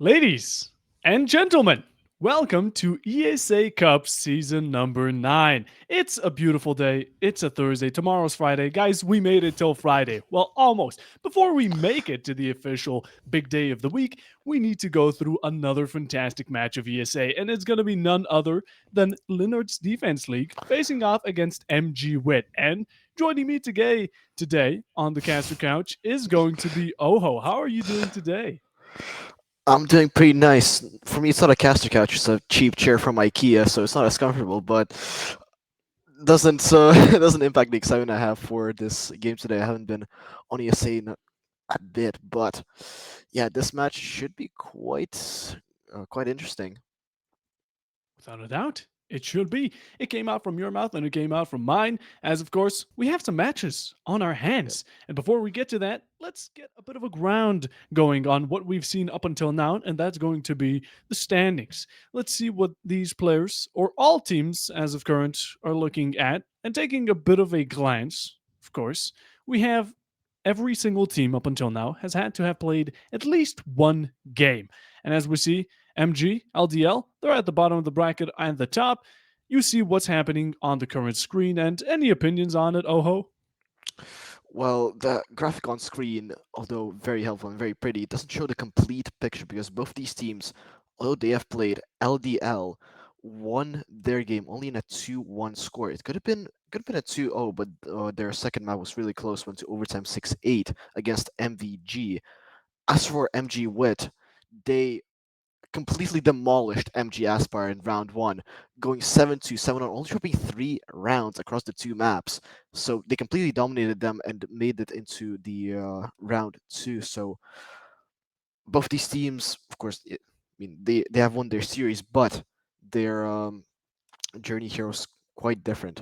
Ladies and gentlemen, welcome to ESA Cup season number 9. It's a beautiful day. It's a Thursday. Tomorrow's Friday. Guys, we made it till Friday. Well, almost. Before we make it to the official big day of the week, we need to go through another fantastic match of ESA, and it's going to be none other than Leonard's Defense League facing off against MG WiT. And joining me today on the caster couch is going to be Oho. How are you doing today? I'm doing pretty nice. For me, it's not a caster couch; it's a cheap chair from IKEA, so it's not as comfortable. But doesn't it doesn't impact the excitement I have for this game today. I haven't been on ESA in a bit, but yeah, this match should be quite interesting. Without a doubt, it should be. It came out from your mouth and it came out from mine, as of course, we have some matches on our Yeah. hands. And before we get to that, let's get a bit of a ground going on what we've seen up until now, and that's going to be the standings. Let's see what these players, or all teams as of current, are looking at. And taking a bit of a glance, of course, we have every single team up until now has had to have played at least one game. And as we see, MG, LDL, they're at the bottom of the bracket and the top. You see what's happening on the current screen and any opinions on it, Oho? Well, the graphic on screen, although very helpful and very pretty, doesn't show the complete picture because both these teams, although they have played LDL, won their game only in a 2-1 score. It could have been a 2-0, but their second match was really close, went to overtime 6-8 against MVG. As for MG WiT, they completely demolished MG Aspire in round one, going 7-7 on only dropping 3 rounds across the two maps. So they completely dominated them and made it into the round two. So both these teams, of course, they have won their series, but their journey here was quite different.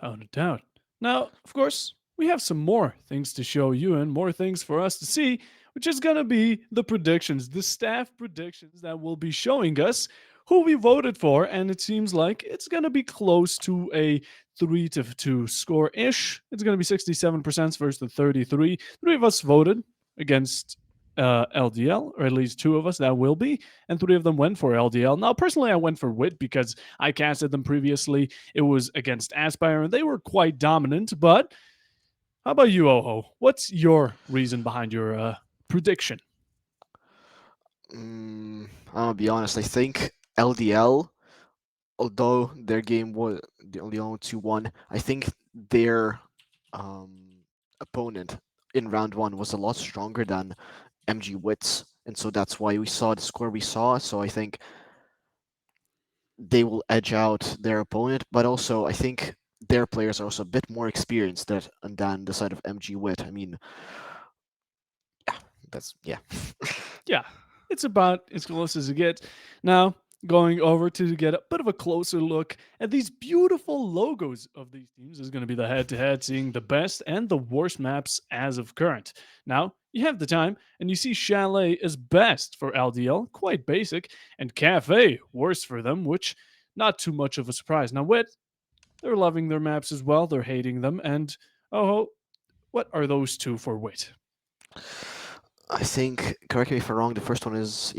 Without a doubt. Now, of course, we have some more things to show you and more things for us to see, which is going to be the predictions, the staff predictions that will be showing us who we voted for. And it seems like it's going to be close to a 3-2 score ish. It's going to be 67% versus the 33. Three of us voted against LDL, or at least two of us that will be, and three of them went for LDL. Now, personally, I went for WiT because I casted them previously. It was against Aspire, and they were quite dominant. But how about you, Oho? What's your reason behind your prediction? I'm gonna be honest. I think LDL, although their game was the only 2-1, I think their opponent in round one was a lot stronger than MG WiT's, and so that's why we saw the score we saw. So I think they will edge out their opponent, but also I think their players are also a bit more experienced than the side of MG WiT. I mean, yeah, that's yeah. Yeah, it's about as close as it gets. Now, going over to get a bit of a closer look at these beautiful logos of these teams is going to be the head to head, seeing the best and the worst maps as of current. Now, you have the time, and you see Chalet is best for LDL, quite basic, and Cafe worst for them, which not too much of a surprise. Now, WiT, they're loving their maps as well, they're hating them, and oh, what are those two for WiT? I think, correct me if I'm wrong, the first one is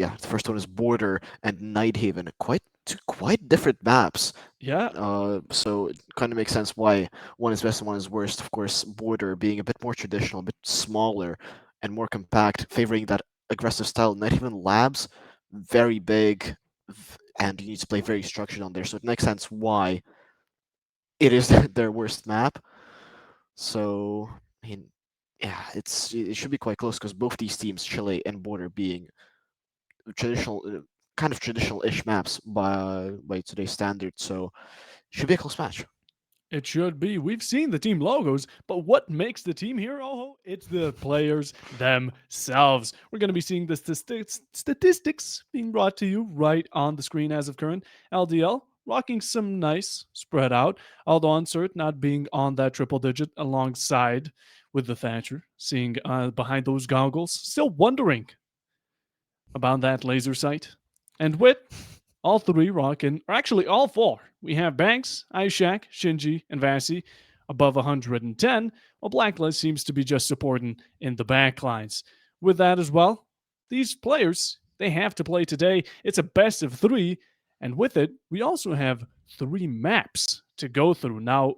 Border and Nighthaven. Quite different maps. Yeah, So it kind of makes sense why one is best and one is worst. Of course, Border being a bit more traditional, a bit smaller and more compact, favoring that aggressive style. Nighthaven Labs, very big, and you need to play very structured on there. So it makes sense why it is their worst map. So I mean, yeah, it should be quite close because both these teams, Chile and Border, being traditional, kind of traditional-ish maps by today's standards. So should be a close match. it should be. We've seen the team logos, but what makes the team here? Oh, it's the players themselves. We're going to be seeing the statistics being brought to you right on the screen as of current. LDL rocking some nice spread out, although Uncert not being on that triple digit alongside with the Thatcher, seeing behind those goggles, still wondering about that laser sight. And WiT, all three rocking, or actually all four. We have Banks, Ishak, Shinji, and Vasi above 110, while Blacklist seems to be just supporting in the backlines. With that as well, these players, they have to play today. It's a best of 3, and with it, we also have 3 maps to go through. Now,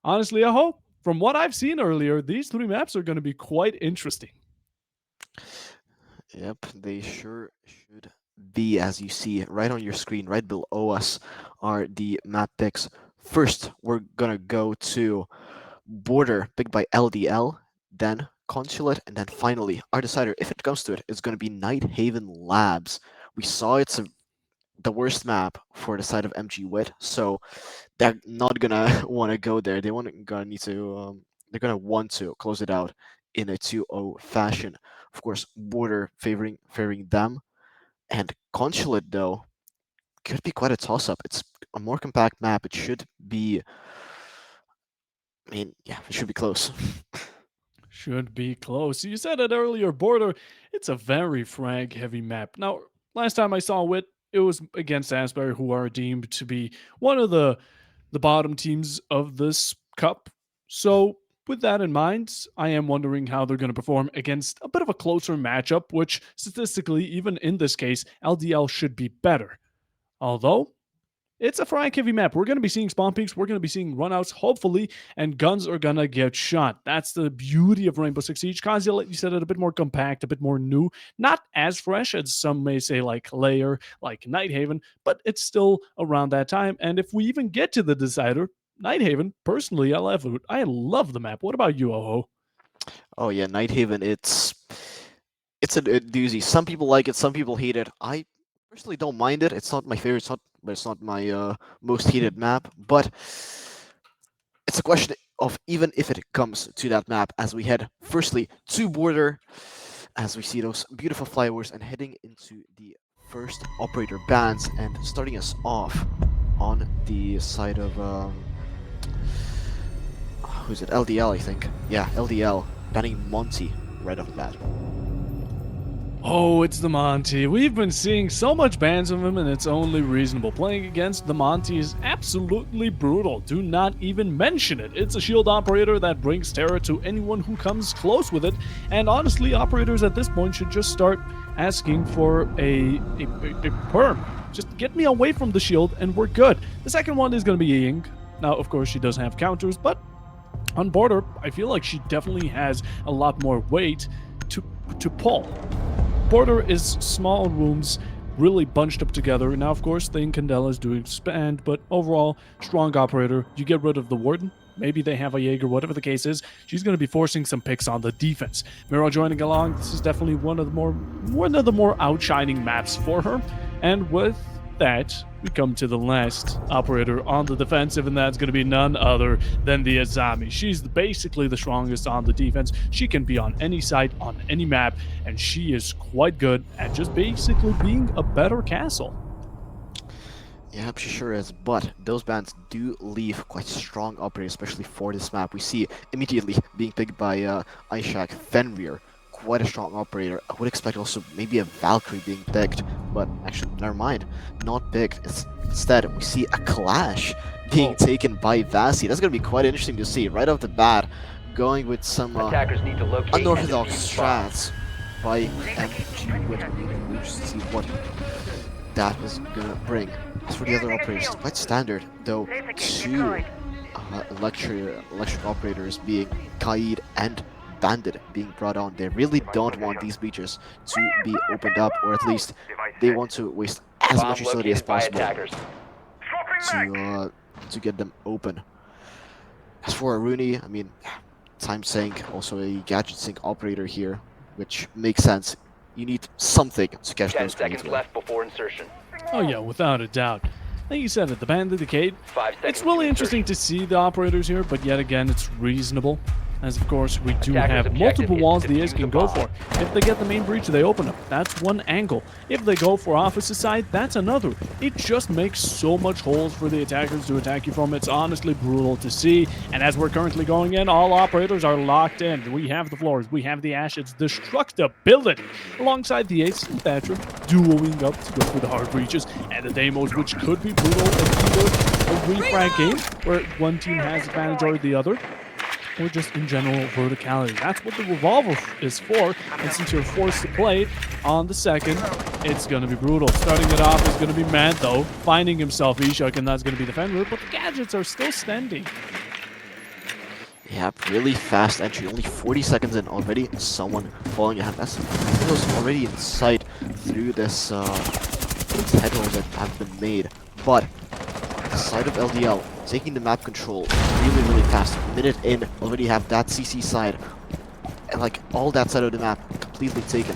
honestly, I hope from what I've seen earlier, these 3 maps are going to be quite interesting. Yep, they sure should be, as you see right on your screen, right below us are the map picks. First, we're gonna go to Border, picked by LDL, then Consulate, and then finally, our decider, if it comes to it, is gonna be Night Haven Labs. We saw it's the worst map for the side of MG WiT, so they're not gonna want to go there. Gonna need to. They're gonna want to close it out in a 2-0 fashion. Of course, Border favoring them, and Consulate though could be quite a toss-up. It's a more compact map. It should be. I mean, yeah, it should be close. Should be close. You said it earlier, Border. It's a very frag heavy map. Now, last time I saw WiT, it was against Asbury, who are deemed to be one of the bottom teams of this cup. So, with that in mind, I am wondering how they're going to perform against a bit of a closer matchup, which statistically, even in this case, LDL should be better. Although it's a frag heavy map. We're going to be seeing spawn peaks. We're going to be seeing runouts, hopefully, and guns are going to get shot. That's the beauty of Rainbow Six Siege. Kazi, you said it, a bit more compact, a bit more new. Not as fresh as some may say, like Layer, like Night Haven, but it's still around that time. And if we even get to the decider, Night Haven, personally, I love it. I love the map. What about you, Oho? Oh yeah, Night Haven. It's a doozy. Some people like it. Some people hate it. I personally don't mind it. It's not my favorite. It's not my most hated map. But it's a question of even if it comes to that map, as we head firstly to Border, as we see those beautiful flyovers and heading into the first operator bans, and starting us off on the side of who's it? LDL, I think. Yeah, LDL banning Monty right off the bat. Oh, it's the Monty. We've been seeing so much bans of him, and it's only reasonable. Playing against the Monty is absolutely brutal. Do not even mention it. It's a shield operator that brings terror to anyone who comes close with it, and honestly, operators at this point should just start asking for a perm. Just get me away from the shield, and we're good. The second one is going to be Ying. Now, of course, she does have counters, but on Border, I feel like she definitely has a lot more weight to pull. Border is small rooms really bunched up together. Now, of course, the Incandelas do expand, but overall, strong operator. You get rid of the Warden. Maybe they have a Jaeger, whatever the case is. She's going to be forcing some picks on the defense. Miro joining along. This is definitely one of the more outshining maps for her. And with that, we come to the last operator on the defensive, and that's going to be none other than the Azami. She's basically the strongest on the defense. She can be on any side, on any map, and she is quite good at just basically being a better castle. Yeah, she sure is, but those bans do leave quite strong operators, especially for this map. We see immediately being picked by Ishak Fenrir, quite a strong operator. I would expect also maybe a Valkyrie being picked, but actually, never mind, not picked. Instead, we see a Clash being taken by Vasi. That's going to be quite interesting to see right off the bat, going with some unorthodox strats by MG WiT. We'll just see what that was going to bring. As for the other operators, quite standard, though. Two electric operators being Kaid and Bandit being brought on. They really don't want these breaches to be opened up, or at least they want to waste as much utility as possible to get them open. As for Aruni, I mean, time sync, also a gadget sync operator here, which makes sense. You need something to catch 10 those seconds left before insertion. Oh yeah, without a doubt. Like you said, at the Band of Decade, 5 seconds. it's really interesting to see the operators here, but yet again, it's reasonable. As of course, we do have multiple walls the Ace can go for. If they get the main breach, they open up. That's one angle. If they go for opposite side, that's another. It just makes so much holes for the attackers to attack you from. It's honestly brutal to see. And as we're currently going in, all operators are locked in. We have the floors, we have the Ash, it's destructibility. Alongside the Ace and Thatcher, duoing up to go for the hard breaches. And the Deimos, which could be brutal in either a refrag game, where one team has advantage over the other. or just in general verticality. That's what the revolver is for, and since you're forced to play on the second, it's going to be brutal. Starting it off is going to be Mad, though, finding himself Ishak, and that's going to be the Fenrir, but the gadgets are still standing. Yep, really fast entry. Only 40 seconds in already. Someone falling behind. That's it was already in sight through this these headrolls that have been made. But the side of LDL taking the map control really fast. Minute in, already have that CC side and like all that side of the map completely taken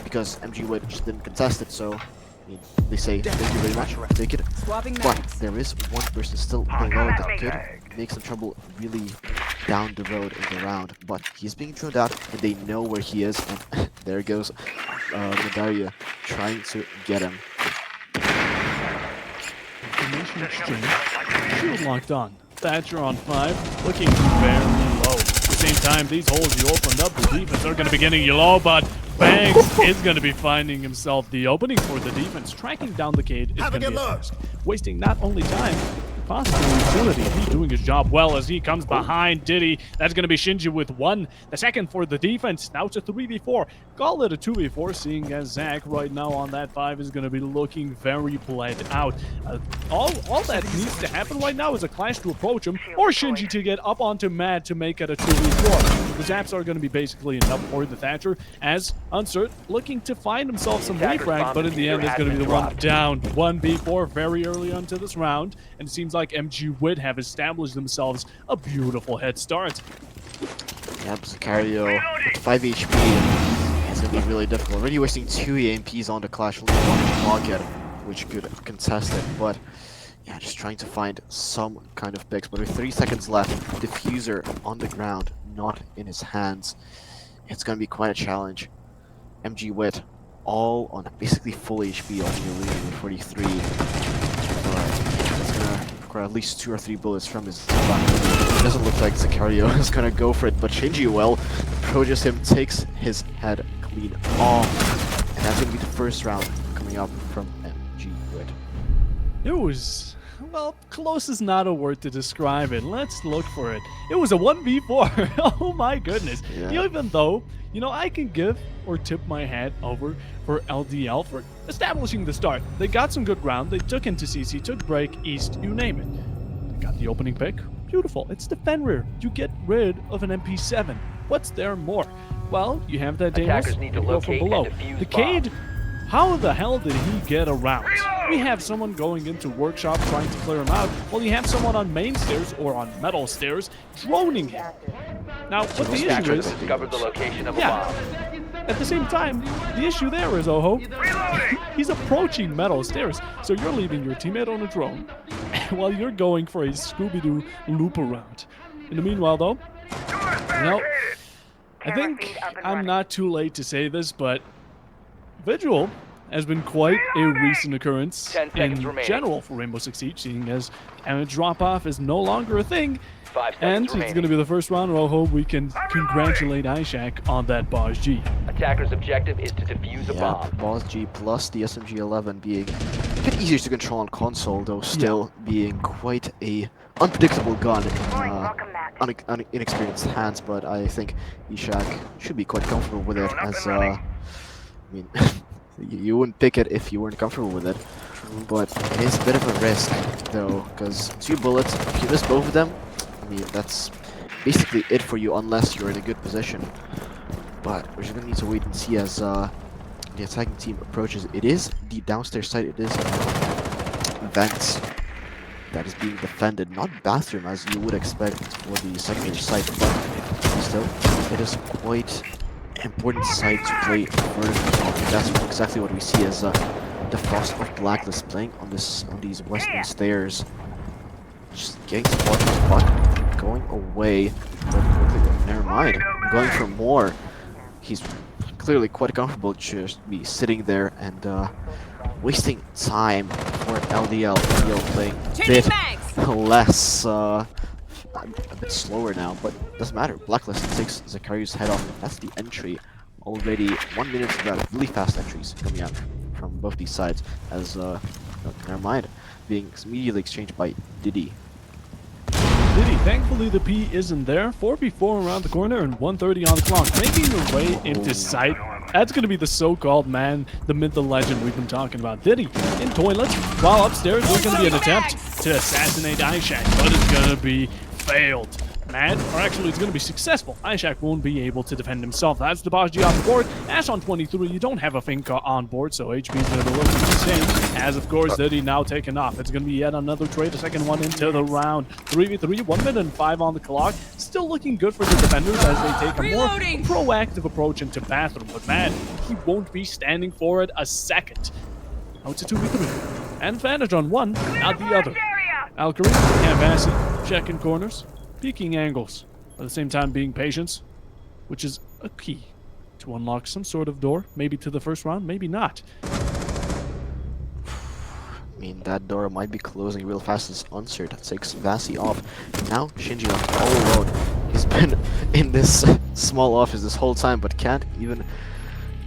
because MG WiT just didn't contest it. So I mean, they say thank you very much, take it. But there is one person still below that could make some trouble really down the road in the round, but he's being thrown out and they know where he is, and there goes Nadaria trying to get him. Information exchange. Shield locked on. Thatcher on 5, looking very low. At the same time, these holes you opened up, the defense are going to be getting you low, but Banks is going to be finding himself the opening for the defense. Tracking down the Cade is going to be a task. Wasting not only time, possible utility. He's doing his job well as he comes behind Diddy. That's going to be Shinji with 1. The second for the defense. Now it's a 3v4. Call it a 2v4, seeing as Zach right now on that 5 is going to be looking very bled out. All that needs to happen right now is a Clash to approach him, or Shinji to get up onto Mad to make it a 2v4. The zaps are going to be basically enough for the Thatcher, as Unsert looking to find himself some refrag, but in the end, it's going to be the one down. 1v4 very early onto this round, and it seems like MG WiT have established themselves a beautiful head start. Yep, Sicario with 5 HP. It's going to be really difficult. Already wasting 2 AMPs on the Clash, only 1 pocket, which could contest it, but yeah, just trying to find some kind of picks. But with 3 seconds left, Diffuser on the ground, not in his hands. It's going to be quite a challenge. MG WiT all on basically full HP on the lead with 43. But it's going to require at least 2 or 3 bullets from his back. It doesn't look like Sicario is going to go for it, but Shinji will. Approaches him, takes his head clean off. And that's going to be the first round coming up from MG WiT. It was, well, close is not a word to describe it. Let's look for it. It was a 1v4. Oh my goodness. Yeah. Even though, you know, I can give or tip my hat over for LDL for establishing the start. They got some good ground. They took into CC, took break, east, you name it. They got the opening pick. Beautiful. It's the Fenrir. You get rid of an MP7. What's there more? Well, you have that Damos. You go from below. The Cade, how the hell did he get around? We have someone going into workshop trying to clear him out, while you have someone on main stairs or on metal stairs droning him. Now, what the issue is, discovered the location of a bomb. at the same time, the issue there is, Oho, he's approaching metal stairs, so you're leaving your teammate on a drone while you're going for a Scooby-Doo loop around. In the meanwhile, though, you know, I think I'm not too late to say this, but Vigil has been quite a recent occurrence 10 seconds in remaining. general for Rainbow Six Siege, seeing as damage drop-off is no longer a thing. 5 seconds And it's remaining. going to be the first round, Rojo. We can congratulate Ishak on that Boss G. Attacker's objective is to defuse a Yeah, bomb. Boss G plus the SMG-11 being a bit easier to control on console, though still being quite a unpredictable gun in inexperienced hands. But I think Ishak should be quite comfortable with it, as I mean, you wouldn't pick it if you weren't comfortable with it. But it is a bit of a risk, though, because 2 bullets, if you miss both of them, I mean, that's basically it for you unless you're in a good position. But we're just gonna need to wait and see as the attacking team approaches. It is the downstairs side. It is vents that is being defended, not bathroom as you would expect for the secondary site, but still, it is quite an important site to play vertical. That's exactly what we see as the Frost of Blacklist playing on these western stairs. Just getting spot, going away. But never mind. Going for more. He's clearly quite comfortable just be sitting there and wasting time for LDL. LDL playing a bit less, a bit slower now, but doesn't matter. Blacklist takes Zakario's head off. That's the entry. Already 1 minute to that. Really fast entries coming out from both these sides. As never mind, being immediately exchanged by Diddy. Diddy. Thankfully, the P isn't there. 4v4 around the corner and 1:30 on the clock, making their way into sight. That's going to be the so-called man, the myth, the legend we've been talking about. Diddy in toilets, while upstairs there's going to be an attempt to assassinate Ishak, but it's going to be failed. Mad, or actually it's going to be successful. Ishak won't be able to defend himself. That's the Baji off the board. Ash on 23, you don't have a Finka on board, so HP is going to be looking the same. As of course, Diddy now taken off. It's going to be yet another trade, the second one into the round. 3v3, 1 minute and 5 on the clock. Still looking good for the defenders as they take a more proactive approach into bathroom. But Mad, he won't be standing for it a second. Now it's a 2v3. And advantage on one, not the other. Alkarin and Vassi checking corners. Peeking angles, at the same time being patient, which is a key to unlock some sort of door, maybe to the first round, maybe not. I mean, that door might be closing real fast as Unser takes Vassi off. Now Shinji left all alone. He's been in this small office this whole time, but can't even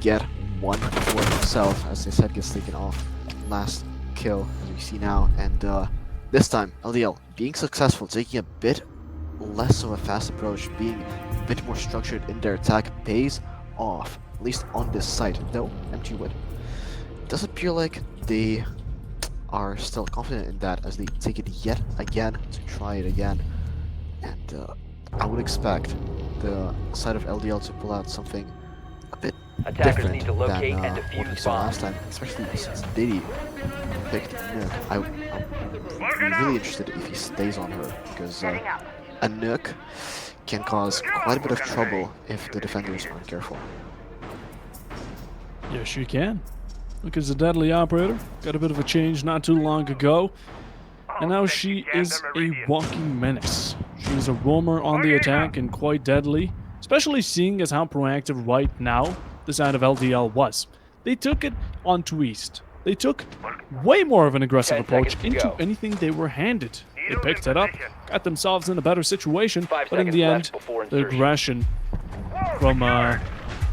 get one for himself, as they said, gets taken off. Last kill, as we see now, and this time, LDL being successful, taking a bit less of a fast approach, being a bit more structured in their attack pays off, at least on this site. Though empty WiT does appear like they are still confident in that as they take it yet again to try it again, and I would expect the side of LDL to pull out something a bit Attackers different need to locate than and what we defuse saw bombs. last time, especially since Diddy picked Nuke. I'm really interested if he stays on her, because a Nuke can cause quite a bit of trouble if the defenders aren't careful. Yes, you can. Look, as a deadly operator, got a bit of a change not too long ago, and now she is a walking menace. She's a roamer on the attack and quite deadly, especially seeing as how proactive right now the side of LDL was. They took it onto East. They took way more of an aggressive 10 approach seconds to into go. anything they were handed. They picked it up, got themselves in a better situation, 5 but in seconds the left end, before the insertion. aggression from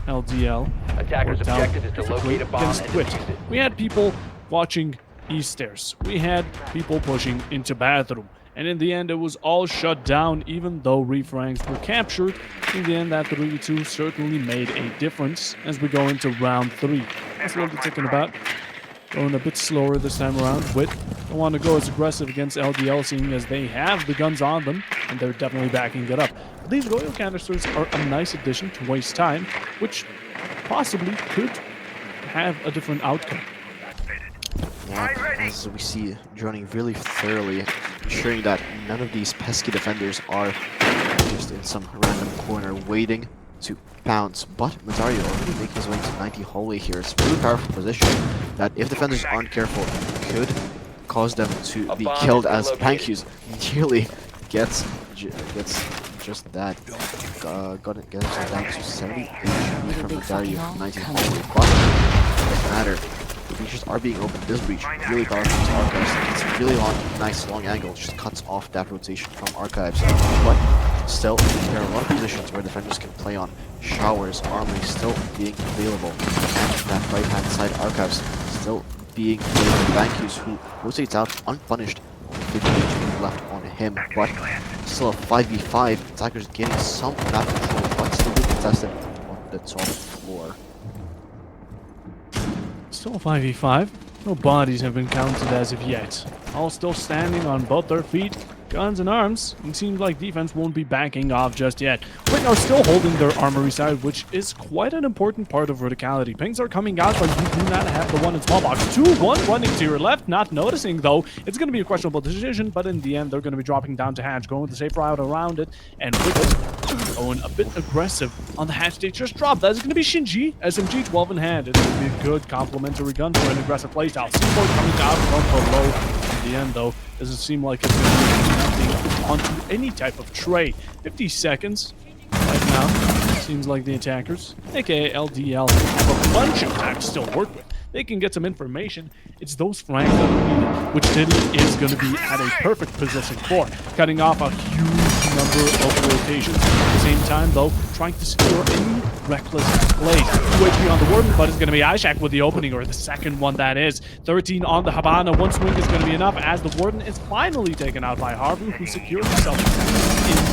LDL Attackers' worked out objective is to perfectly locate a bomb against and WiT. defuse it. We had people watching East stairs. We had people pushing into bathroom. And in the end, it was all shut down, even though refrangs were captured. In the end, that 3v2 certainly made a difference as we go into round 3. That's what we're thinking about. Going a bit slower this time around. WiT don't want to go as aggressive against LDL, seeing as they have the guns on them, and they're definitely backing it up. But these Royal canisters are a nice addition to waste time, which possibly could have a different outcome. Yeah, as we see, droning really thoroughly, ensuring that none of these pesky defenders are just in some random corner waiting to pounce. But Mazario already making his way into 90 hallway here. It's a really powerful position that, if defenders aren't careful, could cause them to be bomb killed has as been located. Pankus nearly gets just that. Got it down to 70 HP from Mazario from 90 hallway. But doesn't matter. The breaches are being opened. This breach really powerful to Archives. It's really long, nice long angle. Just cuts off that rotation from Archives. But still, there are a lot of positions where defenders can play on. Showers, armory still being available. And that right hand side Archives still being available. Bankus, who rotates out unpunished. 50 HP left on him. But still a 5v5. Attackers getting some map control, but still being contested on the top floor. Still a 5v5. No bodies have been counted as of yet. All still standing on both their feet, guns and arms. It seems like defense won't be backing off just yet. WiT are still holding their armory side, which is quite an important part of verticality. Pings are coming out, but you do not have the one in small box. 2-1 running to your left, not noticing though. It's going to be a questionable decision, but in the end, they're going to be dropping down to hatch, going the safe route around it, and WiT going a bit aggressive on the hatch. They just dropped. That's going to be Shinji, SMG 12 in hand. It's going to be a good complementary gun for an aggressive playstyle. C4 coming out from below. In the end, though, doesn't seem like it's going to be nothing onto any type of tray. 50 seconds right now. Seems like the attackers, aka LDL, have a bunch of packs still to work with. They can get some information. It's those flanks that are needed, which Diddy is going to be at a perfect position for, cutting off a huge number of rotations. At the same time, though, trying to secure any reckless plays. 2 HP on the Warden, but it's going to be Ishak with the opening, or the second one that is. 13 on the Habana. One swing is going to be enough as the Warden is finally taken out by Harbu, who secured himself in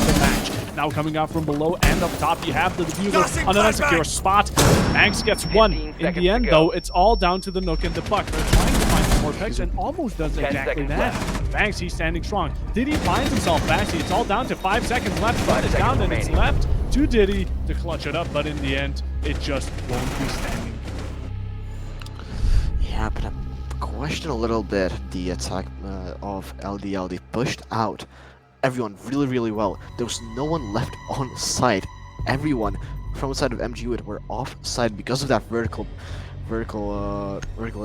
the match. Now coming out from below and up top, you have the Debuter on an unsecure spot. Banks gets one. In the end, though, it's all down to the Nook and the Buck. They're trying to find some more picks and almost does exactly that. Banks, he's standing strong. Diddy finds himself back. It's all down to 5 seconds left. Front is down and it's left to Diddy to clutch it up, but in the end, it just won't be standing. Yeah, but I question a little bit the attack of LDL. They pushed out everyone really well. There was no one left on site. Everyone from the side of MG WiT were off site because of that vertical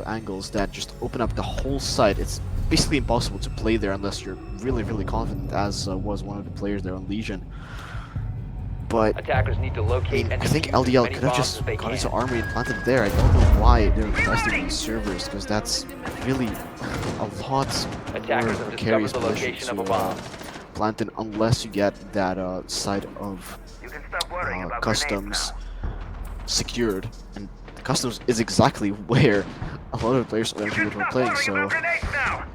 angles that just open up the whole site. It's basically impossible to play there unless you're really confident, as was one of the players there on Legion. But Attackers need to locate and I think defuse as LDL many could have bombs just as they gone can. into Armory and planted there. I don't know why they're investing in servers, because that's really a lot Attackers more have precarious discovered the position location of a to bomb. plant in unless you get that side of customs secured. And customs is exactly where a lot of the players of MG were playing, so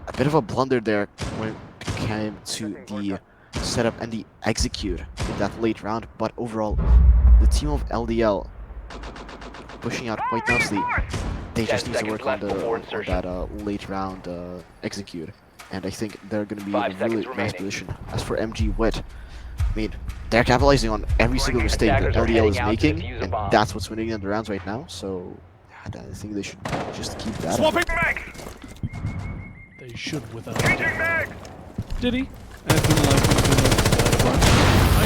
a bit of a blunder there when it came to the setup and the execute in that late round. But overall, the team of LDL pushing out quite nicely. They just need to work on that late round execute, and I think they're going to be in a really nice position. As for MG WiT, I mean, they're capitalizing on every single mistake that Attackers are LDL is heading out to making, defuse a and bomb. that's what's winning them the rounds right now. So I think they should just keep that. Swapping back! They should without a doubt. Diddy has been likely to notice that a bunch.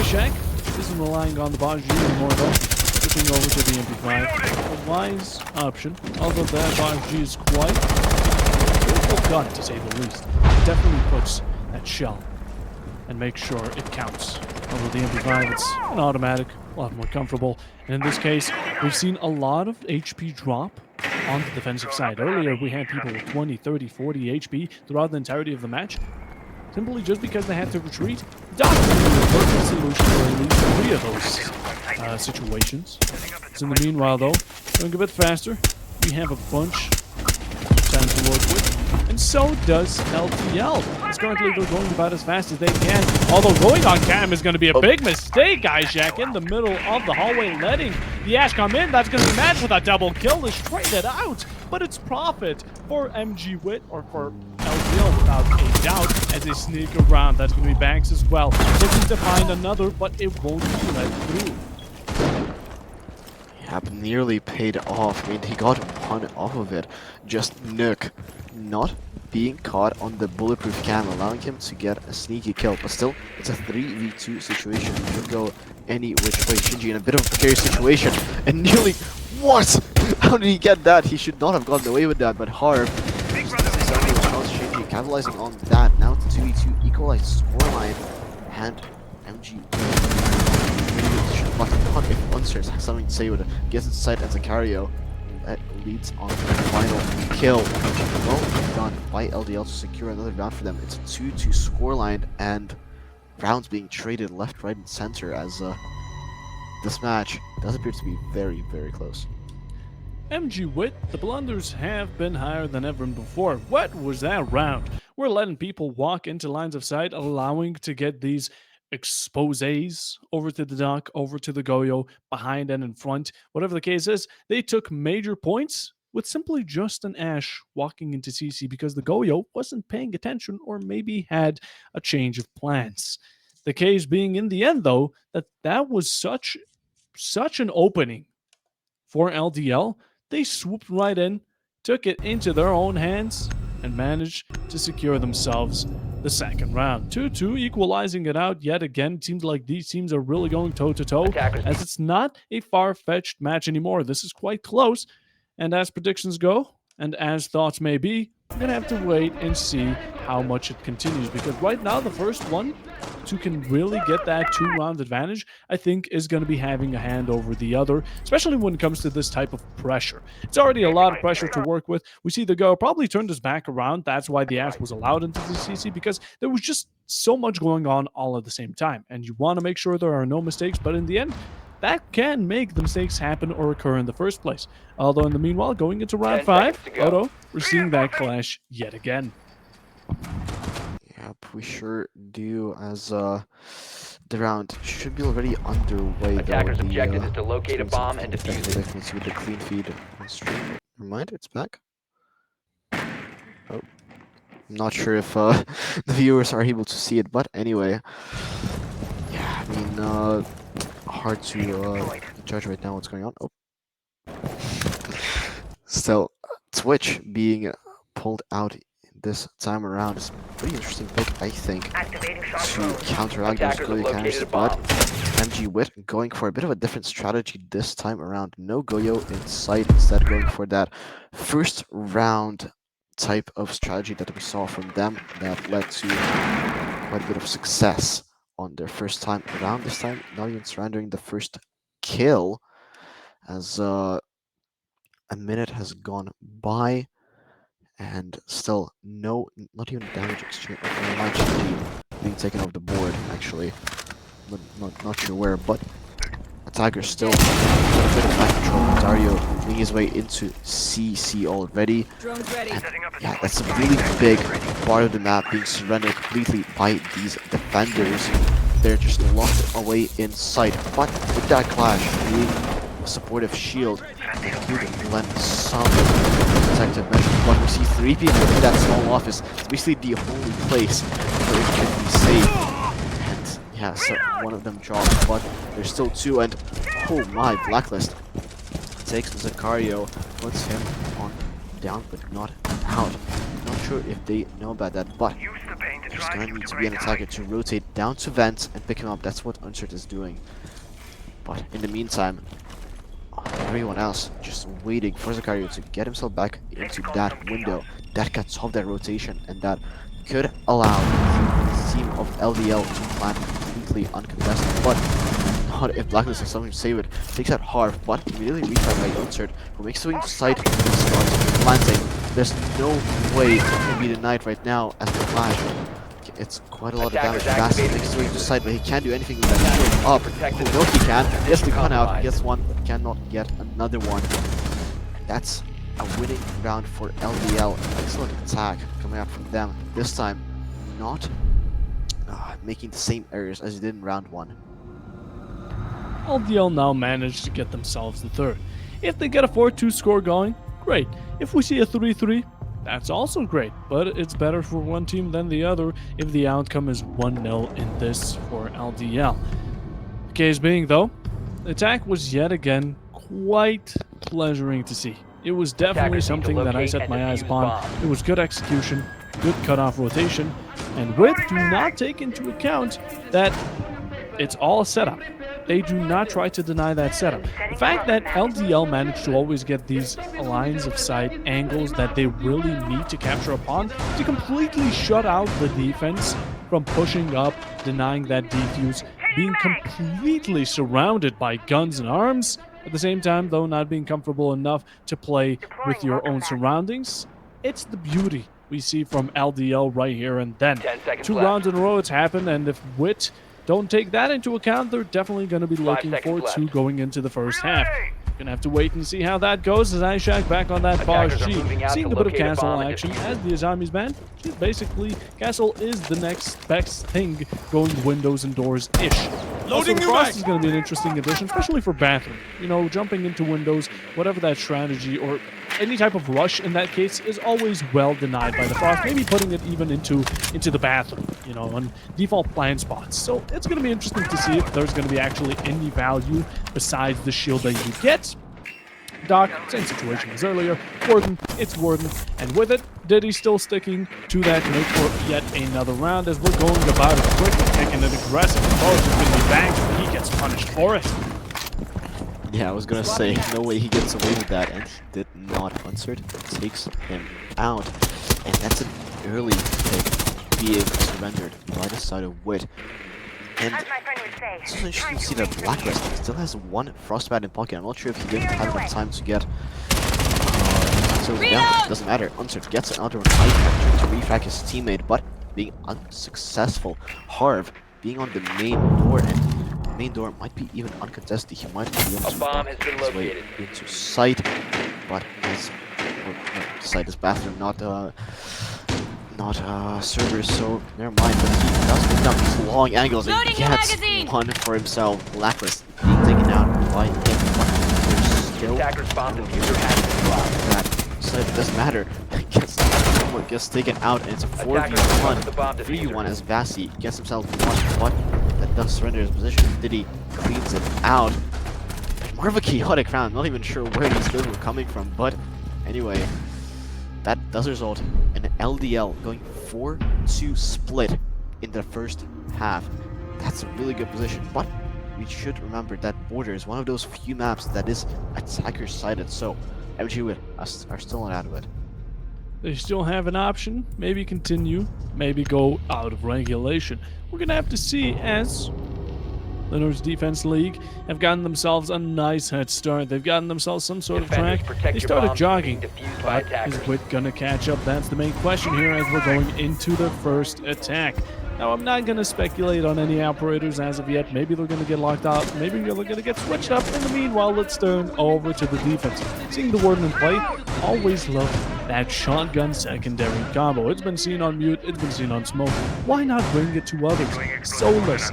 Ishak isn't relying on the Bajju anymore, though. Switching over to the MP5. A wise option, although that Bajju is quite a gun, to say the least. It definitely puts that shell and makes sure it counts. Over the MP5, it's an automatic, a lot more comfortable. And in this case, we've seen a lot of HP drop on the defensive side. Earlier, we had people with 20, 30, 40 HP throughout the entirety of the match, simply just because they had to retreat. Doc would be the perfect solution for at least 3 of those situations. So in the meanwhile, though, going a bit faster, we have a bunch of time to work with. And so does LDL. It's currently they're going about as fast as they can. Although going on cam is going to be a big mistake, Ishak, in the middle of the hallway, letting the Ash come in. That's going to be matched with a double kill to straight it out. But it's profit for MG WiT, or for LDL without a doubt, as they sneak around. That's going to be Banks as well. Looking to find another, but it won't be let through. Yep, nearly paid off. I mean, he got one off of it. Just Nook not being caught on the bulletproof cam, allowing him to get a sneaky kill. But still, it's a 3v2 situation. It could go any which way. Shinji in a bit of a precarious situation, and nearly, what? How did he get that? He should not have gotten away with that, but Harv, Shinji capitalizing on that. Now it's 2v2 equalized scoreline, and MG not if Unsters has something to say with it. Gets inside as a Cario. That leads on to the final kill. Well done by LDL to secure another round for them. It's a 2-2 scoreline, and rounds being traded left, right, and center, as this match does appear to be very close. MG WiT, the blunders have been higher than ever before. What was that round? We're letting people walk into lines of sight, allowing to get these exposés over to the Doc, over to the Goyo, behind and in front. Whatever the case is, they took major points with simply just an Ash walking into CC because the Goyo wasn't paying attention, or maybe had a change of plans. The case being in the end, though, that was such an opening for LDL. They swooped right in, took it into their own hands, and managed to secure themselves the second round. 2-2, equalizing it out yet again. It seems like these teams are really going toe-to-toe, as it's not a far-fetched match anymore. This is quite close, and as predictions go, and as thoughts may be, we're gonna have to wait and see how much it continues, because right now the first one who can really get that 2-round advantage, I think, is going to be having a hand over the other, especially when it comes to this type of pressure. It's already a lot of pressure to work with. We see the Go probably turned his back around. That's why the Ash was allowed into the CC, because there was just so much going on all at the same time. And you want to make sure there are no mistakes, but in the end, that can make the mistakes happen or occur in the first place. Although, in the meanwhile, going into round 10 seconds 5, to go. Odo, we're seeing that clash yet again. Yep, we sure do, as the round should be already underway though. Attacker's The, objective is to locate a doing some bomb and defuse technical it. difficulty with the clean feed on stream. Never mind, it's back. Oh, I'm not sure if the viewers are able to see it, but anyway. Yeah, I mean, hard to judge right now what's going on. Oh. Still, Twitch being pulled out this time around is a pretty interesting pick, I think, to counteract those Attackers have Goyo counters, located a but bomb. MG WiT going for a bit of a different strategy this time around. No Goyo in sight, instead going for that first round type of strategy that we saw from them that led to quite a bit of success on their first time around. This time, not even surrendering the first kill, as a minute has gone by and still not even damage exchange. Might be being taken off the board, actually. Not sure where, but Attacker still a bit of back control. Dario making his way into CC already. And yeah, that's a really big part of the map being surrendered completely by these defenders. They're just locked away in sight. But with that clash being a supportive shield, it could lend some protective measures. But we see 3 people in that small office. It's basically the only place where it can be safe. And yeah, so one of them drops, but there's still 2, and oh my, Blacklist takes Zakario, puts him on down but not out. Not sure if they know about that, but there's gonna need to be an attacker to rotate down to vent and pick him up. That's what Unsert is doing. But in the meantime, everyone else just waiting for Zakario to get himself back into that window that cuts off that rotation, and that could allow the team of LDL to plant completely uncontested, but not if Blacklist has something to say with. Takes out Harv, but immediately retried by Unsert, who makes swing to side and starts planting. There's no way it can be denied right now as the flash. It's quite a lot of damage. Massive makes swing to side, but he can't do anything with that shield up. Oh, no, he can. Gets the gun out, gets one, but cannot get another one. That's a winning round for LDL. Excellent attack coming out from them. This time, not making the same errors as he did in round 1. LDL now managed to get themselves the third. If they get a 4-2 score going, great. If we see a 3-3, that's also great, but it's better for one team than the other if the outcome is 1-0 in this for LDL. The case being, though, the attack was yet again quite pleasuring to see. It was definitely something that I set my eyes upon. It was good execution, good cutoff rotation, and WiT do not take into account that it's all a setup. They do not try to deny that setup. The fact that LDL managed to always get these lines of sight angles that they really need to capture upon to completely shut out the defense from pushing up, denying that defuse, being completely surrounded by guns and arms, at the same time, though, not being comfortable enough to play with your own surroundings. It's the beauty we see from LDL right here and then. 10 seconds 2 left. rounds in a row it's happened, and if WiT don't take that into account, they're definitely going to be looking seconds for left. 2 going into the first half. Gonna have to wait and see how that goes as Ishak back on that pause Attackers are G. moving out Seeing to a bit of locate a castle bomb and action defuse as the Azami's banned. Basically, castle is the next best thing going windows and doors-ish. Also, the Frost is going to be an interesting addition, especially for bathroom. You know, jumping into windows, whatever that strategy or any type of rush in that case is always well denied by the Frost. Maybe putting it even into the bathroom, you know, on default plan spots. So it's going to be interesting to see if there's going to be actually any value besides the shield that you get. Doc, same situation as earlier. Warden, it's Warden. And with it, Diddy still sticking to that make for yet another round as we're going about it quickly, taking it aggressive. The ball is just going to be banged, and he gets punished for it. Yeah, I was gonna say, no way he gets away with that, and he did not. Unsert takes him out, and that's an early pick being surrendered by the side of WiT. And it's also interesting to see that Blacklist still has one Frostbite in pocket. I'm not sure if he didn't have enough time to get so yeah, it doesn't matter. Unsert gets another knife capture to refract his teammate, but being unsuccessful. Harv being on the main door, and the main door might be even uncontested. He might be able A to bomb walk has been his way located. into sight, but his site is bathroom, not servers, so never mind. But he does pick up these long angles and Loading the gets magazine! one for himself. Blacklist being taken out by him, but there's still Attacker's bomb diffuser has been blocked. that. So it doesn't matter. Gets taken out, and it's a Attackers 4v1. recovered the bomb 3v1 diffuser. as Vasi gets himself one, but that does surrender his position. Diddy cleans it out. More of a chaotic round. Not even sure where these kills were coming from, but anyway, that does result in an LDL going 4-2 split in the first half. That's a really good position, but we should remember that Border is one of those few maps that is attacker-sided, so MG WiT are still not out of it. They still have an option. Maybe continue, maybe go out of regulation. We're going to have to see, as the North Defense League have gotten themselves a nice head start. They've gotten themselves some sort of Defenders, track. protect They your started bombs jogging. being defused by But attackers. is WiT going to catch up? That's the main question here as we're going into the first attack. Now, I'm not going to speculate on any operators as of yet. Maybe they're going to get locked out. Maybe they're going to get switched up. In the meanwhile, let's turn over to the defense. Seeing the Warden in play, always love that shotgun secondary combo. It's been seen on Mute. It's been seen on Smoke. Why not bring it to others? Soulless.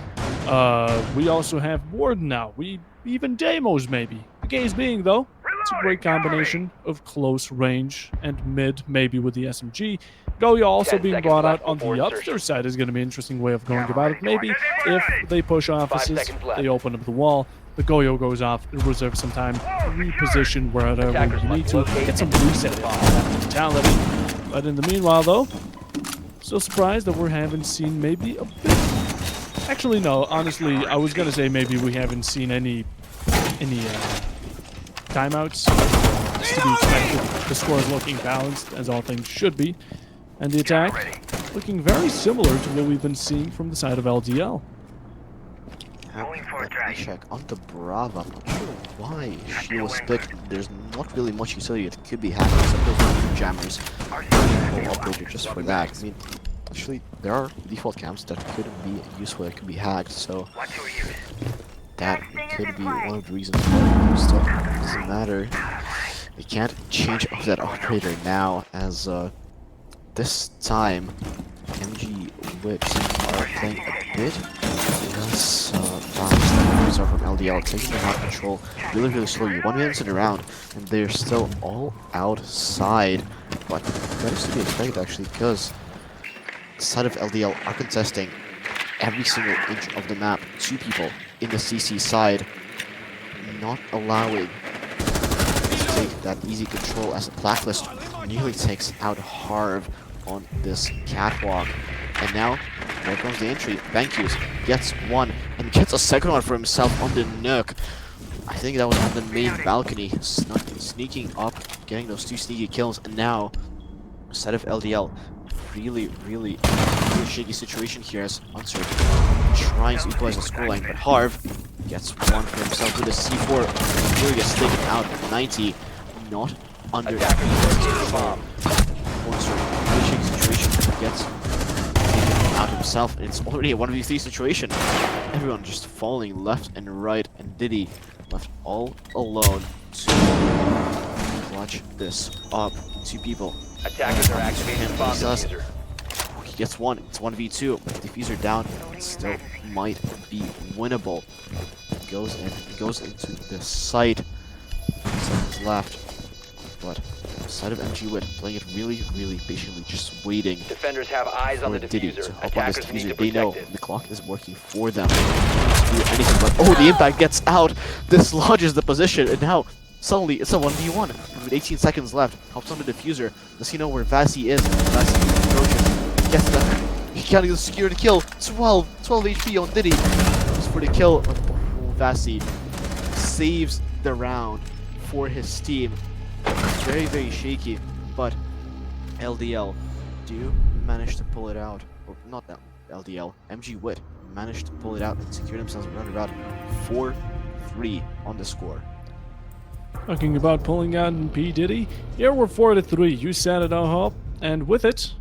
We also have Warden now. We even Demos, maybe. The case being, though, it's a great combination of close range and mid, maybe with the SMG. Goyo also 10 being seconds brought out left on before the insertion. upstairs side is going to be an interesting way of going about it. Maybe if they push offices, seconds left. they open up the wall, the Goyo goes off, it reserves some time to reposition wherever Attackers you need must to, locate get some and reset defuse the on bomb. that mentality. But in the meanwhile, though, still surprised that we haven't seen maybe a bit. Actually, no. Honestly, I was gonna say maybe we haven't seen any timeouts. It's to be expected. The score is looking balanced, as all things should be. And the attack looking very similar to what we've been seeing from the side of LDL. Let me check on the Brava. I'm not sure why she was picked. There's not really much utility. It could be hacked, except those jammers. Or operator just for that. I mean, actually, there are default camps that could be useful. That could be hacked. So that could be one of the reasons why it still doesn't matter. They can't change up that operator now, as this time MG WiT are playing a bit less balanced than we saw from LDL, taking the map control really slowly. 1 minute in the round, and they're still all outside. But that is to be expected actually, because the side of LDL are contesting every single inch of the map. 2 people in the CC side, not allowing to take that easy control as Blacklist nearly takes out Harv on this catwalk. And now, there comes the entry. Bankus gets one and gets a second one for himself on the Nook. I think that was on the main balcony, sneaking up, getting those 2 sneaky kills. And now, side of LDL, really shaky situation here as Unsert trying to equalize the scoreline, but Harv gets one for himself with a C4. Really gets taken out at 90, not under control. Unsert, really shaky situation, gets taken out himself, and it's already a 1v3 situation. Everyone just falling left and right, and Diddy left all alone to clutch this up. 2 people. Attackers are activating the bomb diffuser. He gets one. It's 1v2. With the diffuser down, it still might be winnable. Goes into the site. Seconds left. But the side of MG WiT playing it really patiently, just waiting Defenders have eyes on for the Diddy diffuser. to hop on this Attackers need diffuser. to They know protect it. the clock is working for them. They don't do anything but, oh, the impact gets out, dislodges the position, and now suddenly it's a 1v1 with 18 seconds left. Hops on the diffuser. Does he know where Vasi is? Vasi approaches. Gets that. He can't even secure the kill. 12 HP on Diddy. Goes for the kill. Vasi saves the round for his team. Very, very shaky, but LDL do manage to pull it out. Or not that LDL, WiT managed to pull it out and secure themselves around about 4-3 on the score. Talking about pulling out in P. Diddy, here we're 4-3. You said it, Oho. And with it,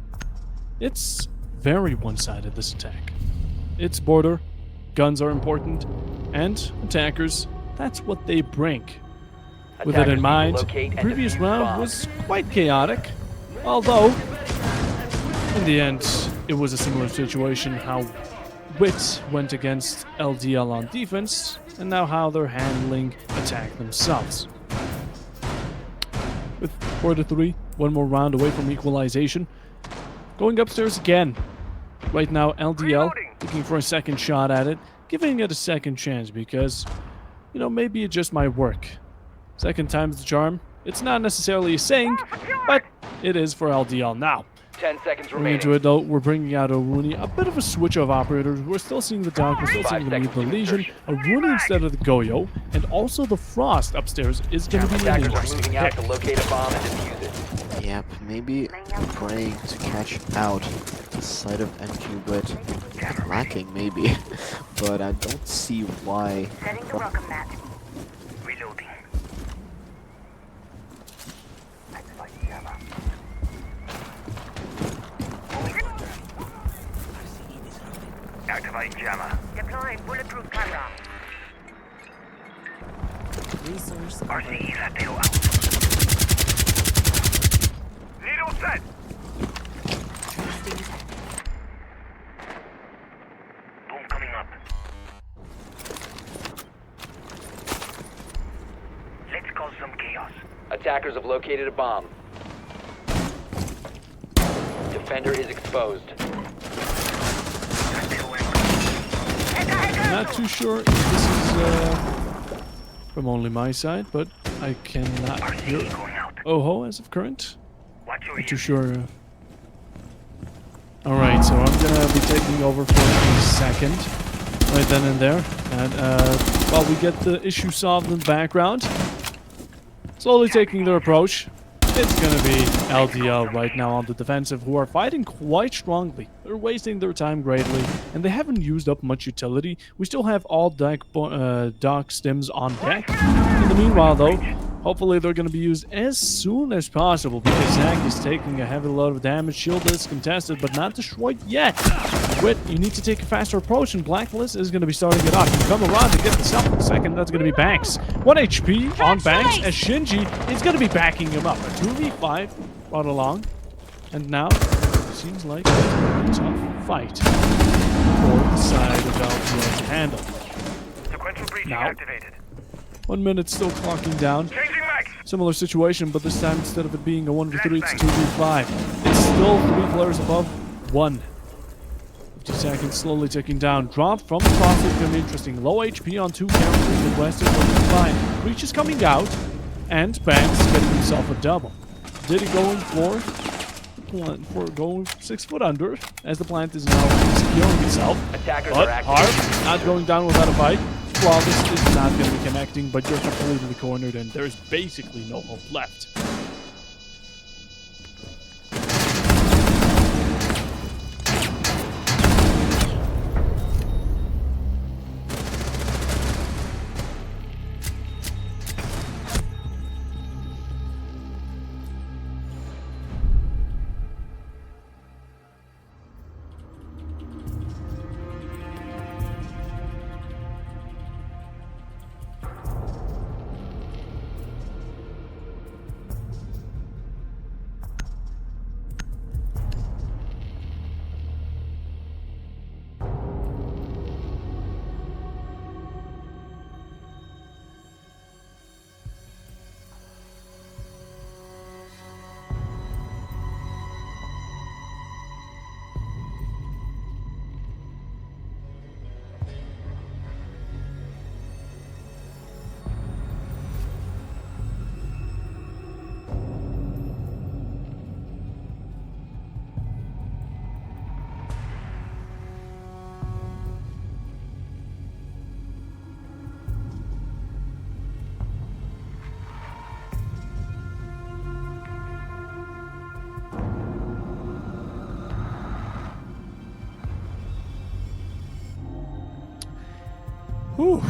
it's very one-sided, this attack. It's border, guns are important, and attackers, that's what they bring. With it Attackers need in to mind, locate the and previous defuse round bombs. was quite chaotic, although in the end it was a similar situation how WiT went against LDL on defense, and now how they're handling attack themselves. With 4-3, one more round away from equalization. Going upstairs again. Right now, LDL looking for a second shot at it, giving it a second chance because, you know, maybe it just might work. Second time's the charm. It's not necessarily a saying, but it is for LDL now. 10 seconds Going remaining. into it though, we're bringing out Rooney. A bit of a switch of operators. We're still seeing the Dog, we're still 5 seeing the Meat, the seconds to Legion, insertion. Rooney instead of the Goyo, and also the Frost upstairs is going to be an Attackers are interesting moving out pick. to locate a bomb and defuse it. Yep, maybe praying to catch out the side of WiT. Lacking, maybe, but I don't see why. Setting the welcome mat. Reloading. Activate jammer. Deploying bulletproof camera. Resource RCE Lateo out. Needle set. Boom coming up. Let's cause some chaos. Attackers have located a bomb. Defender is exposed. I'm not too sure if this is from only my side, but I cannot hear RCE going out. Oho as of current. Watch your Not too ears. sure. Alright, so I'm gonna be taking over for a second. Right then and there. And while we get the issue solved in the background, slowly taking their approach. It's gonna be LDL right now on the defensive, who are fighting quite strongly. They're wasting their time greatly, and they haven't used up much utility. We still have all dock stims on deck. In the meanwhile, though, hopefully they're gonna be used as soon as possible, because Zach is taking a heavy load of damage. Shield is contested, but not destroyed yet. WiT, you need to take a faster approach, and Blacklist is going to be starting it off. You come around to get the second. That's going to be Banks. 1 HP on Banks, as Shinji is going to be backing him up. A 2v5 brought along. And now, it seems like it's going to be a tough fight for the side of LTL to handle. Sequential breaching Now. activated. 1 minute still clocking down. Changing max. Similar situation, but this time instead of it being a 1v3, it's 2v5. It's still 3 players above 1. 50 seconds slowly ticking down. Drop from the cross is going to be interesting. Low HP on 2 characters. The West is looking fine. Breach is coming out, and Banks is getting himself a double. Diddy going for going 6 foot under, as the plant is now securing itself. Attackers But are active. Harp not going down without a fight. Flawless is not going to be connecting, but you're completely cornered, and there's basically no hope left. Whew.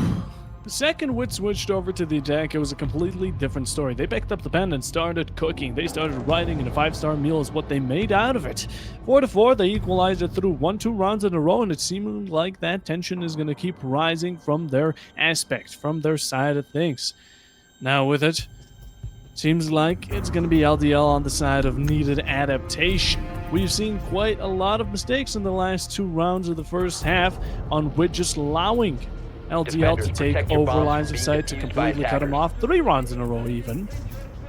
The second WiT switched over to the attack, it was a completely different story. They picked up the pen and started cooking. They started writing, and a 5-star meal is what they made out of it. 4-4, they equalized it through 1-2 rounds in a row, and it seemed like that tension is going to keep rising from their aspect, from their side of things. Now with it, seems like it's going to be LDL on the side of needed adaptation. We've seen quite a lot of mistakes in the last 2 rounds of the first half on WiT just allowing LDL Defenders, to take protect your over bombs lines from of being sight to defused by completely cut him attackers. off 3 rounds in a row even.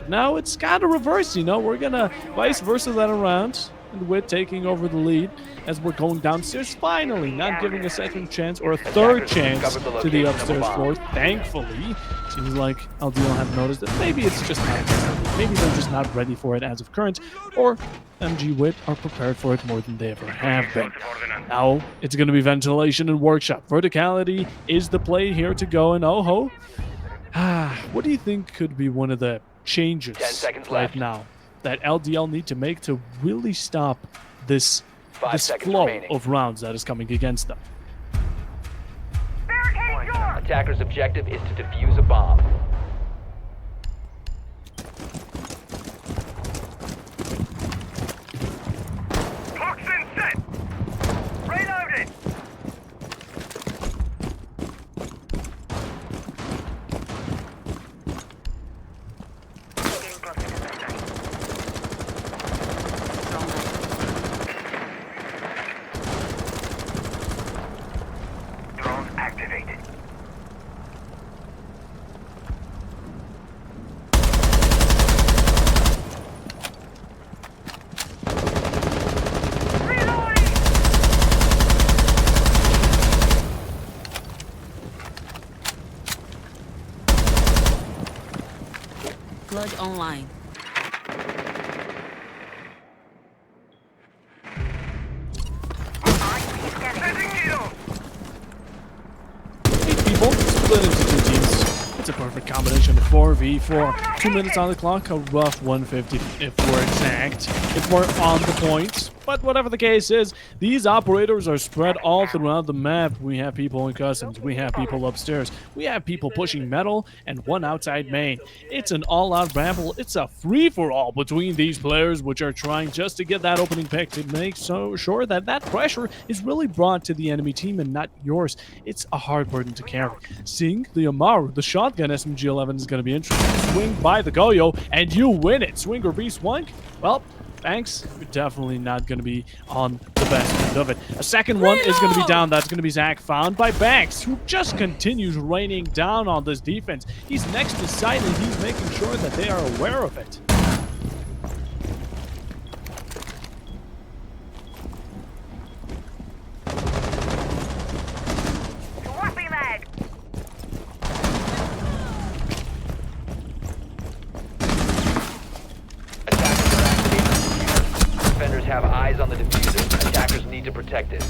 Now it's kind of reverse, you know. We're going to vice versa that around. And WiT taking over the lead as we're going downstairs, finally not giving a second chance or a third Attackers chance discovered the to the location of a upstairs bomb. floor. Thankfully, seems like LDL have noticed that maybe it's just not, maybe they're just not ready for it as of current, or MG WiT are prepared for it more than they ever have been. Now it's going to be ventilation and workshop. Verticality is the play here to go, and oh ho. What do you think could be one of the changes 10 seconds right left. now that LDL need to make to really stop this 5 seconds flow remaining. of rounds that is coming against them? Barricade door! Attacker's objective is to defuse a bomb. Toxin set! Reloaded! Getting closer to the site. Drone activated. Reloading! Flood online. Sending needle! 8 people split into 2 teams. It's a perfect combination of 4v4. 2 minutes on the clock, a rough 150 if we're exact, if we're on the point. But whatever the case is, these operators are spread all throughout the map. We have people in customs, we have people upstairs, we have people pushing metal, and 1 outside main. It's an all-out battle. It's a free-for-all between these players, which are trying just to get that opening pick to make so sure that that pressure is really brought to the enemy team and not yours. It's a hard burden to carry. Seeing the Amaru, the shotgun SMG-11 is going to be interesting. Swing by the Goyo, and you win it. Swing or be swung? Well, thanks. You're definitely not going to be on the best end of it. A second one is going to be down. That's going to be Zach, found by Banks, who just continues raining down on this defense. He's next to site, and he's making sure that they are aware of it. Swapping mag! Attackers are activating the diffuser. Defenders have eyes on the diffuser. Attackers need to protect it.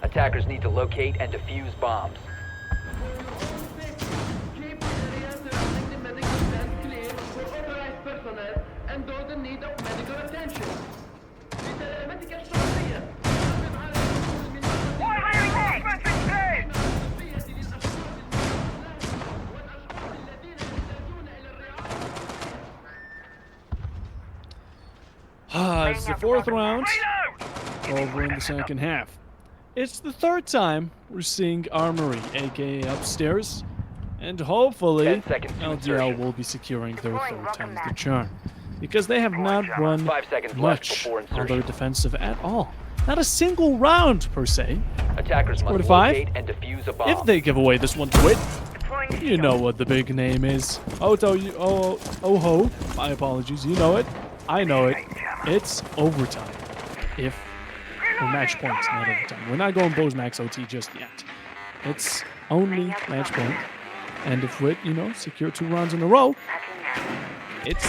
Attackers need to locate and defuse bombs. Keep the area surrounding the medical stand clear for authorized personnel and those in need of medical attention. medical شرطية. Firing mag! Defensive stage! It's the 4th round. Reload! Over in the second half. It's the 3rd time we're seeing Armory, aka upstairs, and hopefully 10 seconds to LDL insertion. will be securing their 3rd time's the charm, because they have not run 5 seconds left much before on their insertion. defensive at all. Not a single round per se. Attackers must 45. locate and defuse a bomb. If they give away this one to WiT, Deploying you shield. know what the big name is. Oh-ho, my apologies. You know it. I know it. It's overtime. Or match points, not overtime. We're not going Bo's max OT just yet. it's only match point. And if WiT, secure 2 rounds in a row, it's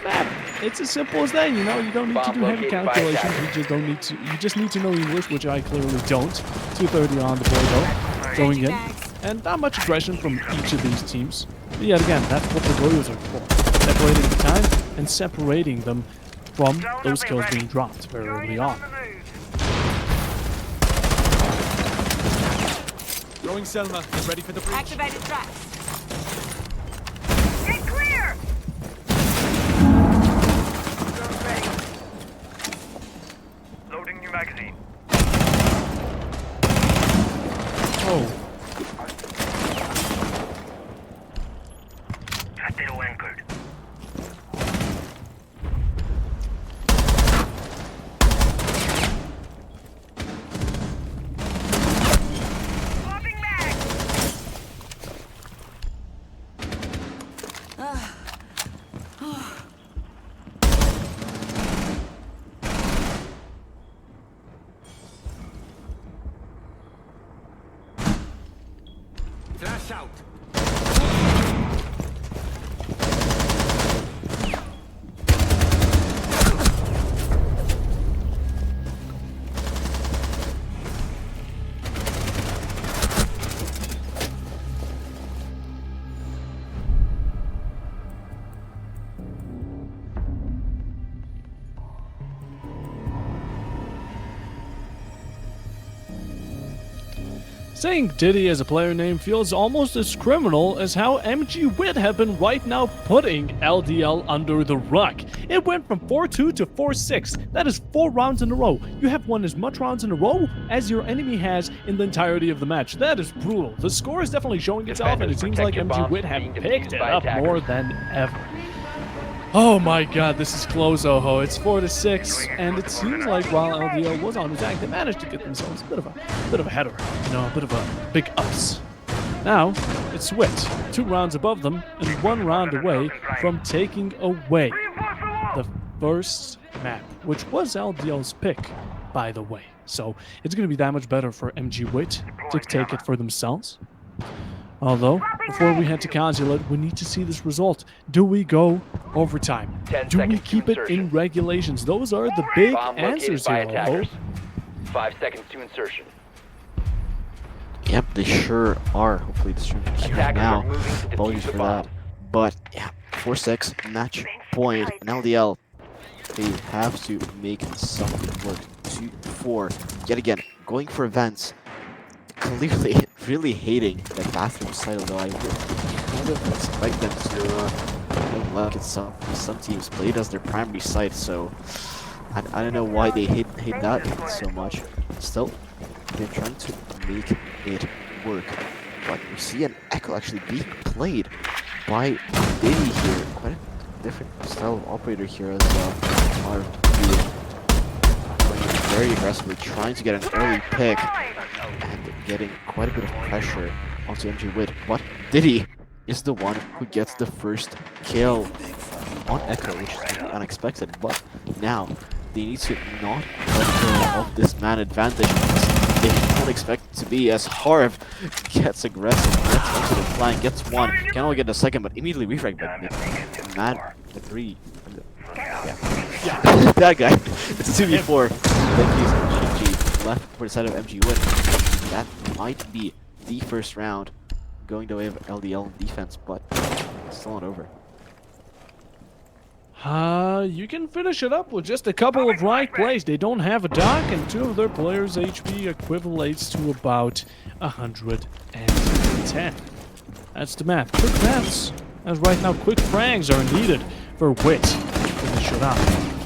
map. It's as simple as that. You don't need to Bomb do heavy located by calculations. attackers. You just need to know English, which I clearly don't. 230 on the board though, going in, and not much aggression from each of these teams. But yet again, that's what the Goyos are for: separating the time and separating them from those kills being dropped very early on. Throwing Selma. Get ready for the breach. Activated traps. Get clear! Loading new magazine. Oh, Still anchored. Swapping mag! Flash out. saying Diddy as a player name feels almost as criminal as how WiT have been right now putting LDL under the rug. It went from 4-2 to 4-6. That is 4 rounds in a row. You have won as much rounds in a row as your enemy has in the entirety of the match. That is brutal. The score is definitely showing itself, and it seems like WiT have picked it up more than ever. Oh my god, this is close, Oho. It's 4-6, and it seems like while LDL was on attack, they managed to get themselves a bit of a header, a bit of a big ups. Now, it's WiT, 2 rounds above them, and 1 round away from taking away the first map, which was LDL's pick, by the way. So, it's going to be that much better for WiT to take it for themselves. Although, before we head to consulate, we need to see this result. Do we go overtime? 10 Do we seconds to keep it in insertion. regulations? Those are the big Bomb located answers by here. attackers. Although, 5 seconds to insertion. Yep, they sure are. Hopefully this stream here Attackers now. are moving to defuse Apologies the for bomb. that. But yeah, 4-6 match point. And LDL, they have to make something work. 2-4. Yet again, going for events. Clearly, really hating the bathroom side, although I would kind of expect them to like it. Some teams play it as their primary site, so I don't know why they hate that so much. Still, they're trying to make it work. But we see an Echo actually being played by Diddy here. Quite a different style of operator here as well. Going very aggressively, trying to get an early pick and getting quite a bit of pressure onto WiT. But Diddy is the one who gets the first kill on Echo, which is unexpected. But now they need to not let go of this man advantage. They don't expect it to be as Harv gets aggressive, gets onto the flank, gets one, can only get the second, but immediately refrag back. Man, the 3. Yeah. That guy. It's 2v4. Then he's GG left for the side of WiT. That might be the first round going the way of LDL defense, but it's still not over. you can finish it up with just a couple of right plays. They don't have a dock, and 2 of their players' HP equivalates to about 110. That's the math. Quick maths. As right now, quick frags are needed for WiT to finish it up.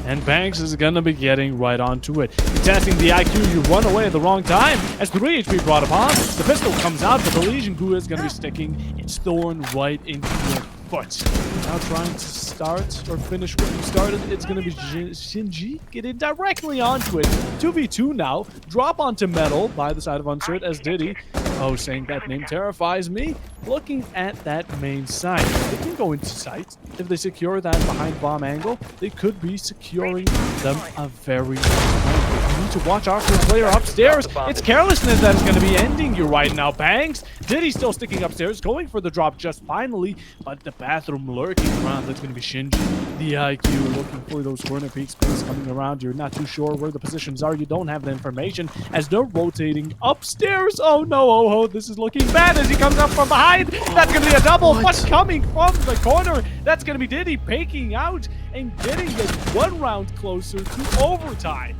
And Banks is gonna be getting right onto it. Testing the IQ, you run away at the wrong time. As 3 HP brought upon, the pistol comes out, but the Legion Goo is gonna be sticking its thorn right into your foot. Now trying to start or finish what you started, it's gonna be Shinji getting directly onto it. 2v2 now, drop onto metal by the side of Unsert as Diddy. Oh, saying that name terrifies me. Looking at that main site, they can go into sites. If they secure that behind bomb angle, they could be securing them a very long time. need to watch out for the player upstairs. It's carelessness that is going to be ending you right now, Bangs. Diddy still sticking upstairs, going for the drop just finally, but the bathroom lurking around. That's going to be Shinji. The IQ looking for those corner peaks, plays coming around. You're not too sure where the positions are. You don't have the information as they're rotating upstairs. Oh no, oh, this is looking bad as he comes up from behind. That's going to be a double. What's coming from the corner? That's going to be Diddy peeking out and getting it one round closer to overtime.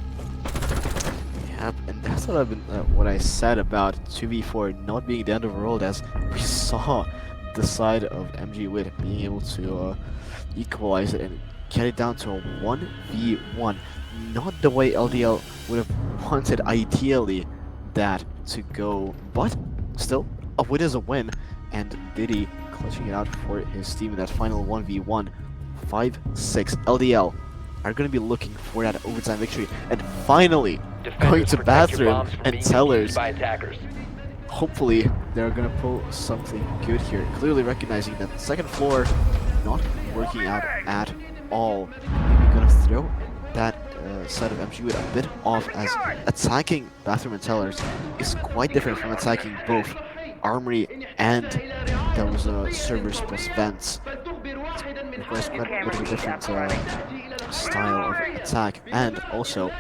Yep, and that's what I said about 2v4 not being the end of the world, as we saw the side of MG WiT being able to equalize it and get it down to a 1v1. Not the way LDL would have wanted ideally that to go, but still, a win is a win, and Diddy clutching it out for his team in that final 1v1. 5-6 LDL are going to be looking for that overtime victory, and finally going to bathroom and tellers. Hopefully they're going to pull something good here, clearly recognizing that the second floor not working out at all. Maybe going to throw that side of MG WiT a bit off, as attacking bathroom and tellers is quite different from attacking both armory and those servers plus vents. Of course, quite a bit of a different style of attack, and also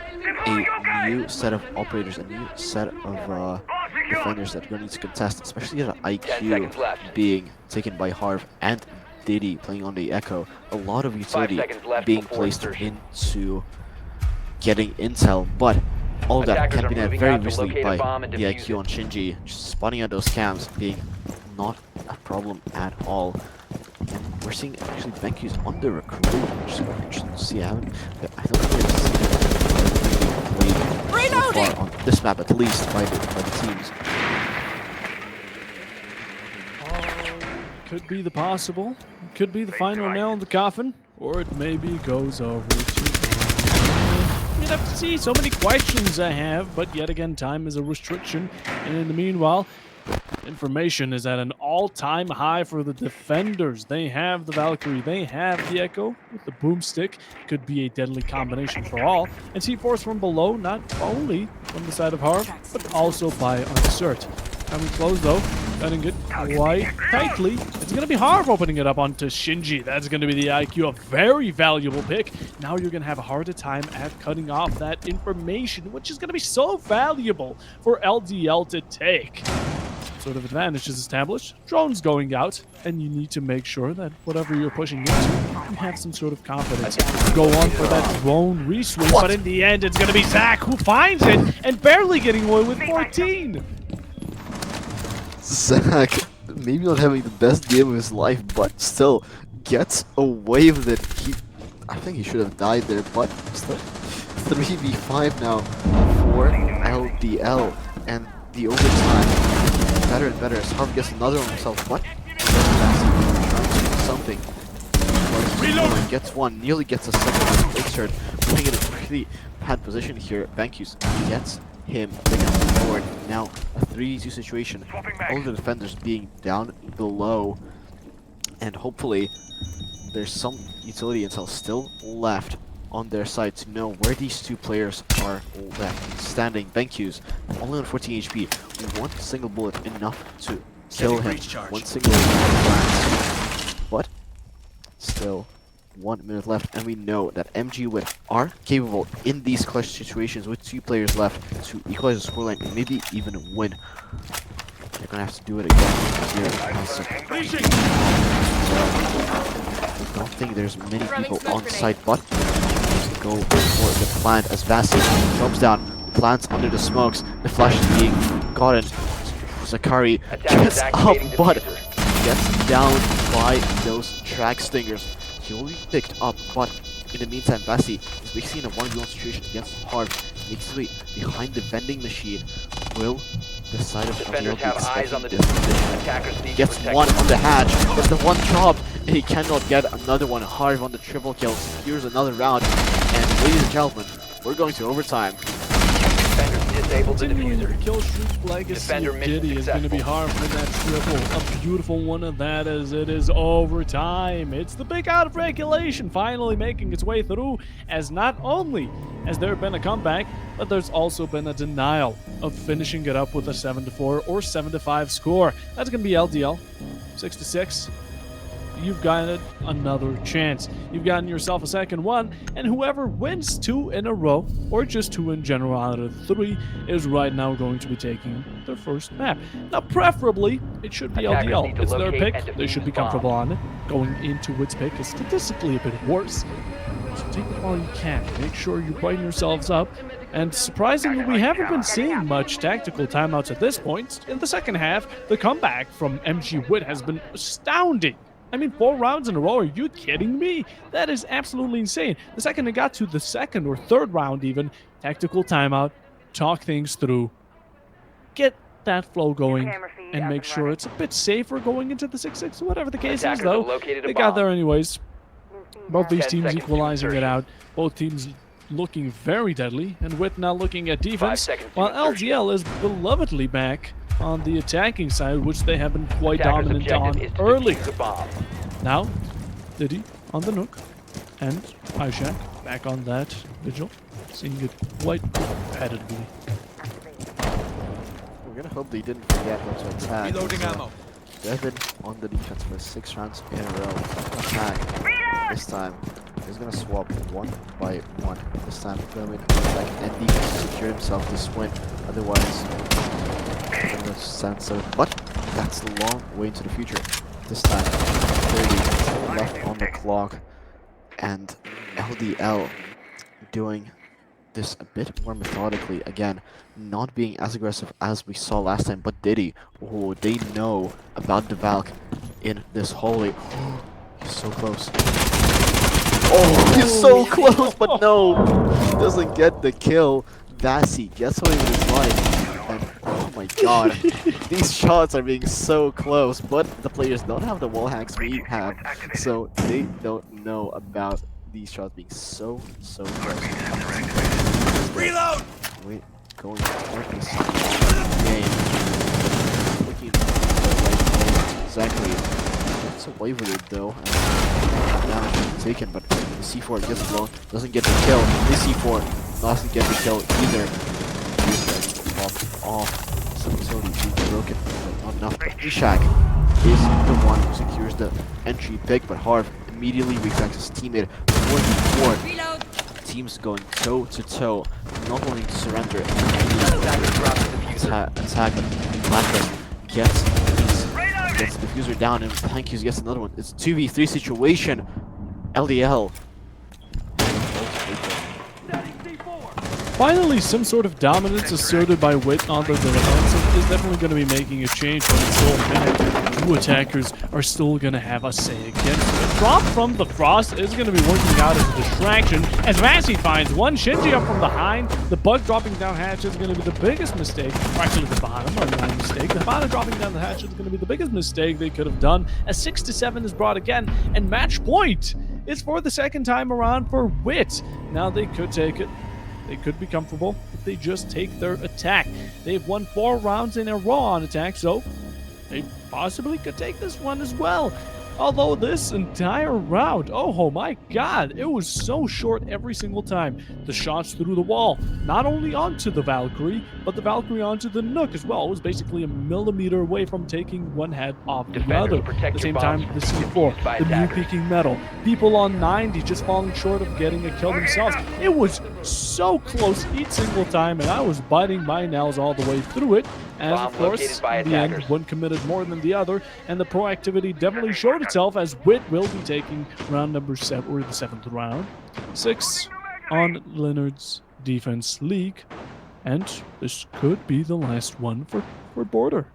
a new set of operators, a new set of defenders that are going to need to contest, especially the IQ being taken by Harv and Diddy playing on the Echo. A lot of utility being placed into getting intel, but all of that can be done very easily by the IQ on Shinji. Just spotting out those cams being not a problem at all. And we're seeing actually Benky's under recruit, which is quite interesting to see. I don't think we've seen it so far on this map, at least by the teams. Could be the possible. Could be the final nail in the coffin, or it maybe goes over to. You'd have to see. So many questions I have, but yet again, time is a restriction. And in the meanwhile, information is at an all-time high for the defenders. They have the Valkyrie, they have the Echo with the boomstick. Could be a deadly combination for all. And C4s from below, not only from the side of Harv, but also by Unsert. Coming close though, cutting it quite tightly. It's going to be Harv opening it up onto Shinji. That's going to be the IQ, a very valuable pick. Now you're going to have a harder time at cutting off that information, which is going to be so valuable for LDL to take. Sort of advantage is established. Drone's going out, and you need to make sure that whatever you're pushing into, you have some sort of confidence. Go on for that drone reswing, but in the end, it's going to be Zach who finds it and barely getting away with 14. Zach, maybe not having the best game of his life, but still gets away with it. I think he should have died there, but still 3v5 now for LDL, and the overtime better and better as Harv gets another one himself, but trying to do something. Reload. Gets one, nearly gets a second insert, putting it in a pretty bad position here. Bankus gets him taken forward. Now a 3v2 situation. All the defenders being down below, and hopefully there's some utility intel still left on their side to know where these two players are left standing. Bankus only on 14 HP. One single bullet enough to kill him. One single blast. But still 1 minute left, and we know that MG WiT are capable in these clutch situations with 2 players left to equalize the scoreline and maybe even win. They're gonna have to do it again here. I don't think there's many people on site, but go for the plant as Vasi drops down, plants under the smokes, the flash is being gotten. Zakari gets up, but gets down by those track stingers. He will be picked up, but in the meantime, Vasi is basically in a 1v1 situation against Harv. Makes his way behind the vending machine. Will the side of Defenders LDL have be eyes on the expecting this? position. Attackers need Gets to protect one it. on the hatch, but the one drop, and he cannot get another one. Harv on the triple kill, secures another round, and ladies and gentlemen, we're going to overtime. Defenders disabled the continuing the diffuser. kill streak legacy Defender of mission Diddy is going to be hard for that triple. A beautiful one of that as it is overtime. It's the big out of regulation finally making its way through, as not only has there been a comeback, but there's also been a denial of finishing it up with a 7-4 or 7-5 score. That's going to be LDL, 6-6. You've got another chance. You've gotten yourself a second one, and whoever wins 2 in a row, or just 2 in general out of 3, is right now going to be taking their first map. Now, preferably, it should be Attackers need LDL. to It's their locate pick. and They should be defuse bomb. comfortable on it. Going into WiT's pick is statistically a bit worse. So take it while you can. Make sure you brighten yourselves up. And surprisingly, we haven't been seeing much tactical timeouts at this point. In the second half, the comeback from MG WiT has been astounding. I mean, 4 rounds in a row, are you kidding me? That is absolutely insane. The second it got to the second or third round even, tactical timeout, talk things through, get that flow going, and make sure it's a bit safer going into the 6-6, whatever the case is, Attackers though. have located a They got bomb. there anyways. Both these 10 teams seconds to equalizing it insertion. out. Both teams looking very deadly, and WiT now looking at defense, seconds to while insertion. LDL is belovedly back on the attacking side, which they have been quite Attackers' dominant on objective is to early. defuse the bomb. Now, Diddy on the Nook, and Ishak back on that vigil, seeing it quite repetitively. We're gonna hope they didn't forget what to attack. Reloading ammo. They've been on the defense for 6 rounds in a row. Attack. This time, he's gonna swap 1 by 1. This time, going in attack and defense to secure himself this win. Otherwise, he's gonna stand so. But that's a long way into the future. This time, 30 left on the clock, and LDL doing this a bit more methodically again, not being as aggressive as we saw last time. But Diddy, oh, they know about the Valk in this hallway. He's so close. Oh, he's so close, but no, he doesn't get the kill. Vasi gets away with his life, and oh my god, these shots are being so close. But the players don't have the wall hacks we have, so they don't know about these shots being so close. Reload! Wait, going for this game. Looking like exactly. Gets away with it though. Damage taken, but the C4 gets blown. Doesn't get the kill. This C4 doesn't get the kill either. Popped off. Some facility being broken, but not enough. Ishak is the one who secures the entry pick, but Harv immediately retracts his teammate. 44. Reload. Teams going toe to toe, not willing to surrender. Attackers drop the diffuser. Attack, Blackburn gets the diffuser down, and Thank Yous gets another one. It's a 2v3 situation. LDL. Finally, some sort of dominance asserted by WiT on the defensive is definitely going to be making a change, but until then, 2 attackers are still going to have a say against it. The drop from the Frost is going to be working out as a distraction, as Vasi finds one Shinji up from behind. The bug dropping down hatch is going to be the biggest mistake, or actually the bottom, or my mistake. The bottom dropping down the hatch is going to be the biggest mistake they could have done, as 6-7 is brought again, and match point is for the second time around for WiT. Now they could take it. They could be comfortable if they just take their attack. They've won 4 rounds in a row on attack, so they possibly could take this one as well. Although this entire round, oh my god, it was so short every single time. The shots through the wall, not only onto the Valkyrie, but the Valkyrie onto the Nook as well. It was basically a millimeter away from taking one head off the Defenders, other. protect At the same your time, bombs the from C4, defused by the new attackers. peeking metal, people on 90 just falling short of getting a kill themselves. It was so close each single time, and I was biting my nails all the way through it. As Bomb of course, located by in the end, attackers. one committed more than the other, and the proactivity definitely showed itself as WiT will be taking round number 7, or the 7th round. 6 on Leonard's defense league, and this could be the last one for Border.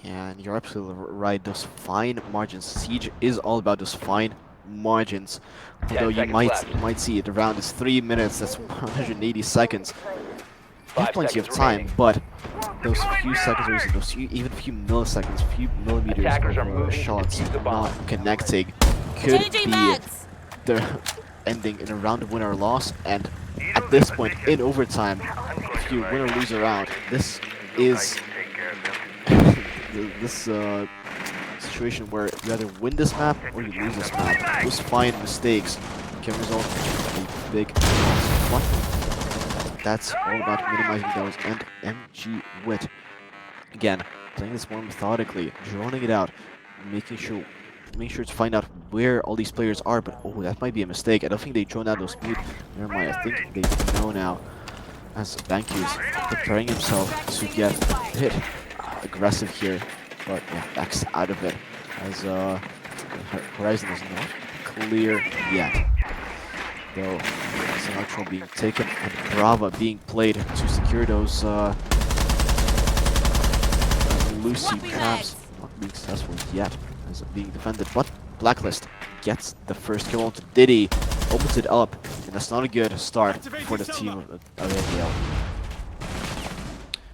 Yeah, and you're absolutely right. Those fine margins. Siege is all about those fine margins. 10 Although you seconds might left. see the round is 3 minutes. That's 180 seconds. You have 5 plenty of seconds time, remaining. but those few seconds, or those even few milliseconds, few millimeters Attackers are of moving to shots defuse the bomb. not connecting could Changing be mags. the ending in a round of win or loss. And at this point, in overtime, if you win or lose a round, this is this situation where you either win this map or you lose this map. Those fine mistakes can result in big loss. But that's all about minimizing those, and MG WiT. Again, playing this more methodically, droning it out, making sure to find out where all these players are. But oh, that might be a mistake. I don't think they droned out those mute. Never mind, I think they know now. As Banky's preparing himself to get hit aggressive here, but yeah, backs out of it as Horizon is not clear yet. Though Sinatro being taken and Brava being played to secure those Lucy traps, not being successful yet as being defended, but Blacklist gets the first kill onto Diddy, opens it up, and that's not a good start for the team of LDL.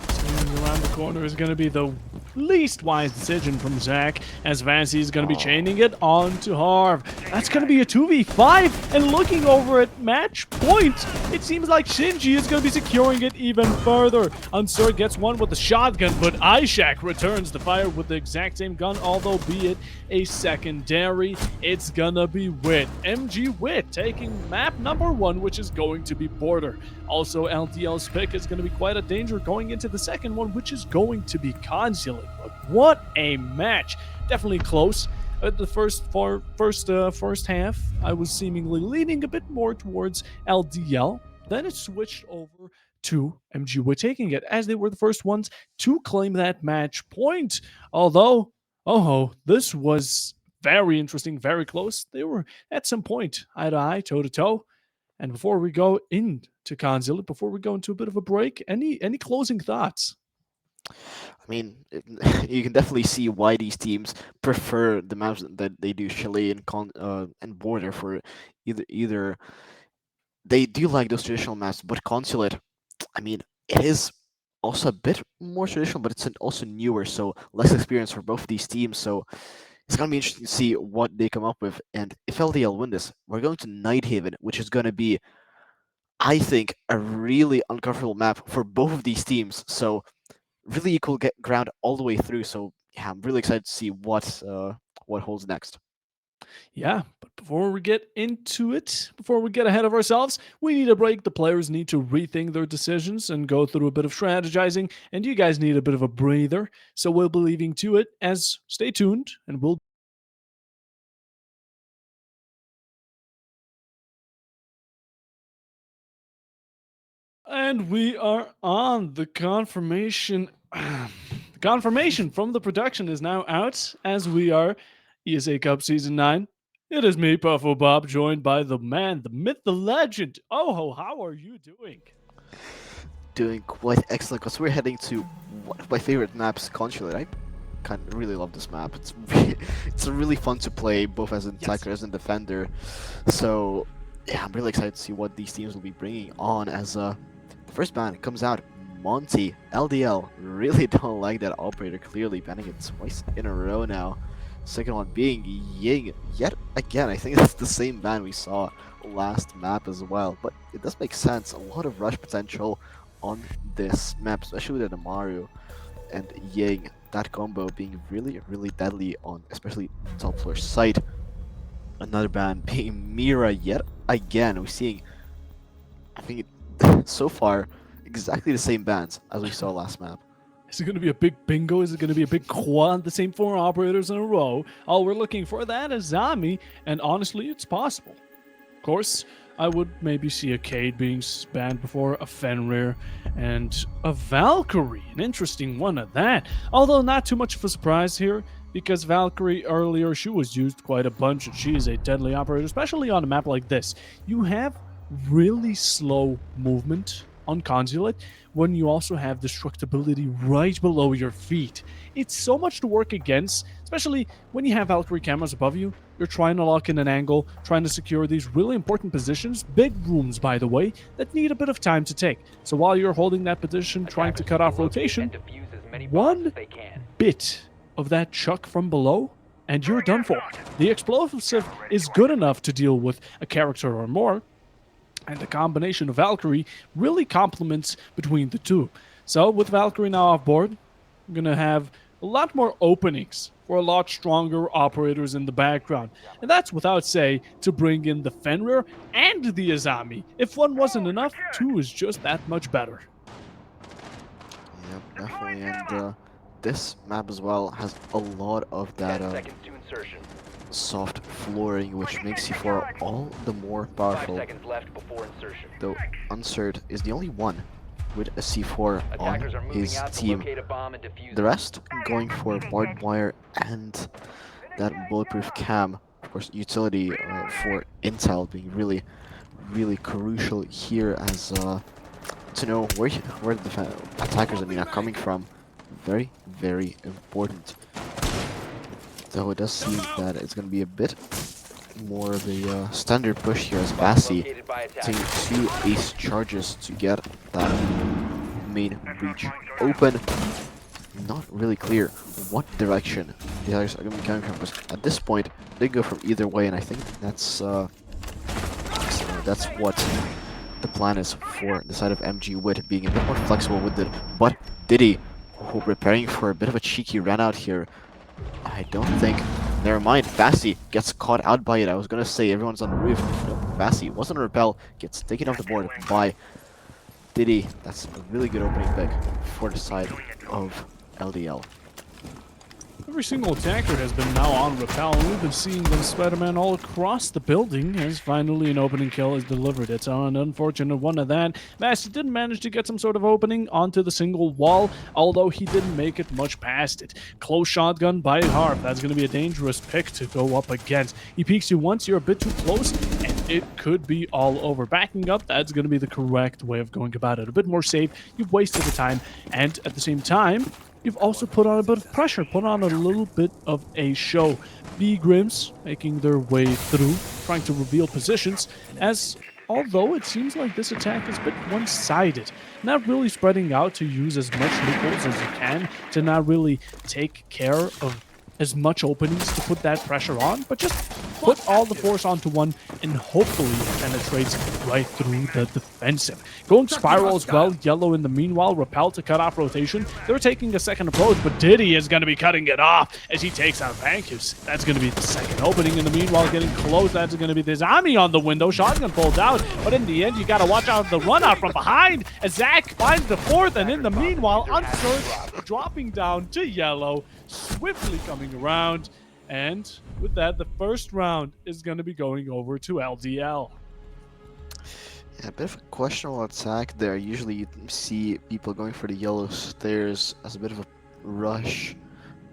Swinging around the corner is going to be the least wise decision from Zach, as Vancy is going to be chaining it onto Harv. That's going to be a 2v5, and looking over at match point, it seems like Shinji is going to be securing it even further. Unsur gets one with the shotgun, but Ishak returns the fire with the exact same gun, although be it a secondary. It's gonna be WiT. MG WiT taking map number 1, which is going to be Border. Also, LDL's pick is going to be quite a danger going into the second one, which is going to be Consulate. But what a match! Definitely close. At the first half, I was seemingly leaning a bit more towards LDL. Then it switched over to MG WiT taking it, as they were the first ones to claim that match point. Although, this was very interesting, very close. They were at some point eye to eye, toe to toe. And before we go into Consulate, before we go into a bit of a break, any closing thoughts? I mean, you can definitely see why these teams prefer the maps that they do, Chalet and Border. For either they do like those traditional maps, but Consulate, I mean, it is also a bit more traditional, but it's also newer, so less experience for both of these teams. So it's gonna be interesting to see what they come up with. And if LDL win this, we're going to Nighthaven, which is gonna be, I think, a really uncomfortable map for both of these teams. So really equal ground all the way through. So yeah, I'm really excited to see what holds next. Yeah, but before we get into it, before we get ahead of ourselves, we need a break. The players need to rethink their decisions and go through a bit of strategizing, and you guys need a bit of a breather. So we'll be leaving to it, as stay tuned, and we'll And we are on. The confirmation. The confirmation from the production is now out, as we are ESA Cup Season 9. It is me, Puffo Bob, joined by the man, the myth, the legend. Oh, how are you doing? Doing quite excellent, because we're heading to one of my favorite maps, Consulate. I kind of really love this map. It's really fun to play, both as an attacker as a defender. So yeah, I'm really excited to see what these teams will be bringing on. As the first ban comes out, Monty, LDL, really don't like that operator, clearly banning it twice in a row now. Second one being Ying, yet again. I think that's the same ban we saw last map as well, but it does make sense. A lot of rush potential on this map, especially with the Amaru and Ying. That combo being really, really deadly on especially top floor site. Another ban being Mira yet again. We're seeing, I think so far, exactly the same bans as we saw last map. Is it going to be a big bingo? Is it going to be a big quad? The same 4 operators in a row? All we're looking for that is Zami, and honestly, it's possible. Of course, I would maybe see a Cade being banned before, a Fenrir, and a Valkyrie. An interesting one at that. Although not too much of a surprise here, because Valkyrie earlier, she was used quite a bunch, and she is a deadly operator, especially on a map like this. You have really slow movement on Consulate when you also have destructibility right below your feet. It's so much to work against, especially when you have Valkyrie cameras above you. You're trying to lock in an angle, trying to secure these really important positions, big rooms, by the way, that need a bit of time to take. So while you're holding that position, trying to cut off rotation, one bit of that chuck from below, and you're done for. The explosive is good enough to deal with a character or more. And the combination of Valkyrie really complements between the two. So with Valkyrie now off board, we're going to have a lot more openings for a lot stronger operators in the background. And that's without say to bring in the Fenrir and the Azami. If one wasn't enough, two is just that much better. Yep, definitely. And this map as well has a lot of that 10 seconds to insertion. soft flooring, which makes C4 all the more 5 powerful. seconds left before insertion. Though Uncert is the only one with a C4 on Attackers are moving his out to team. locate a bomb and defuse The it. rest going for barbed wire and that bulletproof cam. Of course, utility for intel being really crucial here, as to know where the attackers are coming from. Very important. Though it does seem that it's going to be a bit more of a standard push here, as Bassi Located by taking attackers. 2 ace charges to get that main breach open. Not really clear what direction the others are going to be coming from, because at this point they go from either way, and I think that's what the plan is for the side of MG, WiT being a bit more flexible with it. But Diddy, who preparing for a bit of a cheeky run out here, I don't think. Never mind, Bassi gets caught out by it. I was gonna say everyone's on the roof. No, Bassi wasn't a repel, gets taken off the board by Diddy. That's a really good opening pick for the side of LDL. Every single attacker has been now on rappel, and we've been seeing them Spider-Man all across the building as finally an opening kill is delivered. It's an unfortunate one of that. Master did manage to get some sort of opening onto the single wall, although he didn't make it much past it. Close shotgun by Harp. That's going to be a dangerous pick to go up against. He peeks you once, you're a bit too close, and it could be all over. Backing up, that's going to be the correct way of going about it. A bit more safe, you've wasted the time, and at the same time, you've also put on a bit of pressure, put on a little bit of a show. B Grims making their way through, trying to reveal positions, as although it seems like this attack is a bit one-sided, not really spreading out to use as much loopholes as you can, to not really take care of as much openings to put that pressure on, but just put all the force onto one and hopefully it penetrates right through the defensive. Going spiral as well, Yellow in the meanwhile, repel to cut off rotation. They're taking a second approach, but Diddy is going to be cutting it off as he takes out Vankus. That's going to be the second opening in the meanwhile, getting close. That's going to be the Zami on the window. Shotgun pulled out, but in the end, you got to watch out the run out from behind as Zach finds the fourth, and in the meanwhile, Uncert dropping down to Yellow, swiftly coming around, and with that, the first round is going to be going over to LDL. Yeah, a bit of a questionable attack there. Usually you see people going for the yellow stairs as a bit of a rush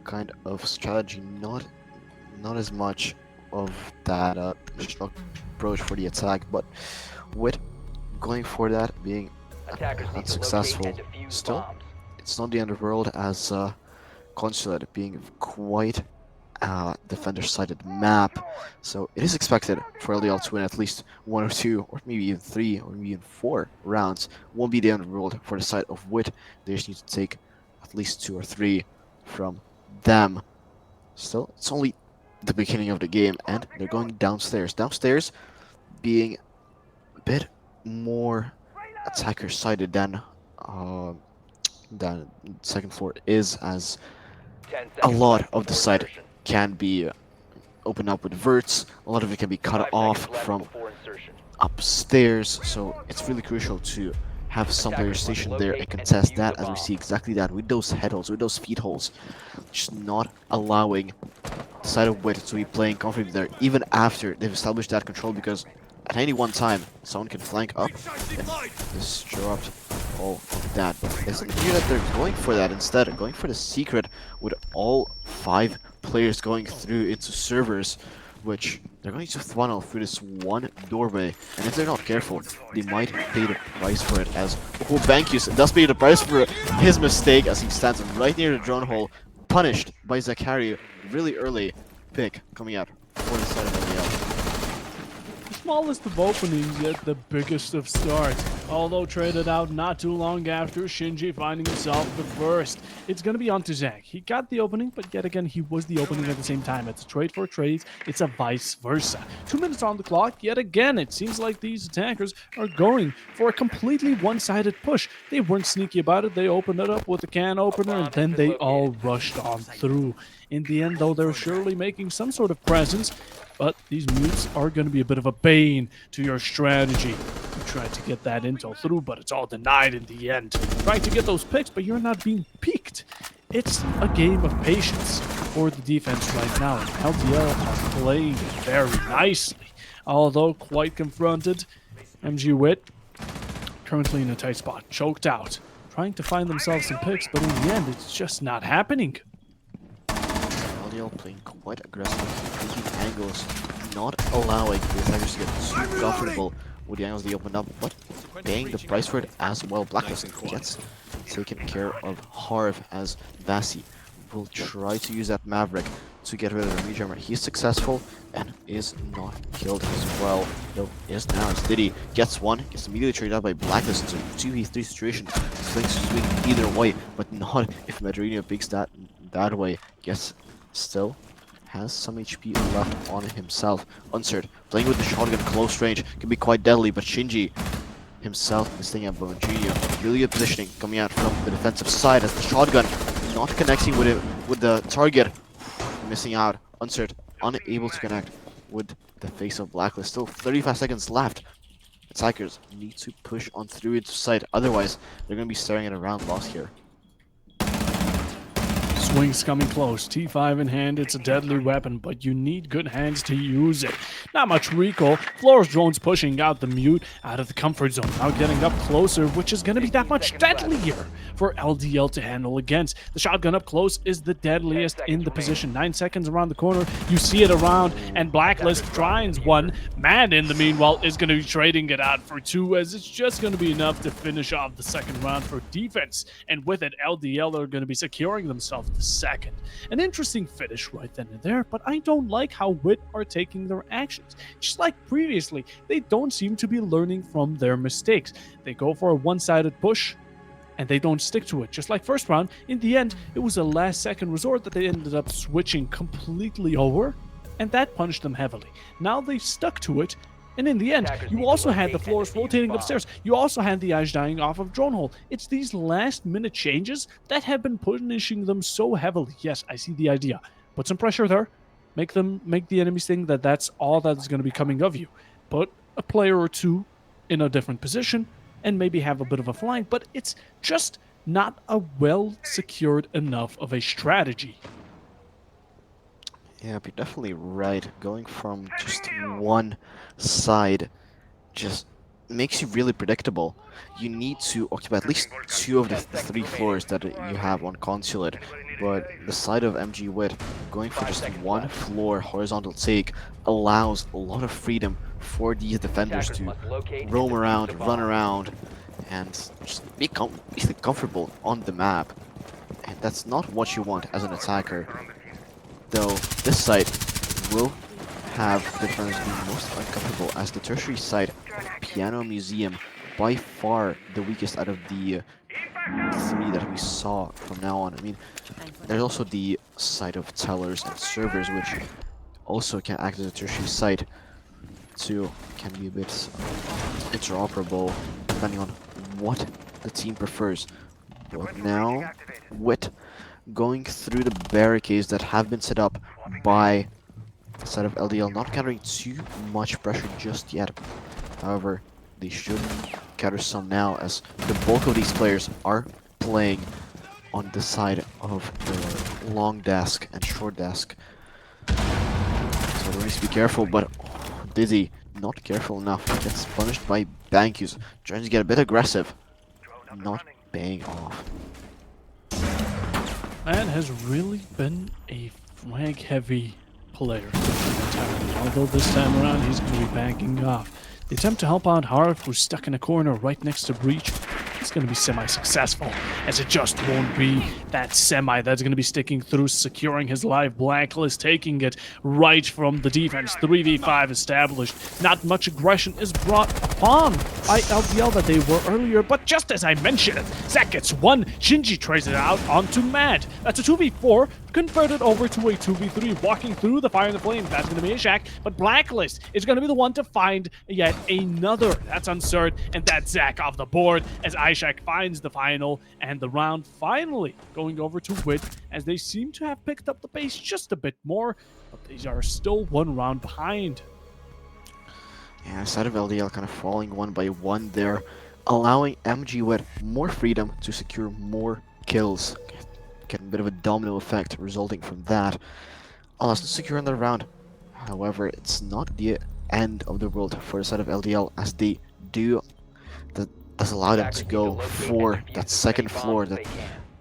kind of strategy, not as much of that approach for the attack, but with going for that being Attackers need to unsuccessful, locate and defuse still bombs. it's not the end of the world, as Consulate being quite defender-sided map, so it is expected for LDL to win at least 1 or 2, or maybe even 3, or maybe even 4 rounds. Won't be the end of the world for the side of WiT. They just need to take at least 2 or 3 from them. Still, it's only the beginning of the game, and they're going downstairs. Downstairs being a bit more attacker-sided than second floor is, as 10 a seconds lot left of the before side insertion. can be opened up with verts. A lot of it can be cut 5 off seconds left from before insertion. upstairs, so it's really crucial to have some players Attackers must stationed there and locate and contest defuse that, the as we bomb. see exactly that with those head holes, with those feet holes, just not allowing the side of WiT to be playing comfortably there, even after they've established that control, because at any one time someone can flank up and disrupt all of that. But it's clear that they're going for that instead, going for the secret with all 5 players going through into servers, which they're going to funnel through this one doorway, and if they're not careful, they might pay the price for it, as Bankus does pay the price for his mistake, as he stands right near the drone hole, punished by Zachary. Really early pick coming out for the side of LDL. The smallest of openings, yet the biggest of starts. Although traded out not too long after, Shinji finding himself the first. It's going to be on to Zach. He got the opening, but yet again, he was the opening at the same time. It's a trade for trades. It's a vice versa. 2 minutes on the clock. Yet again, it seems like these attackers are going for a completely one-sided push. They weren't sneaky about it. They opened it up with the can opener, and then they all rushed on through. In the end, though, they're surely making some sort of presence, but these mutes are going to be a bit of a bane to your strategy. You tried to get that intel through, but it's all denied in the end. Trying to get those picks, but you're not being peaked. It's a game of patience for the defense right now, and LDL are playing very nicely. Although quite confronted, WiT currently in a tight spot, choked out, trying to find themselves some picks, but in the end, it's just not happening. LDL playing quite aggressive, taking angles, not allowing the attackers to get too comfortable with the angles they opened up, but paying the price for it as well. Blacklist gets taken care of Harv as Vasi will try to use that Maverick to get rid of the Rejammer. He's successful and is not killed as well, though is now as Diddy gets one, gets immediately traded out by Blacklist. It's a 2v3 situation. Things swing either way, but not if Madrina picks that way. Guess still has some HP left on himself. Unsert playing with the shotgun close range can be quite deadly, but Shinji himself is staying at Bone Jr. Really good positioning coming out from the defensive side as the shotgun not connecting with the target. Missing out. Unsert unable to connect with the face of Blacklist. Still 35 seconds left. Attackers need to push on through into sight, otherwise they're going to be staring at a round loss here. Swings coming close. T5 in hand. It's a deadly weapon, but you need good hands to use it. Not much recoil. Flora's drones pushing out the mute out of the comfort zone. Now getting up closer, which is going to be that much deadlier for LDL to handle against. The shotgun up close is the deadliest in the position. 9 seconds around the corner. You see it around, and Blacklist tries one. Mad in the meanwhile is going to be trading it out for 2, as it's just going to be enough to finish off the second round for defense. And with it, LDL are going to be securing themselves the second. An interesting finish right then and there, but I don't like how WiT are taking their actions. Just like previously, they don't seem to be learning from their mistakes. They go for a one-sided push, and they don't stick to it. Just like first round, in the end, it was a last-second resort that they ended up switching completely over, and that punished them heavily. Now they've stuck to it, and in the end, you also had the floors rotating upstairs. You also had the eyes dying off of drone hole. It's these last-minute changes that have been punishing them so heavily. Yes, I see the idea. Put some pressure there. Make the enemies think that that's all that's going to be coming of you. Put a player or two in a different position and maybe have a bit of a flank, but it's just not a well-secured enough of a strategy. Yeah, you're definitely right. Going from just one side just makes you really predictable. You need to occupy at least 2 of the 3 floors that you have on Consulate, but the side of WiT going for just 1 floor horizontal take allows a lot of freedom for these defenders to roam around, run around, and just be comfortable on the map. And that's not what you want as an attacker. Though this side will have the defenders being most uncomfortable, as the tertiary side, Piano Museum, by far the weakest out of the 3 that we saw from now on. I mean, there's also the side of tellers and servers, which also can act as a tertiary site too. Can be a bit interoperable depending on what the team prefers. But now, WiT going through the barricades that have been set up by the side of LDL, not countering too much pressure just yet. However, they should counter some now, as the bulk of these players are playing on the side of the long desk and short desk. So they need to be careful, but Dizzy not careful enough. Gets punished by Bankus, trying to get a bit aggressive, not paying off. Man has really been a flag-heavy player entirely. Although this time around he's going to be backing off. The attempt to help out Harv, who's stuck in a corner right next to Breach, it's going to be semi-successful, as it just won't be that semi that's going to be sticking through, securing his life. Blacklist taking it right from the defense. 3v5 established. Not much aggression is brought upon by LDL that they were earlier, but just as I mentioned, Zach gets one, Shinji traces it out onto Mad. That's a 2v4, converted over to a 2v3, walking through the fire and the flame. That's going to be Ishak, but Blacklist is going to be the one to find yet another. That's Unsert, and that's Zach off the board as Ishak finds the final, and the round finally going over to WiT, as they seem to have picked up the pace just a bit more, but they are still one round behind. Yeah, side of LDL kind of falling one by one there, allowing MG WiT more freedom to secure more kills. Getting a bit of a domino effect resulting from that. Allows to secure another round. However, it's not the end of the world for the side of LDL, as they do does allow them to go for that second floor, that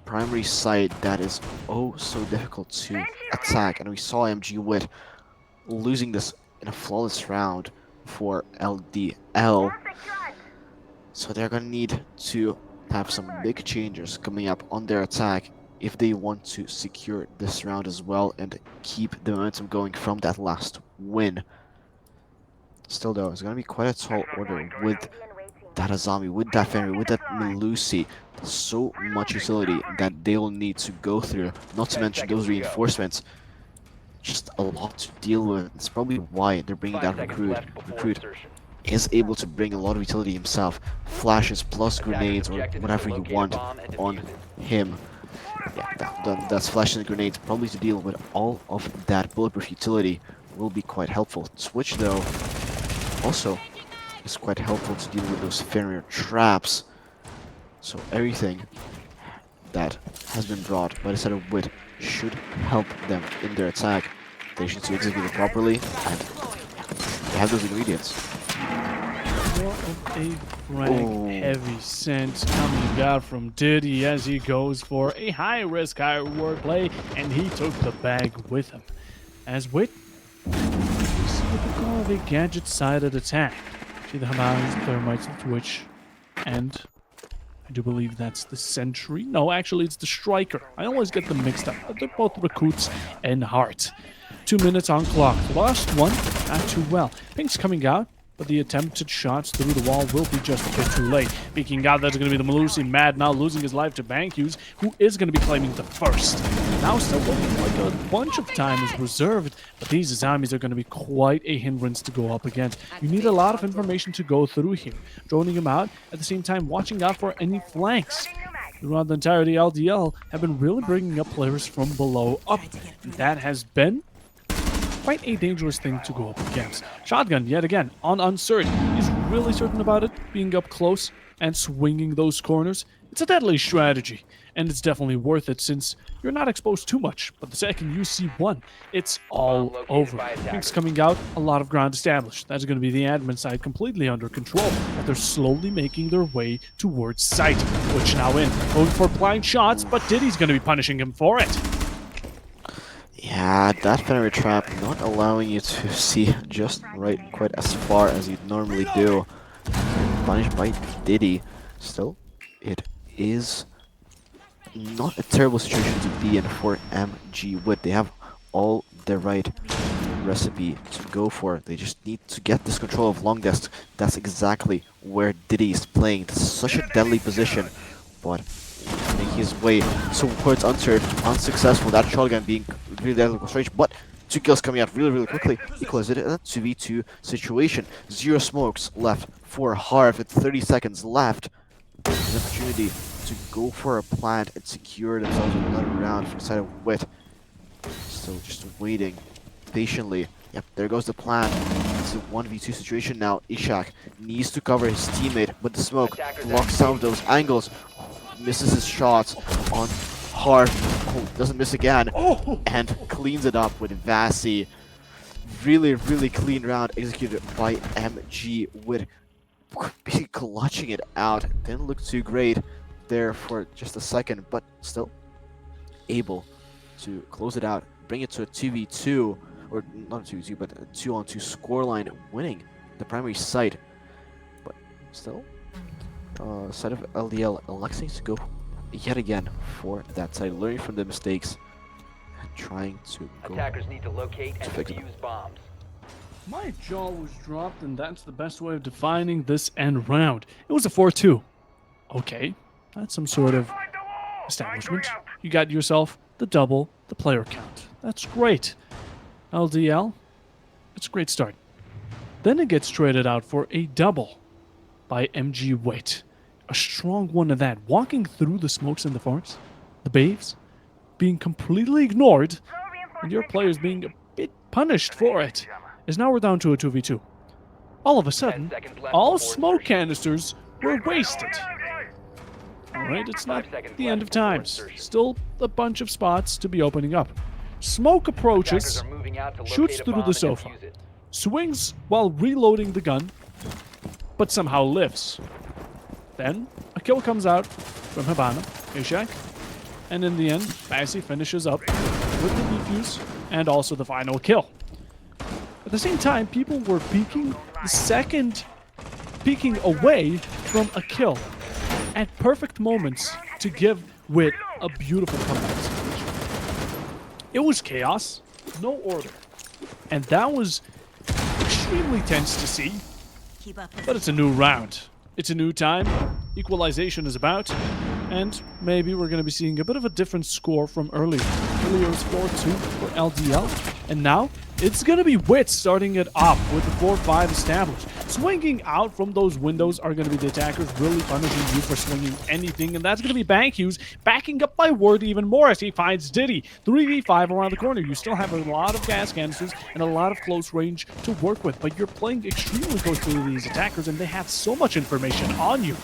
primary site that is oh so difficult to attack. And we saw MG WiT losing this in a flawless round for LDL. So they're gonna need to have some big changes coming up on their attack if they want to secure this round as well and keep the momentum going from that last win. Still though, it's gonna be quite a tall order with that Azami, with that Fenrir, with that Melusi. So much utility that they'll need to go through, not to mention those reinforcements. Just a lot to deal with. It's probably why they're bringing that recruit. Recruit is able to bring a lot of utility himself. Flashes plus grenades or whatever you want on him. Yeah, that's flashes and grenades, probably to deal with all of that bulletproof utility will be quite helpful. Switch though also is quite helpful to deal with those Fenrir traps. So everything that has been brought by the side of WiT should help them in their attack. They should execute it properly, and they have those ingredients. More of a frag-heavy sense coming out from Diddy as he goes for a high-risk, high-reward play, and he took the bag with him. As WiT, this is what we call a gadget-sided attack. See the Hamas, Thermites, and Twitch, and I do believe that's the Sentry. No, actually, it's the Striker. I always get them mixed up, but they're both Recruits and Heart. 2 minutes on clock. The last one, not too well. Pink's coming out, but the attempted shots through the wall will be just a bit too late. Peeking out, that's going to be the Melusi. Mad now losing his life to Bankus, who is going to be claiming the first. Now still looking like a bunch of time is reserved, but these zombies are going to be quite a hindrance to go up against. You need a lot of information to go through here. Droning him out, at the same time watching out for any flanks. Throughout the entirety, LDL have been really bringing up players from below up. And that has been quite a dangerous thing to go up against. Shotgun, yet again, on Unsert. He's really certain about it, being up close and swinging those corners. It's a deadly strategy, and it's definitely worth it since you're not exposed too much. But the second you see one, it's all over. Pink's coming out, a lot of ground established. That's going to be the admin side completely under control, but they're slowly making their way towards site. Which now in, going for blind shots, but Diddy's going to be punishing him for it. Yeah, that Fenrir trap not allowing you to see just right quite as far as you'd normally do. Punished by Diddy. Still, it is not a terrible situation to be in for MG WiT. They have all the right recipe to go for. They just need to get this control of long desk. That's exactly where Diddy is playing. It's such a deadly position, but making his way towards Unsert, unsuccessful. That shotgun being really deadly range, but 2 kills coming out really quickly. Equals it in a 2v2 situation. 0 smokes left for Harv with 30 seconds left. There's an opportunity to go for a plant and secure themselves another round from the side of WiT. Still just waiting patiently. Yep, there goes the plan. It's a 1v2 situation now. Ishak needs to cover his teammate, but the smoke blocks some of those angles. Misses his shots on Harv. Oh, doesn't miss again. And cleans it up with Vasi. Really clean round executed by MG WiT. Clutching it out. Didn't look too great there for just a second, but still able to close it out, bring it to a 2v2, or not a 2v2, but a 2-on-2 scoreline, winning the primary site. But still, Side of LDL electing to go yet again for that side, learning from the mistakes and trying to go. Attackers need to locate and fix it. defuse bombs. My jaw was dropped, and that's the best way of defining this end round. It was a 4-2. Okay, that's some sort of Find the wall! establishment. Factory out! You got yourself the double, the player count. That's great. LDL, it's a great start. Then it gets traded out for a double by WiT. A strong one of that. Walking through the smokes in the forest, the baves, being completely ignored, and your players being a bit punished for it. Is now we're down to a 2v2. All of a 10 sudden, seconds left all before smoke insertion. canisters were wasted. Alright, it's not 5 seconds the end left of before times. insertion. Still a bunch of spots to be opening up. Smoke Attackers approaches, are moving out to shoots locate a through bomb the and sofa. defuse it. swings while reloading the gun, but somehow lives. Then, a kill comes out from Habana, Ishak, and in the end, Bassi finishes up with the defuse and also the final kill. At the same time, people were peeking away from a kill at perfect moments to give WiT a beautiful comeback situation. It was chaos, no order, and that was extremely tense to see, Keep up. but it's a new round. It's a new time, equalization is about, and maybe we're going to be seeing a bit of a different score from earlier. Earlier it was 4-2 for LDL, and now it's going to be WiT starting it off with the 4-5 established. Swinging out from those windows are going to be the attackers, really punishing you for swinging anything, and that's going to be Bank Hughes backing up by Word even more as he finds Diddy. 3v5 around the corner. You still have a lot of gas canisters and a lot of close range to work with, but you're playing extremely close to these attackers, and they have so much information on you.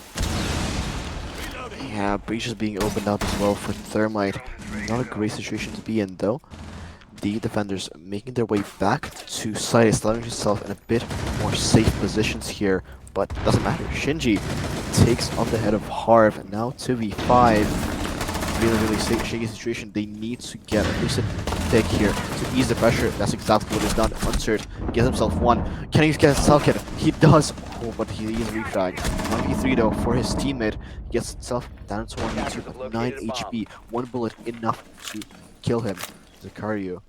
Yeah, breach is being opened up as well for Thermite. Not a great situation to be in though. The defenders making their way back to site, establishing himself in a bit more safe positions here, but doesn't matter. Shinji takes on the head of Harv, now 2v5. Really shaky situation. They need to get a lucid pick here to ease the pressure. That's exactly what he's done. Unsert gets himself one. Can he get a self hit? He does. Oh, but he is refragged. 1v3 though for his teammate. He gets himself down to 1v2 with 9 HP. One bullet enough to kill him. Zakario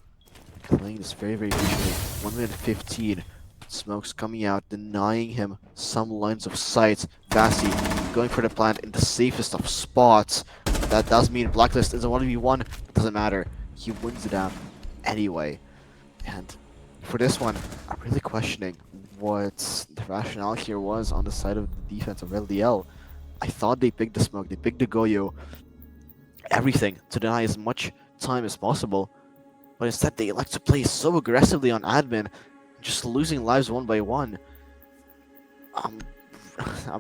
playing this very patiently. 1 minute 15. Smokes coming out, denying him some lines of sight. Bassi going for the plant in the safest of spots. That does mean Blacklist is a 1v1. It doesn't matter. He wins the down anyway. And for this one, I'm really questioning what the rationale here was on the side of the defense of LDL. I thought they picked the smoke, they picked the Goyo, everything to deny as much time as possible. But instead they elect to play so aggressively on admin, just losing lives one by one. I'm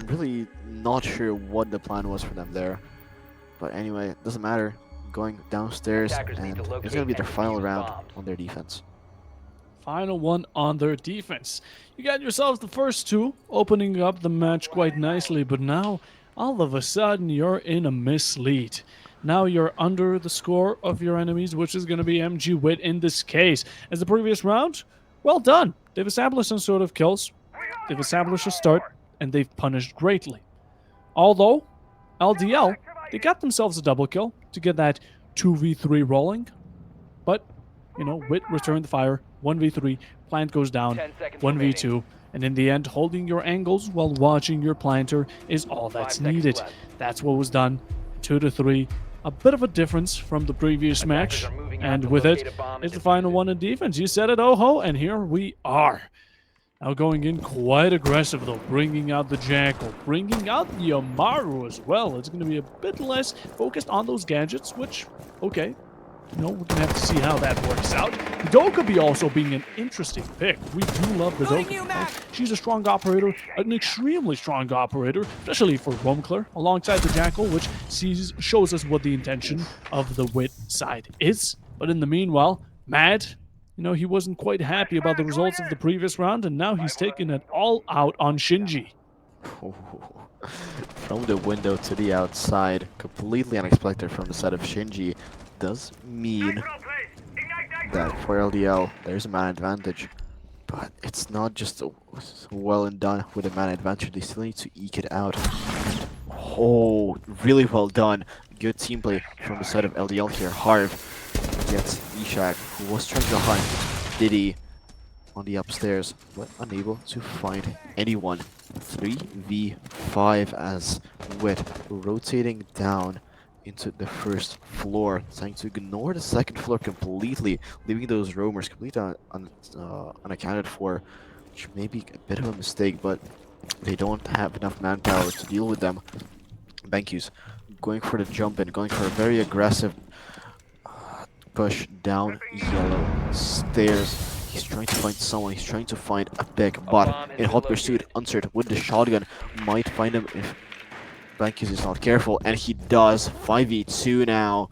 really not sure what the plan was for them there. But anyway, it doesn't matter. Going downstairs, Attackers need and to it's locate going to be their and final defuse round bombs. on their defense. Final one on their defense. You got yourselves the first two, opening up the match quite nicely, but now, all of a sudden, you're in a mislead. Now you're under the score of your enemies, which is going to be WiT in this case. As the previous round, well done. They've established some sort of kills, they've established a start, and they've punished greatly. Although, LDL, they got themselves a double kill to get that 2v3 rolling, but, you know, WiT returned the fire, 1v3, plant goes down, 10 seconds 1v2, remaining. and in the end, holding your angles while watching your planter is all 5 that's seconds needed. left. That's what was done, 2-3, a bit of a difference from the previous match, are moving out and to with locate it, a bomb and it's the defuse final it. one in defense. You said it, oh-ho, and here we are. Now going in quite aggressive though, bringing out the Jackal, bringing out the Amaru as well. It's going to be a bit less focused on those gadgets, which, okay, you know, we're going to have to see how that works out. The Dokkaebi also being an interesting pick. We do love the Dokkaebi. She's a strong operator, an extremely strong operator, especially for Rumkler, alongside the Jackal, which shows us what the intention of the WiT side is. But in the meanwhile, Mad, you know, he wasn't quite happy about the results of the previous round, and now he's taking it all out on Shinji. From the window to the outside, completely unexpected from the side of Shinji, does mean that for LDL there's a man advantage. But it's not just well and done with a man advantage, they still need to eke it out. Oh, really well done. Good team play from the side of LDL here. Harv gets Ishak, who was trying to hunt Diddy on the upstairs, but unable to find anyone. 3v5 as WiT rotating down into the first floor, trying to ignore the second floor completely, leaving those roamers completely unaccounted for, which may be a bit of a mistake, but they don't have enough manpower to deal with them. Bankus going for the jump in, going for a very aggressive push down yellow stairs. He's trying to find someone, he's trying to find a pick, but in hot pursuit, Unsert with the shotgun might find him if Bankus is not careful, and he does. 5v2 now.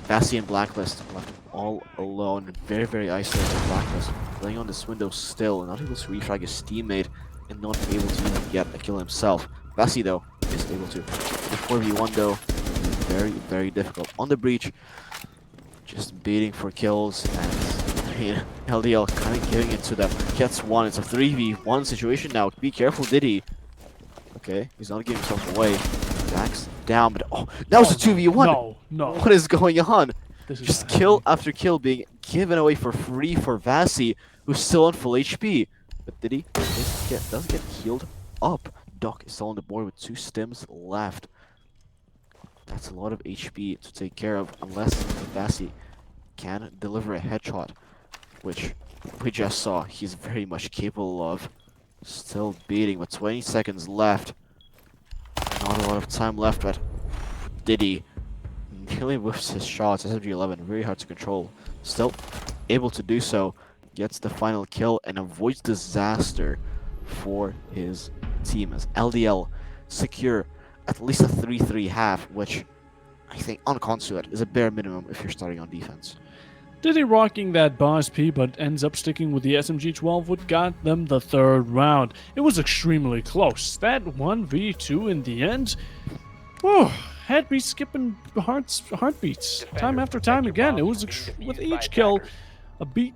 Vassie and Blacklist left all alone, very, very isolated. Blacklist laying on this window still, not able to refrag his teammate, and not able to even get a kill himself. Vassie, though, is able to. The 4v1, though, very, very difficult. On the breach, just baiting for kills, and LDL kind of giving it to them. Gets one. It's a 3v1 situation now. Be careful, Diddy. Okay, he's not giving himself away. Backs down, but oh, that was a 2v1. No, no. What is going on? This is Just not kill happening. after kill being given away for free for Vassie, who's still on full HP. But Diddy doesn't get healed up. Doc is still on the board with 2 stims left. That's a lot of HP to take care of, unless Vassie can deliver a headshot, which we just saw he's very much capable of. Still beating with 20 seconds left. Not a lot of time left, but Diddy nearly whiffs his shots. SMG-11, very hard to control. Still able to do so. Gets the final kill and avoids disaster for his team as LDL secure at least a 3-3 half, which I think on Consuet is a bare minimum if you're starting on defense. Diddy rocking that boss P, but ends up sticking with the SMG-12, what got them the 3rd round. It was extremely close. That 1v2 in the end, whew, had me skipping heartbeats time after time again. It was with each kill, a beat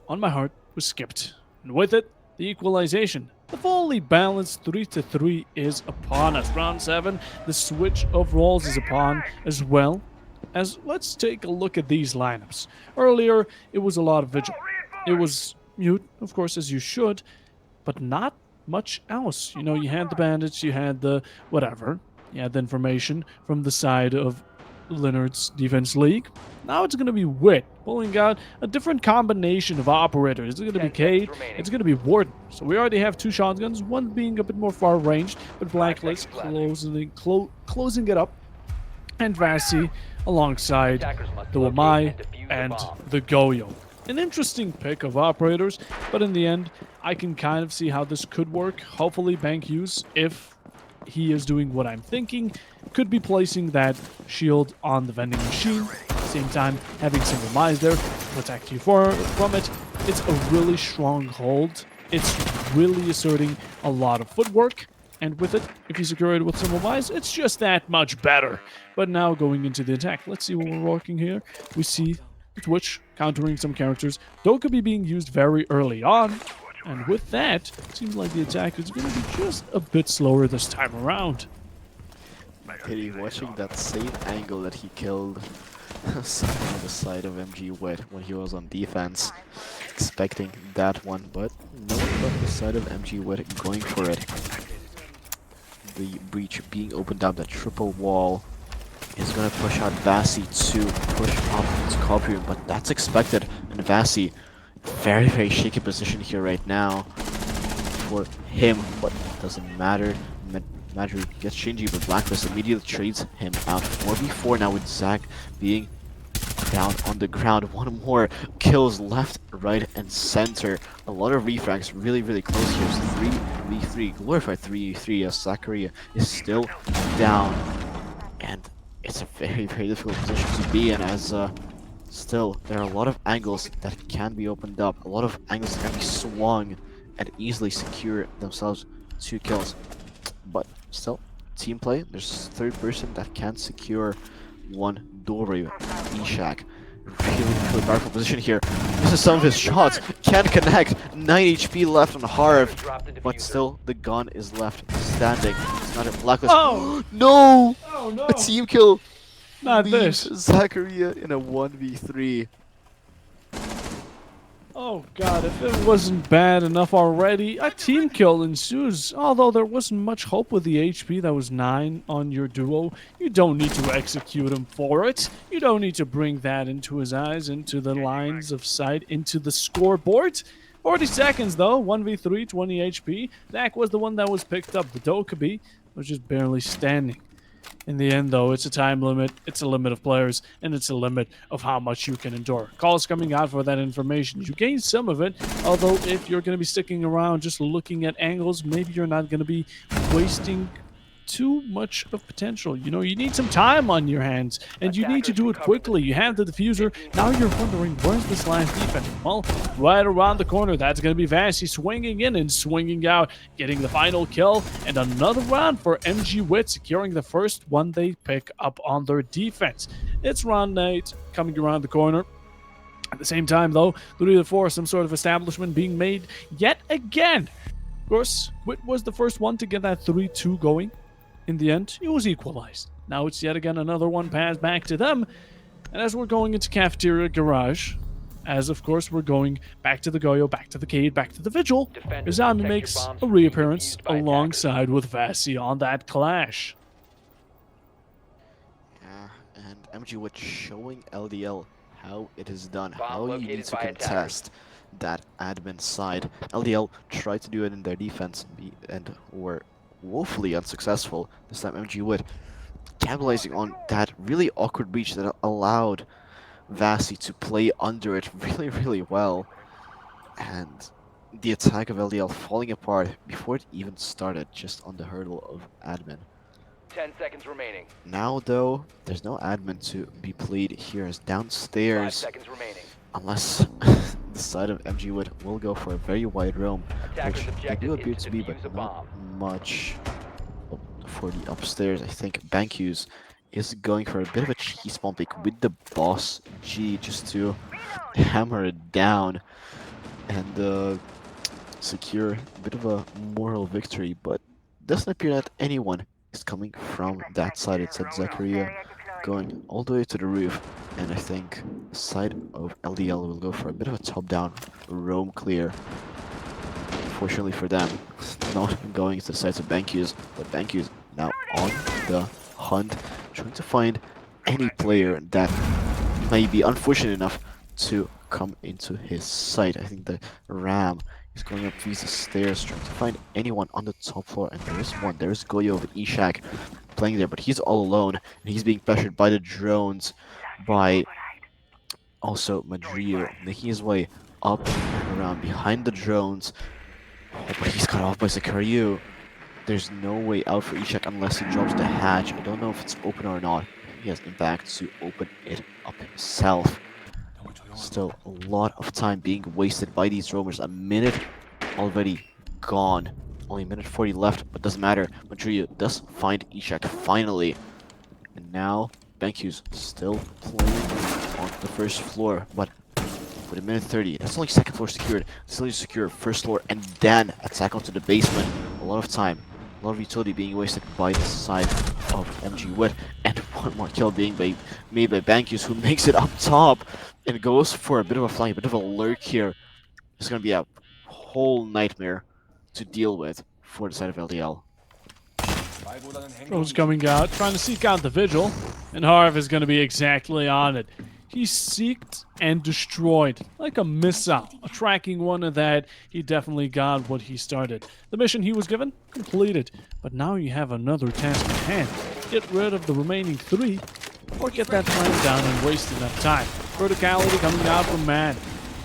on my heart was skipped, and with it, the equalization. The fully balanced 3-3 is upon us. Round 7, the switch of roles is upon as well. As let's take a look at these lineups. Earlier, it was a lot of vigil. It was mute, of course, as you should, but not much else. You know, you had the bandits, you had the whatever, you had the information from the side of Leonard's Defense League. Now it's going to be WiT, pulling out a different combination of operators. It's going to be Cade, it's going to be Warden. So we already have 2 shotguns, one being a bit more far ranged, but Blacklist closing it up. And Vassie alongside the Wamai and the Goyo. An interesting pick of operators, but in the end, I can kind of see how this could work. Hopefully, Bankus, if he is doing what I'm thinking, could be placing that shield on the vending machine. At the same time, having some Wamais there to protect you from it. It's a really strong hold. It's really asserting a lot of footwork. And with it, if you secure it with some Wamais, it's just that much better. But now going into the attack, let's see what we're working here. We see Twitch countering some characters. Dokkaebi being used very early on. And with that, it seems like the attack is going to be just a bit slower this time around. Pity watching that same angle that he killed someone on the side of MG WiT when he was on defense. Expecting that one, but no one but the side of MG WiT going for it. The breach being opened up, that triple wall is going to push out Vassie to push up into copy room, but that's expected. And Vassie, very, very shaky position here right now for him, but it doesn't matter. Madry gets Shinji, but Blacklist immediately trades him out. 4v4 now with Zach being down on the ground. One more kills left, right, and center. A lot of refrags really, really close here. It's 3v3, glorified 3v3 as Zachary is still down. And it's a very, very difficult position to be in as still there are a lot of angles that can be opened up. A lot of angles that can be swung and easily secure themselves 2 kills. But still, team play. There's a 3rd person that can secure 1 doorway. Ishak really powerful position here. This is some of his shots. Can't connect. 9 HP left on Harv. Drop the But diffuser. still, the gun is left standing. It's not a blacklist. Oh! No! Oh no! A team kill Not leaves this. Zachariah in a 1v3. Oh god, if it wasn't bad enough already, a team kill ensues. Although there wasn't much hope with the HP that was 9 on your duo, you don't need to execute him for it. You don't need to bring that into his eyes, into the lines of sight, into the scoreboard. 40 seconds though, 1v3, 20 HP. Zach was the one that was picked up. The Dokkaebi was just barely standing. In the end, though, it's a time limit, it's a limit of players, and it's a limit of how much you can endure. Calls coming out for that information. You gain some of it, although if you're going to be sticking around just looking at angles, maybe you're not going to be wasting too much of potential. You know, you need some time on your hands, and you need to do it quickly. You have the diffuser. Now you're wondering, where's this last defense? Well, right around the corner. That's going to be Vassy swinging in and swinging out, getting the final kill, and another round for MG WiT, securing the first one they pick up on their defense. It's round 8 coming around the corner. At the same time, though, 3-4, some sort of establishment being made yet again. Of course, WiT was the first one to get that 3-2 going. In the end, it was equalized. Now it's yet again another one pass back to them. And as we're going into Cafeteria Garage, as of course we're going back to the Goyo, back to the Cade, back to the Vigil, Defenders, Izami protect makes your bombs a from being reappearance defused by alongside with Vassy on that clash. Yeah, and MG WiT showing LDL how it is done, Bomb how you located need to by attackers. contest that admin side. LDL tried to do it in their defense and were woefully unsuccessful. This time MG WiT capitalizing on that really awkward breach that allowed Vassy to play under it really well. And the attack of LDL falling apart before it even started, just on the hurdle of admin. 10 seconds remaining. Now though, there's no admin to be played here as 5 downstairs, seconds remaining. unless the side of MG WiT will go for a very wide roam, Attacker's which they objective do is appear to to be, defuse a but bomb. not much for the upstairs. I think Bankus is going for a bit of a cheeky spawn pick with the boss G just to hammer it down and secure a bit of a moral victory, but doesn't appear that anyone is coming from that side. It said Zachariah going all the way to the roof, and I think the side of LDL will go for a bit of a top-down roam clear. Fortunately for them, not going to the sides of Bankus, but Bankus now on the hunt, trying to find any player that may be unfortunate enough to come into his sight. I think the Ram is going up these stairs, trying to find anyone on the top floor, and there is one. There is Goyo of Ishak playing there, but he's all alone, and he's being pressured by the drones, by also Madrio, making his way up and around behind the drones. Oh, but he's cut off by Zachariah. There's no way out for Ishak unless he drops the hatch. I don't know if it's open or not. He has the back to open it up himself. Still a lot of time being wasted by these roamers. A minute already gone. Only a minute 40 left, but doesn't matter. Madrio does find Ishak finally. And now Bankus still playing on the first floor, but with a minute 30, that's only second floor secured. Still need to secure first floor and then attack onto the basement. A lot of time, a lot of utility being wasted by the side of MG WiT, and one more kill being made by Bankus, who makes it up top and goes for a bit of a flying, a bit of a lurk here. It's going to be a whole nightmare to deal with for the side of LDL. Drone's coming out, trying to seek out the Vigil, and Harv is going to be exactly on it. He seeked and destroyed, like a missile. A tracking one of that, he definitely got what he started. The mission he was given, completed. But now you have another task at hand. Get rid of the remaining 3, or get that plant down and waste enough time. Verticality coming out from Man.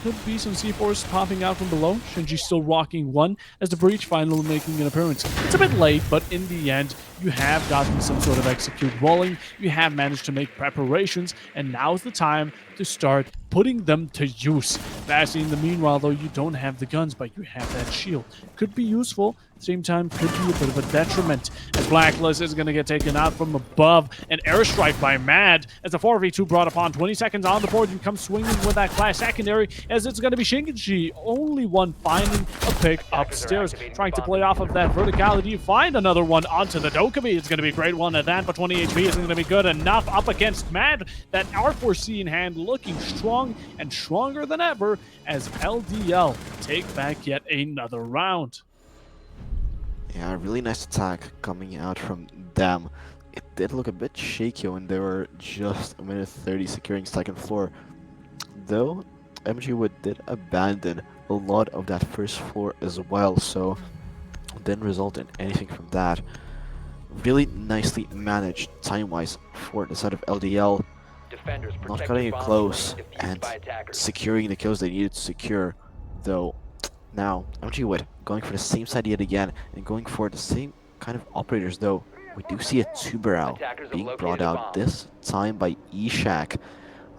Could be some C4s popping out from below. Shinji still rocking 1 as the breach finally making an appearance. It's a bit late, but in the end, you have gotten some sort of execute rolling, you have managed to make preparations, and now's the time to start putting them to use. Vassy, in the meanwhile, though, you don't have the guns, but you have that shield. Could be useful, at the same time, could be a bit of a detriment. As Blacklist is going to get taken out from above, an airstrike by Mad, as the 4v2 brought upon 20 seconds on the board, you come swinging with that class secondary, as it's going to be Shingenji, only one finding a pick upstairs, trying to play off of that verticality, find another one onto the Dokkaebi. It's going to be a great one at that, but 20 HP isn't going to be good enough up against Mad. That R4C in hand looking strong and stronger than ever as LDL take back yet another round. Yeah, really nice attack coming out from them. It did look a bit shaky when they were just a minute 30 securing second floor. Though, MG did abandon a lot of that first floor as well, so it didn't result in anything from that. Really nicely managed time-wise for the side of LDL. Defenders, Not protect cutting your it bombs close from being defused and by attackers. securing the kills they needed to secure, though. Now, MG going for the same side yet again and going for the same kind of operators, though. We do see a two-barrel Attackers have being located brought a out bomb. this time by ESA.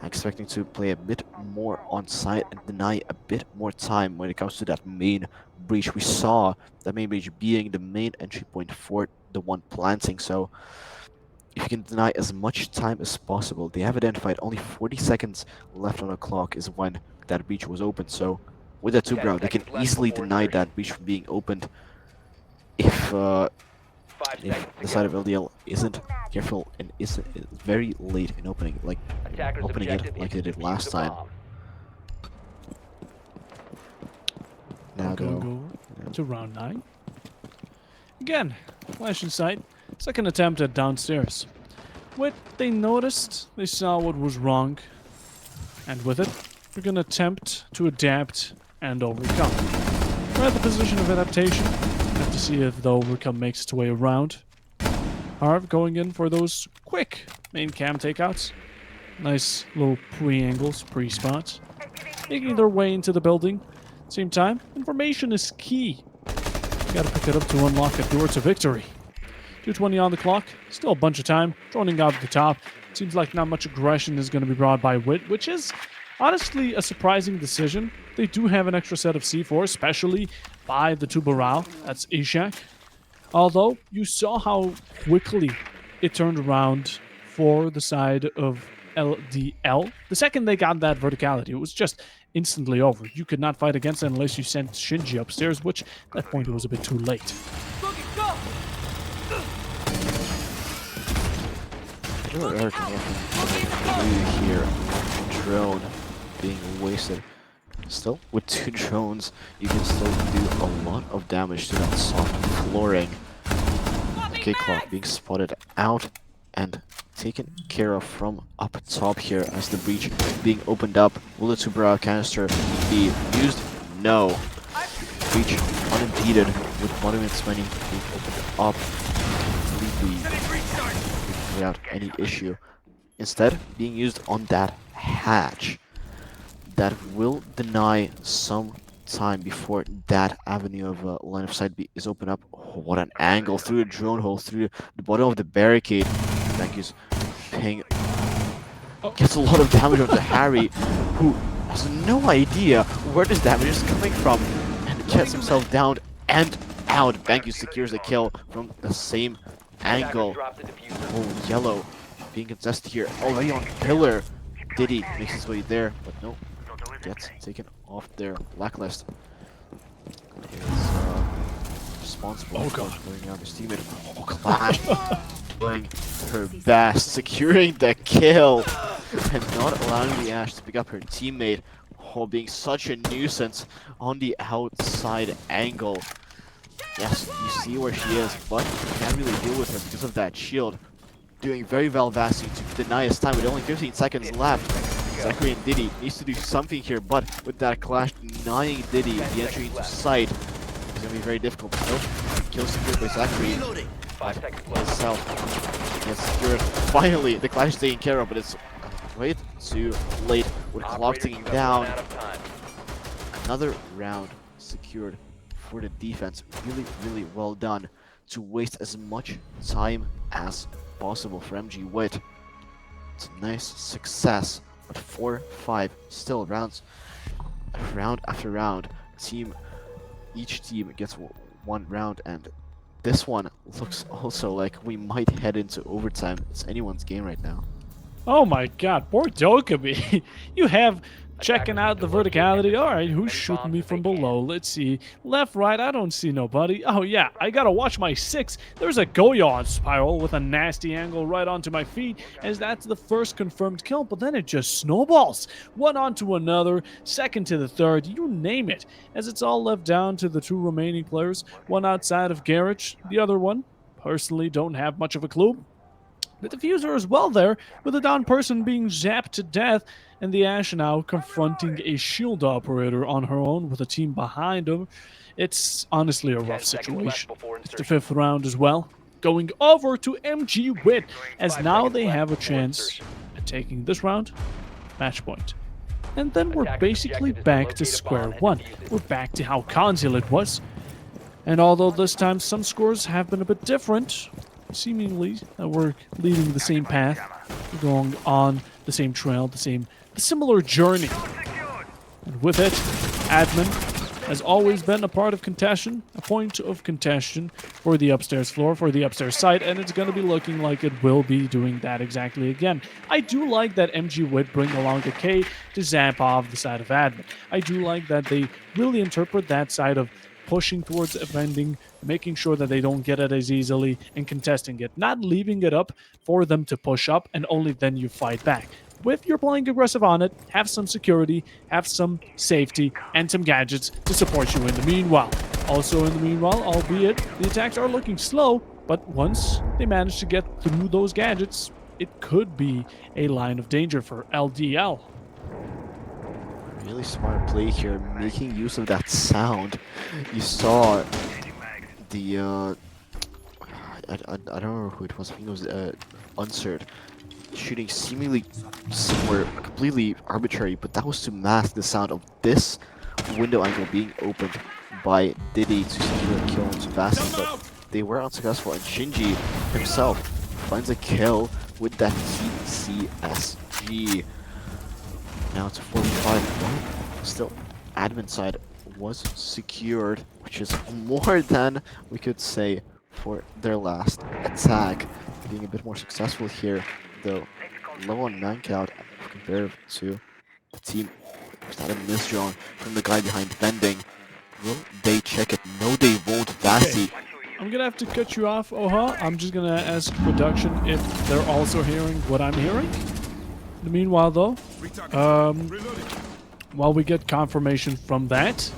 I'm expecting to play a bit more on site and deny a bit more time when it comes to that main breach. We saw that main breach being the main entry point for the one planting, so if you can deny as much time as possible. They have identified only 40 seconds left on the clock is when that breach was opened, so with that 10 two-barrel, they can seconds left easily before deny insertion. that breach from being opened if 5 if seconds the to side go. of LDL isn't careful and is very late in opening, like Attackers opening objective it like is they to did last defuse the time. bomb. Now We're going though, to go to round 9. Again, flash in sight. Second attempt at downstairs. What they noticed, they saw what was wrong, and with it, we're going to attempt to adapt and overcome. We're at the position of adaptation. Have to see if the overcome makes its way around. Harv going in for those quick main cam takeouts. Nice little pre-angles, pre-spots. Making their way into the building. Same time, information is key. You gotta pick it up to unlock a door to victory. 2:20 on the clock, still a bunch of time. Droning out at the top. Seems like not much aggression is going to be brought by WiT, which is honestly a surprising decision. They do have an extra set of C4, especially by the Tubarao. That's Ishak. Although, you saw how quickly it turned around for the side of LDL. The second they got that verticality, it was just instantly over. You could not fight against it unless you sent Shinji upstairs, which at that point it was a bit too late. Here, drone being wasted. Still, with 2 drones, you can still do a lot of damage to that soft flooring. Okay, clock being spotted out and taken care of from up top here as the breach being opened up. Will the Tubarao canister be used? No. Breach unimpeded with monuments many being opened up completely without any issue. Instead, being used on that hatch that will deny some time before that avenue of line of sight is opened up. Oh, what an angle through a drone hole, through the bottom of the barricade. Thank you. Ping gets a lot of damage onto Harry, who has no idea where this damage is coming from, and gets himself down and out. Banku secures the kill from the same angle. Drop the diffuser. Oh, yellow being contested here, already on pillar. Diddy makes his way there, but no, gets taken off their blacklist. Is responsible for going out his teammate. Oh, Clash doing her best, securing the kill and not allowing the Ash to pick up her teammate. Oh, being such a nuisance on the outside angle. Yes, you see where she is, but you can't really deal with her because of that shield. Doing very well, Vasi, to deny his time with only 15 seconds left. Zachary and Diddy needs to do something here, but with that clash denying Diddy the entry into sight, it's going to be very difficult. Nope, kill secured by Zachary. 5 seconds left. Himself gets secured. Finally, the clash is taken care of, but it's way too late with clock Operators, ticking you have down. run out of time. Another round secured for the defense. Really, really well done. to waste as much time as possible for MG WiT. It's a nice success, but 4-5 still round after round. Each team gets one round, and this one looks also like we might head into overtime. It's anyone's game right now. Oh my god, poor Dokkaebi. You have checking out the verticality. All right, who's shooting me from below? Let's see. Left, right, I don't see nobody. Oh yeah, I gotta watch my 6. There's a Goyon spiral with a nasty angle right onto my feet, as that's the first confirmed kill, but then it just snowballs. One onto another, second to the third, you name it, as it's all left down to the 2 remaining players, one outside of Garage, the other one, personally don't have much of a clue. The diffuser as well there, with a down person being zapped to death, and the Ash now confronting a shield operator on her own with a team behind him. It's honestly a 10 rough seconds left situation. before It's the insertion. 5th round as well. Going over to MG WiT, as 5 now seconds they left have a before chance insertion. at taking this round, match point. And then we're Attacker's basically objective is to back to locate a square bomb and one. defuse it. We're back to how Consul it was. And although this time some scores have been a bit different, seemingly we're leading the same path, we're going on the same trail, the similar journey. Secured. And with it, admin has always been a part of contention, a point of contention for the upstairs floor, for the upstairs site, and it's going to be looking like it will be doing that exactly again. I do like that MG WiT bring along a K to zap off the side of admin. I do like that they really interpret that side of pushing towards offending, making sure that they don't get it as easily, and contesting it, not leaving it up for them to push up and only then you fight back. If you're playing aggressive on it, have some security, have some safety, and some gadgets to support you in the meanwhile. Also in the meanwhile, albeit the attacks are looking slow, but once they manage to get through those gadgets, it could be a line of danger for LDL. Really smart play here, making use of that sound. You saw the I don't remember who it was. I think it was Unsert shooting seemingly somewhere completely arbitrary, but that was to mask the sound of this window angle being opened by Diddy to secure a kill onto Vasi, but they were unsuccessful, and Shinji himself finds a kill with that TCSG. Now it's a 4v5. Still, admin side was secured, which is more than we could say for their last attack. Being a bit more successful here, though. Low on man count compared to the team who's had a misdrawn from the guy behind vending. Will they check it? No, they won't. Vasi. I'm gonna have to cut you off, Oha. I'm just gonna ask production if they're also hearing what I'm hearing. In the meanwhile, though, while we get confirmation from that,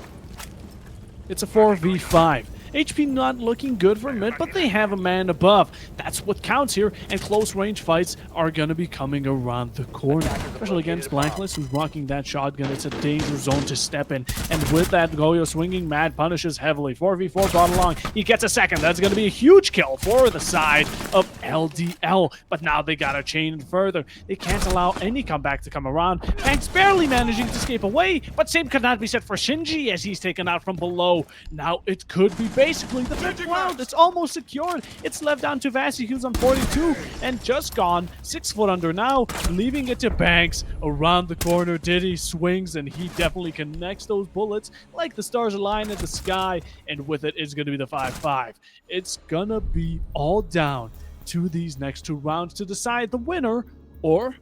it's a 4v5. HP not looking good for mid, but they have a man above. That's what counts here, and close range fights are going to be coming around the corner. Especially against Blacklist, who's rocking that shotgun. It's a danger zone to step in. And with that, Goyo swinging mad punishes heavily. 4v4 brought along. He gets a second. That's going to be a huge kill for the side of LDL. But now they got to chain it further. They can't allow any comeback to come around. Banks barely managing to escape away, but same could not be said for Shinji as he's taken out from below. Now it could be basically the 5th round. It's almost secured. It's left down to Vasi, who's on 42 and just gone 6 foot under now, leaving it to Banks around the corner. Diddy swings and he definitely connects those bullets like the stars align in the sky, and with it, it's going to be the 5-5. It's going to be all down to these next 2 rounds to decide the winner or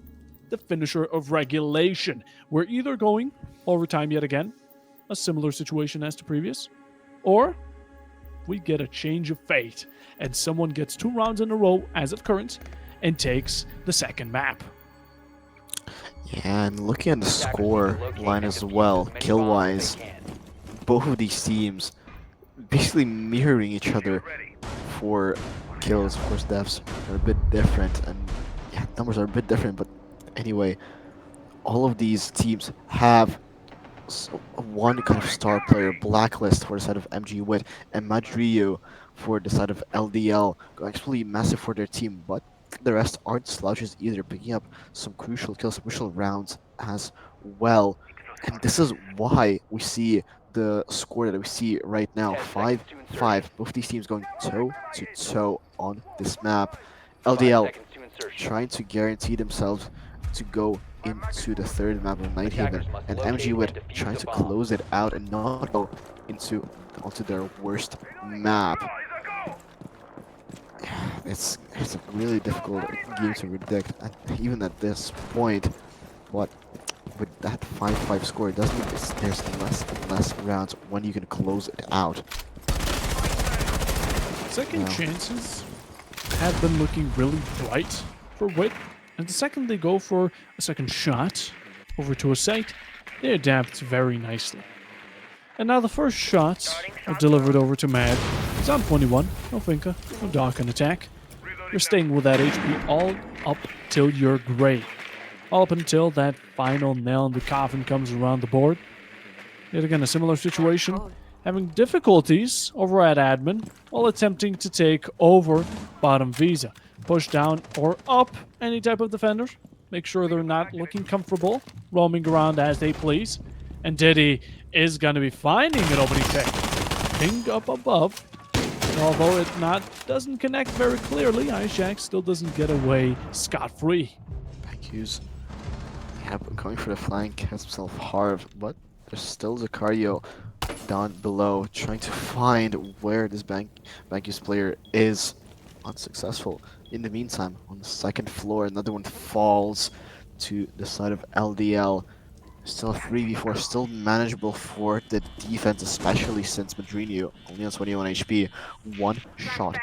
the finisher of regulation. We're either going overtime yet again, a similar situation as to previous, or we get a change of fate, and someone gets 2 rounds in a row as of current and takes the second map. Yeah, and looking at the score line as well, kill-wise, both of these teams basically mirroring each other for kills. Of course, deaths are a bit different, and yeah, numbers are a bit different, but anyway, all of these teams have one kind of star player. Blacklist for the side of MG WiT, and Madriu for the side of LDL, going absolutely massive for their team, but the rest aren't slouches either, picking up some crucial kills, crucial rounds as well. And this is why we see the score that we see right now, 10 seconds to 5-5. Both these teams going toe to toe on this map. 5 LDL seconds to insertion. trying to guarantee themselves to go into the third map of Nighthaven, Attackers must and locate MG and WiT defuse trying the to bomb. close it out and not go onto their worst map. It's a really difficult game to predict, and even at this point, but with that 5-5 score, it does mean there's less and less rounds when you can close it out. Second Wow. chances have been looking really bright for WiT, and the second they go for a second shot over to a site, they adapt very nicely. And now the first shots are delivered over to Mad. He's on 21, no Finka, no Doc on attack. You're staying with that HP all up till your grave. All up until that final nail in the coffin comes around the board. Yet again, a similar situation. Having difficulties over at admin while attempting to take over bottom visa. Push down or up any type of defender. Make sure they're not looking comfortable, roaming around as they please. And Diddy is going to be finding an opening pick. Ping up above. And although it doesn't connect very clearly, Ishak still doesn't get away scot-free. Thank yous. Yeah, but going for the flank has himself hard, but there's still Zakario down below trying to find where this Banky's player is. Unsuccessful. In the meantime, on the second floor, another one falls to the side of LDL. Still 3v4, still manageable for the defense, especially since Madrinho only on 21 HP. One shot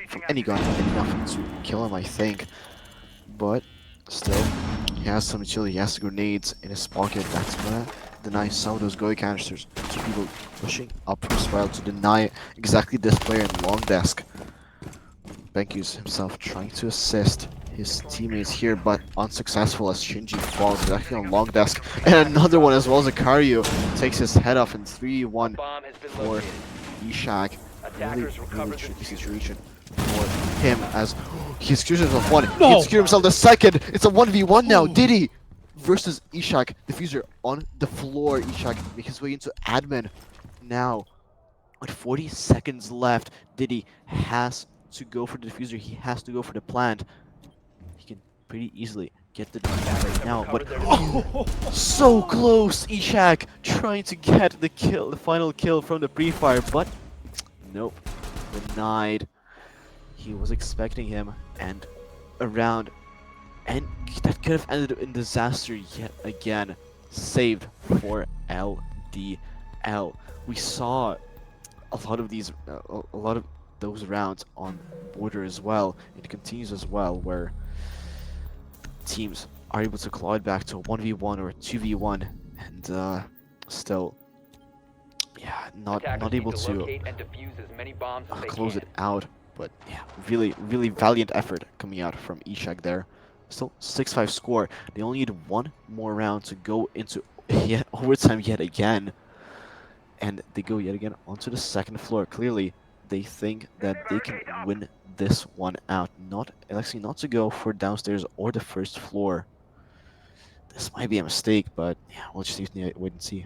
from any gun enough to kill him, I think. But still, he has some utility, he has the grenades in his pocket. That's gonna deny some of those Goy canisters. Two people pushing up as well to deny exactly this player in long desk. Benkyus himself trying to assist his teammates here, but unsuccessful as Shinji falls. He's actually on long desk. And another one as well. Zakario takes his head off in 3-1 Bomb has been for located. Ishak. Attackers Really recovered the tricky diffuser. situation for him as he secured himself one. No! He secured himself the second. It's a 1v1 now. Diddy versus Ishak. Diffuser on the floor. Ishak make his way into admin now. With 40 seconds left, Diddy has to go for the diffuser. He has to go for the plant. He can pretty easily get the diffuser right now, but so close. Ishak trying to get the kill, the final kill from the pre-fire, but nope, denied. He was expecting him and around, and that could have ended in disaster yet again. Saved for LDL. We saw a lot of these, a lot of those rounds on border as well. It continues as well, where teams are able to claw it back to a 1v1 or a 2v1, and still, yeah, not Attackers able need to to locate and defuse as many bombs as they close can. it out. But yeah, really valiant effort coming out from Ishak there. Still 6-5 score. They only need one more round to go into yet overtime yet again. And they go yet again onto the second floor. Clearly, they think that they can win this one out. Actually not to go for downstairs or the first floor. This might be a mistake, but yeah, we'll just wait and see.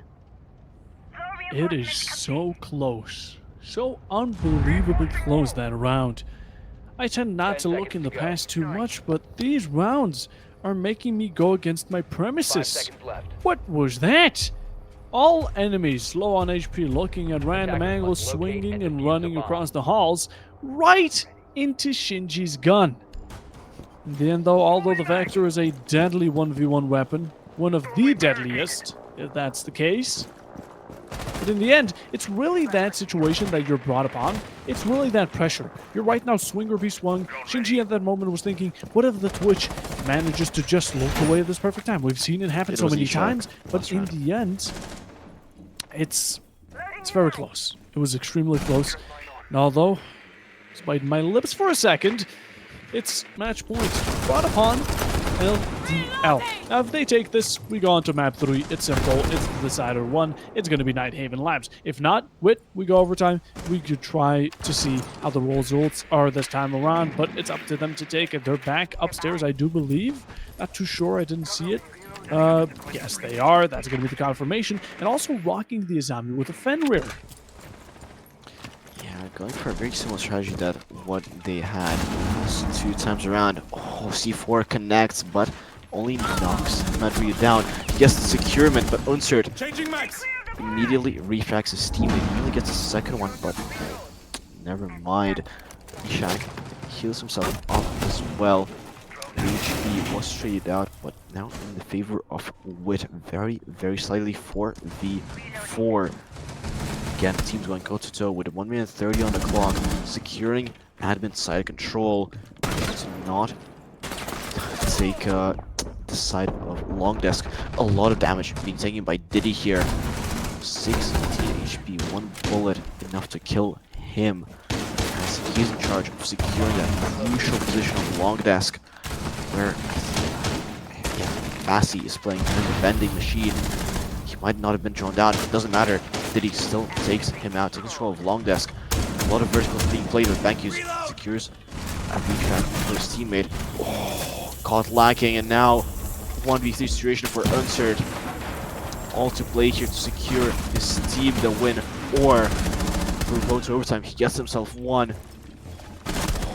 It is so close. So unbelievably close, that round. I tend not 10 to look seconds in the to go. past too much, but these rounds are making me go against my 5 premises. seconds left. What was that? All enemies low on HP looking at random Attackers angles, must locate swinging and and defuse running the bomb. across the halls, right into Shinji's gun. In the end though, although the Vector is a deadly 1v1 weapon, one of the deadliest, if that's the case, but in the end, it's really that situation that you're brought upon. It's really that pressure. You're right now swing or be swung. Shinji at that moment was thinking, what if the Twitch manages to just look away at this perfect time? We've seen it happen It so was many Ishak times, but last in round. the end, it's very close. It was extremely close. And although, despite my lips for a second, it's match point brought upon LDL. Now, if they take this, we go on to map 3. It's simple. It's the decider 1. It's going to be Nighthaven Labs. If not, WiT, we go overtime. We could try to see how the results are this time around, but it's up to them to take it. They're back upstairs, I do believe. Not too sure. I didn't see it. Yes, they are. That's going to be the confirmation. And also rocking the Azami with a Fenrir. Yeah, going for a very similar strategy that what they had 2 times around. Oh, C4 connects, but only knocks Madrid down. He gets the securement, but Unsert Changing max. immediately refracts his teammate. He only gets the second one, but never mind. Ishak heals himself up as well. HP was traded out, but now in the favor of WiT, very, very slightly 4v4. Again, teams going toe-to-toe with 1 minute 30 on the clock, securing admin side control to not take the side of long desk. A lot of damage being taken by Diddy here. 16 HP, 1 bullet enough to kill him, as he's in charge of securing that crucial position on long desk, where Massey is playing in the vending machine. He might not have been drawn down, it doesn't matter. Diddy still takes him out, takes control of long desk. A lot of verticals being played with Bankus, secures a retrack for his teammate. Oh, caught lacking, and now 1v3 situation for Unsert. All to play here to secure his team the win, or if we go to overtime, he gets himself one.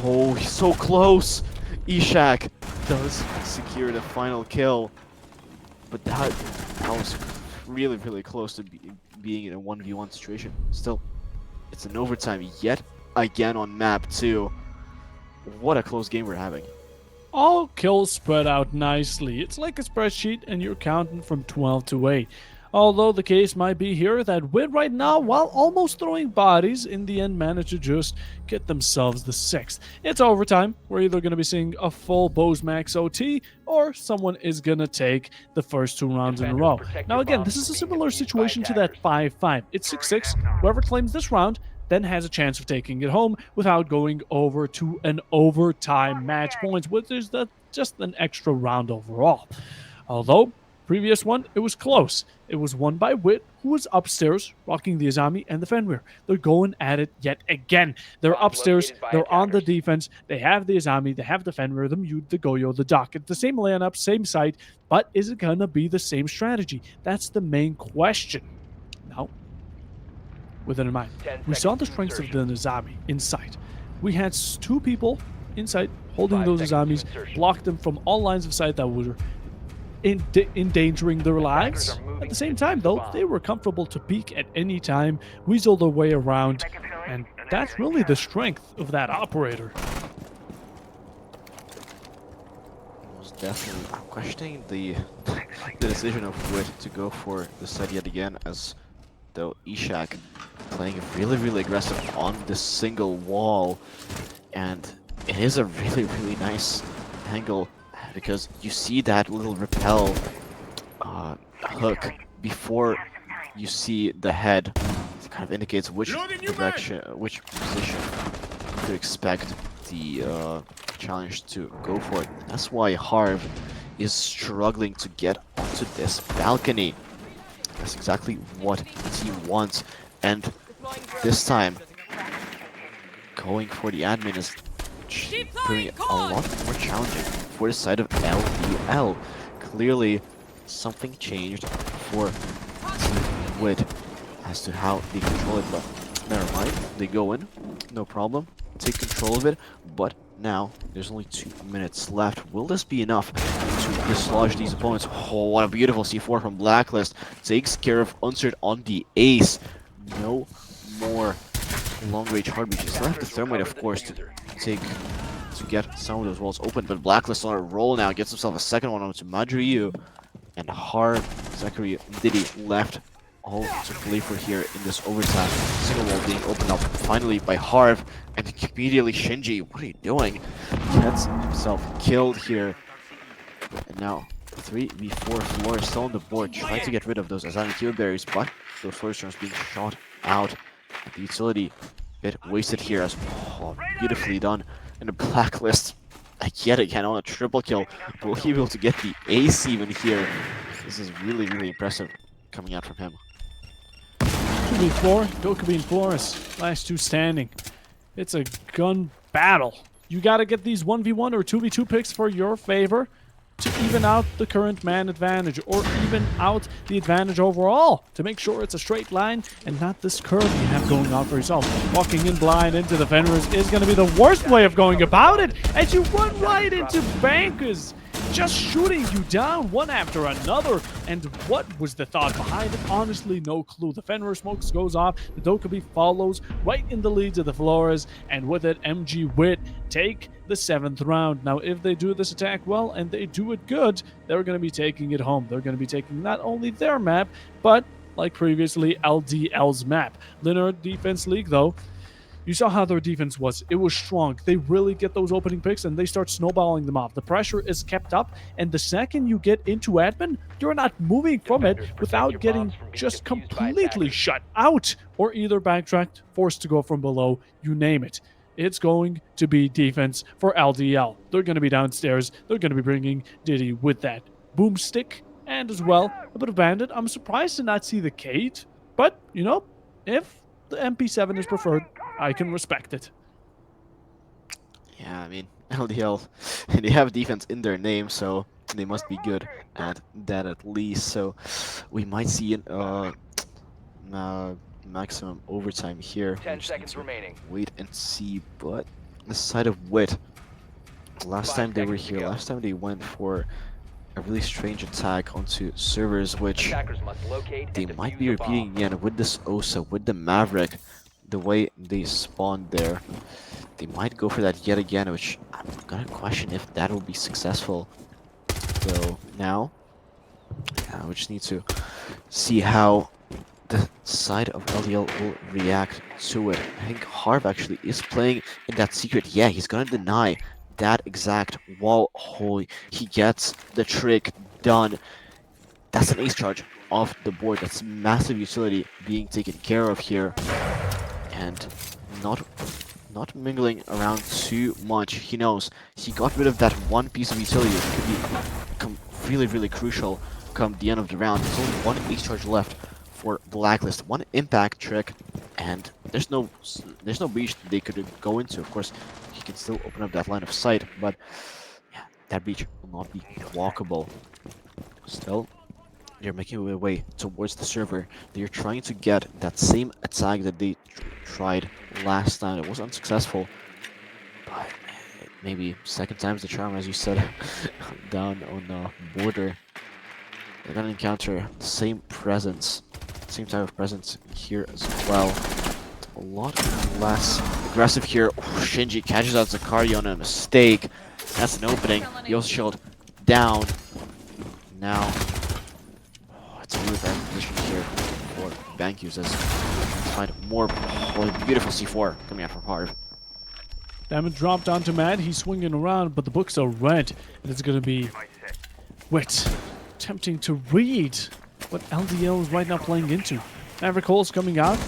Oh, he's so close! Ishak does secure the final kill, but that was really, really close to being in a 1v1 situation. Still, it's an overtime yet again on map 2. What a close game we're having. All kills spread out nicely. It's like a spreadsheet and you're counting from 12 to 8. Although the case might be here that WiT right now, while almost throwing bodies, in the end managed to just get themselves the 6th. It's overtime. We're either going to be seeing a full Bose Max OT, or someone is going to take the first 2 rounds in a row. Now again, this is a similar situation to that 5-5. It's 6-6. Whoever claims this round then has a chance of taking it home without going over to an overtime match points, which is just an extra round overall. Although, previous one, it was close. It was won by WiT, who was upstairs, rocking the Azami and the Fenrir. They're going at it yet again. They're upstairs, they're on the defense, they have the Azami, they have the Fenrir, the Mute, the Goyo, the Doc. It's the same lineup, same site, but is it gonna be the same strategy? That's the main question. Now, with it in mind, we saw the strengths of the Azami inside. We had 2 people inside holding those Azamis, blocked them from all lines of sight that were endangering their lives. At the same time, though, they were comfortable to peek at any time, weasel their way around, and that's really the strength of that operator. Was definitely questioning the decision of WiT to go for the side yet again, as though Ishak playing really, really aggressive on the single wall, and it is a really, really nice angle, because you see that little repel hook before you see the head. It kind of indicates which direction, which position to expect the challenge to go for. That's why Harv is struggling to get onto this balcony. That's exactly what the team wants, and this time going for the admin is proving a lot more challenging for the side of LDL. Clearly, something changed for Team WiT as to how they control it, but never mind. They go in, no problem, take control of it, but now there's only 2 minutes left. Will this be enough to dislodge these opponents? Oh, what a beautiful C4 from Blacklist. Takes care of Unsert on the ace. No more long-range heartbeat. Just left the Thermite, of course, to get some of those walls open, but Blacklist on a roll now, gets himself a second one onto Madriu, and Harv, Zachary, Diddy left all to play for here in this overtime. Single wall being opened up finally by Harv, and immediately Shinji, what are you doing? Gets himself killed here, and now 3v4 floor is still on the board, trying to get rid of those Azami Kill Berries, but those floor storms being shot out. The utility bit wasted here, as beautifully done. And the Blacklist yet again on a triple kill. Will he be able to get the ace even here? This is really, really impressive coming out from him. 2v4, Dokkabean Forest, last 2 standing. It's a gun battle. You gotta get these 1v1 or 2v2 picks for your favor. to even out the current man advantage or even out the advantage overall to make sure it's a straight line and not this curve you have going on for yourself. Walking in blind into the Fenris is going to be the worst way of going about it as you run right into bankers just shooting you down one after another. And what was the thought behind it? Honestly, no clue. The Fenrir smokes goes off, the Dokkaebi follows right in the leads of the Flores, and with it, WiT take the 7th round. Now, if they do this attack well and they do it good, they're going to be taking it home. They're going to be taking not only their map, but like previously, LDL's map. Linear Defense League, though, you saw how their defense was. It was strong. They really get those opening picks and they start snowballing them off. The pressure is kept up, and the second you get into admin, you're not moving from it without getting just completely shut out or either backtracked, forced to go from below, you name it. It's going to be defense for LDL. They're going to be downstairs. They're going to be bringing Diddy with that boomstick and as well a bit of bandit. I'm surprised to not see the Kate, but you know, if the MP7 is preferred, I can respect it. Yeah, I mean, LDL, they have defense in their name, so they must be good at that at least. So we might see an maximum overtime here. 10 seconds remaining. Wait and see, but the side of WiT, last time they were here, last time they went for a really strange attack onto servers, which Attackers must locate they and might defuse be the bomb. repeating again with this OSA, with the Maverick, the way they spawned there. They might go for that yet again, which I'm gonna question if that will be successful. So now, we just need to see how the side of LDL will react to it. I think Harv actually is playing in that secret. Yeah, he's gonna deny that exact wall hole. He gets the trick done. That's an ace charge off the board. That's massive utility being taken care of here. And not mingling around too much. He knows he got rid of that one piece of utility that could be really, really crucial come the end of the round. There's only one ace charge left for Blacklist, one impact trick, and there's no breach they could go into. Of course, he can still open up that line of sight, but yeah, that breach will not be walkable. Still, they're making their way towards the server. They're trying to get that same attack that they tried last time. It was unsuccessful, but maybe second time's the charm, as you said, down on the border. They're gonna encounter the same presence, same type of presence here as well. A lot less aggressive here. Oh, Shinji catches out Zakaria on a mistake. That's an opening. He also shield down. Now, it's a really bad position here for bank users. Let's find more. Oh, beautiful C4 coming out from Harv. Damage dropped onto Mad. He's swinging around, but the books are red. And it's going to be WiT attempting to read what LDL is right now playing into. Maverick Hole's coming out.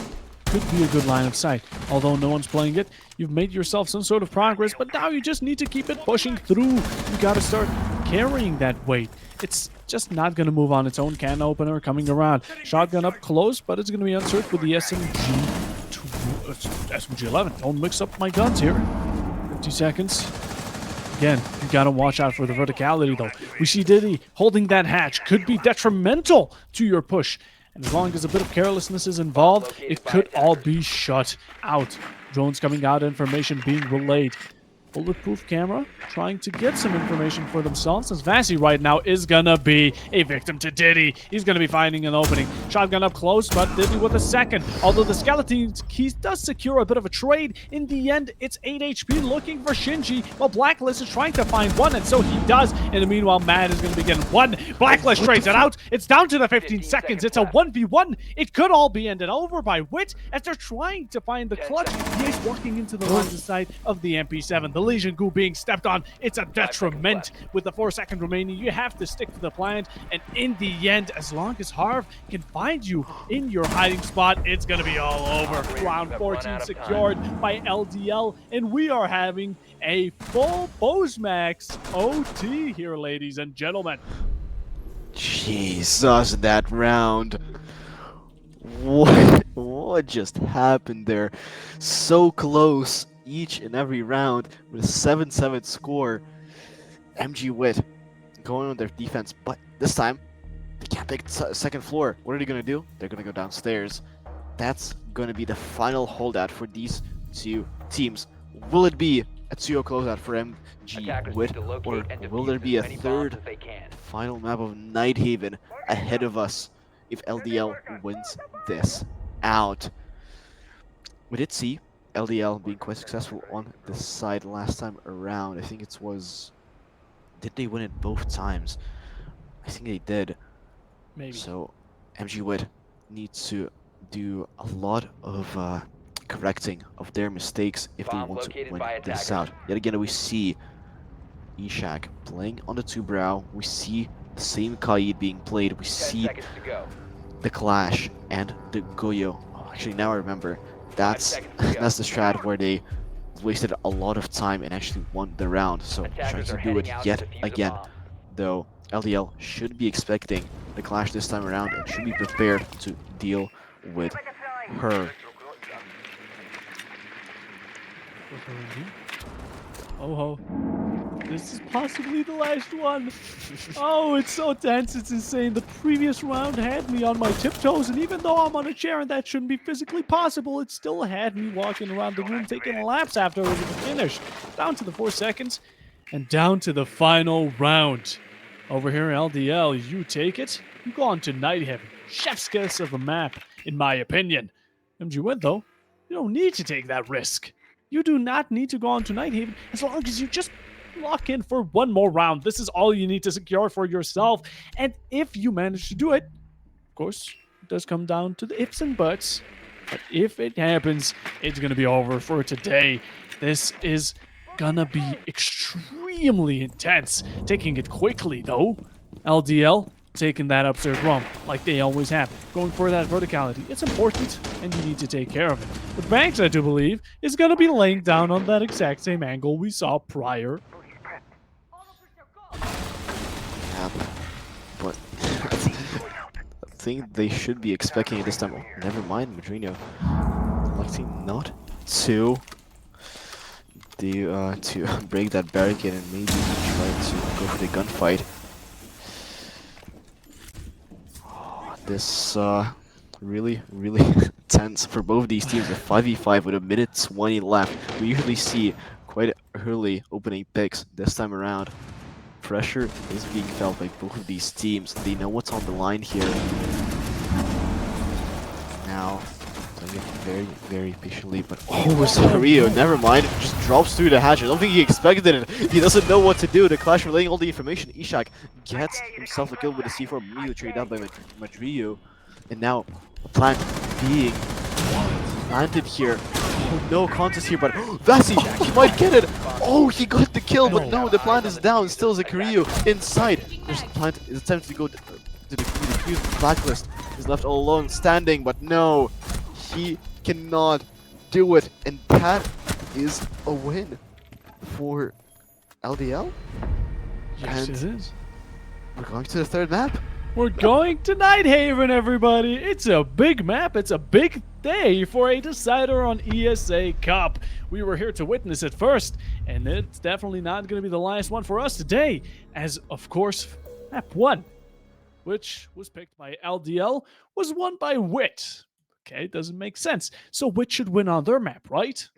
Could be a good line of sight. Although no one's playing it, you've made yourself some sort of progress, but now you just need to keep it pushing through. You got to start carrying that weight. It's just not going to move on its own. Can opener coming around. Shotgun up close, but it's going to be unsearched with the SMG 11. Don't mix up my guns here. 50 seconds. Again, you got to watch out for the verticality, though. We see Diddy holding that hatch. Could be detrimental to your push. And as long as a bit of carelessness is involved, it could all be shut out. Drones coming out, information being relayed. Bulletproof camera trying to get some information for themselves, as Vasi right now is gonna be a victim to Diddy. He's gonna be finding an opening. Shotgun up close, but Diddy with a second. Although the skeleton he does secure a bit of a trade. In the end, it's 8 HP looking for Shinji, while Blacklist is trying to find one, and so he does. In the meanwhile, Mad is gonna be getting one. Blacklist trades it out. It's down to the 15 seconds. It's a 1v1. It could all be ended over by WiT as they're trying to find the clutch. He is walking into the lines of sight of the MP7. The Legion Goo being stepped on. It's a detriment. With the 4 seconds remaining, you have to stick to the plan. And in the end, as long as Harv can find you in your hiding spot, it's going to be all over. Round 14 secured by LDL. And we are having a full Bosmax OT here, ladies and gentlemen. Jesus, that round. What just happened there? So close each and every round with a 7-7 score. WiT going on their defense, but this time they can't pick second floor. What are they gonna do? They're gonna go downstairs. That's gonna be the final holdout for these two teams. Will it be a 2-0 closeout for MG Attackers WiT, need to or locate and will defuse there be a as many bombs third as they can. final map of Nighthaven ahead of us if LDL wins this out? We did see LDL being quite successful on this side last time around. I think it was... Did they win it both times? I think they did. Maybe. So MG WiT needs to do a lot of correcting of their mistakes if they Bomb want to located win by this attackers. out. Yet again, we see Ishak playing on the 2-brow. We see the same Kaid being played. We 10 see seconds to go. the Clash and the Goyo. Oh, actually, now I remember. That's seconds to go. that's the strat where they wasted a lot of time and actually won the round. So trying Attackers to are do it heading out yet to defuse a again. bomb. Though LDL should be expecting the Clash this time around and should be prepared to deal with her. Oh ho. This is possibly the last one. Oh, it's so tense. It's insane. The previous round had me on my tiptoes, and even though I'm on a chair and that shouldn't be physically possible, it still had me walking around the room taking laps after it was finished. Down to the 4 seconds, and down to the final round. Over here, LDL, you take it. You go on to Nighthaven. Chef's kiss of the map, in my opinion. MG WiT, though, you don't need to take that risk. You do not need to go on to Nighthaven as long as you just lock in for one more round. This is all you need to secure for yourself. And if you manage to do it, of course, it does come down to the ifs and buts. But if it happens, it's going to be over for today. This is going to be extremely intense. Taking it quickly, though. LDL taking that upstairs roam like they always have. Going for that verticality. It's important, and you need to take care of it. But Banks, I do believe, is going to be laying down on that exact same angle we saw prior. Yeah, but I think they should be expecting it this time. Oh, never mind, Madrino. Electing not to break that barricade and maybe try to go for the gunfight. This really tense for both these teams. A 5v5 with a minute 20 left. We usually see quite early opening picks. This time around, pressure is being felt by both of these teams. They know what's on the line here. Now, playing it very patiently, but it's Rio, never mind. Just drops through the hatch. I don't think he expected it. He doesn't know what to do. The Clash relaying all the information. Ishak gets himself a kill with a C4, immediately traded out by Madrio. And now, a plant being planted here. Oh, no contest here, but Vasi, he might get it. Oh, he got the kill, but no, the plant is down. Still Zakario inside. There's a plant is attempting to go to the blacklist. He's left all alone, standing, but no, he cannot do it, and that is a win for LDL. Yes, And it is. we're going to the third map. We're going to Nighthaven, everybody. It's a big map. It's a big day for a decider on ESA Cup. We were here to witness it first, and it's definitely not going to be the last one for us today, as, of course, map 1, which was picked by LDL, was won by WiT. Okay, doesn't make sense. So WiT should win on their map, right?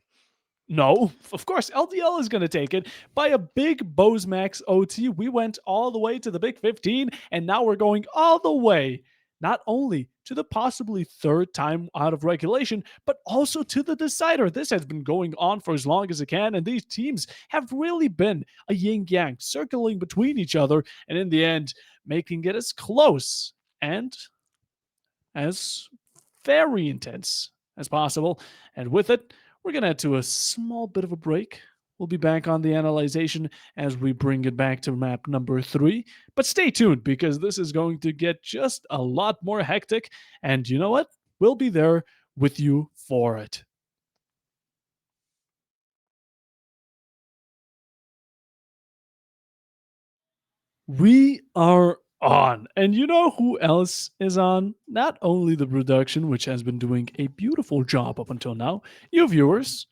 No, of course, LDL is going to take it by a big Bose Max OT. We went all the way to the Big 15, and now we're going all the way, not only to the possibly third time out of regulation, but also to the decider. This has been going on for as long as it can, and these teams have really been a yin-yang, circling between each other, and in the end, making it as close and as very intense as possible. And with it, we're going to head to a small bit of a break. We'll be back on the analyzation as we bring it back to map number 3. But stay tuned, because this is going to get just a lot more hectic. And you know what? We'll be there with you for it. We are on. And you know who else is on? Not only the production, which has been doing a beautiful job up until now, you viewers,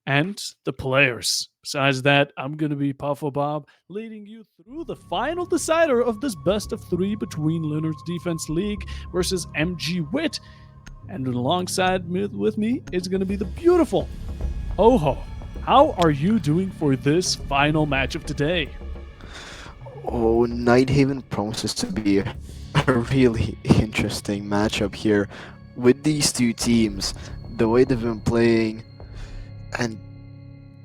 and the players. Besides that, I'm going to be Puffo Bob, leading you through the final decider of this best of 3 between Leonard's Defense League versus MG WiT. And alongside with me is going to be the beautiful Oho. How are you doing for this final match of today? Oh, Nighthaven promises to be a really interesting matchup here with these two teams. The way they've been playing and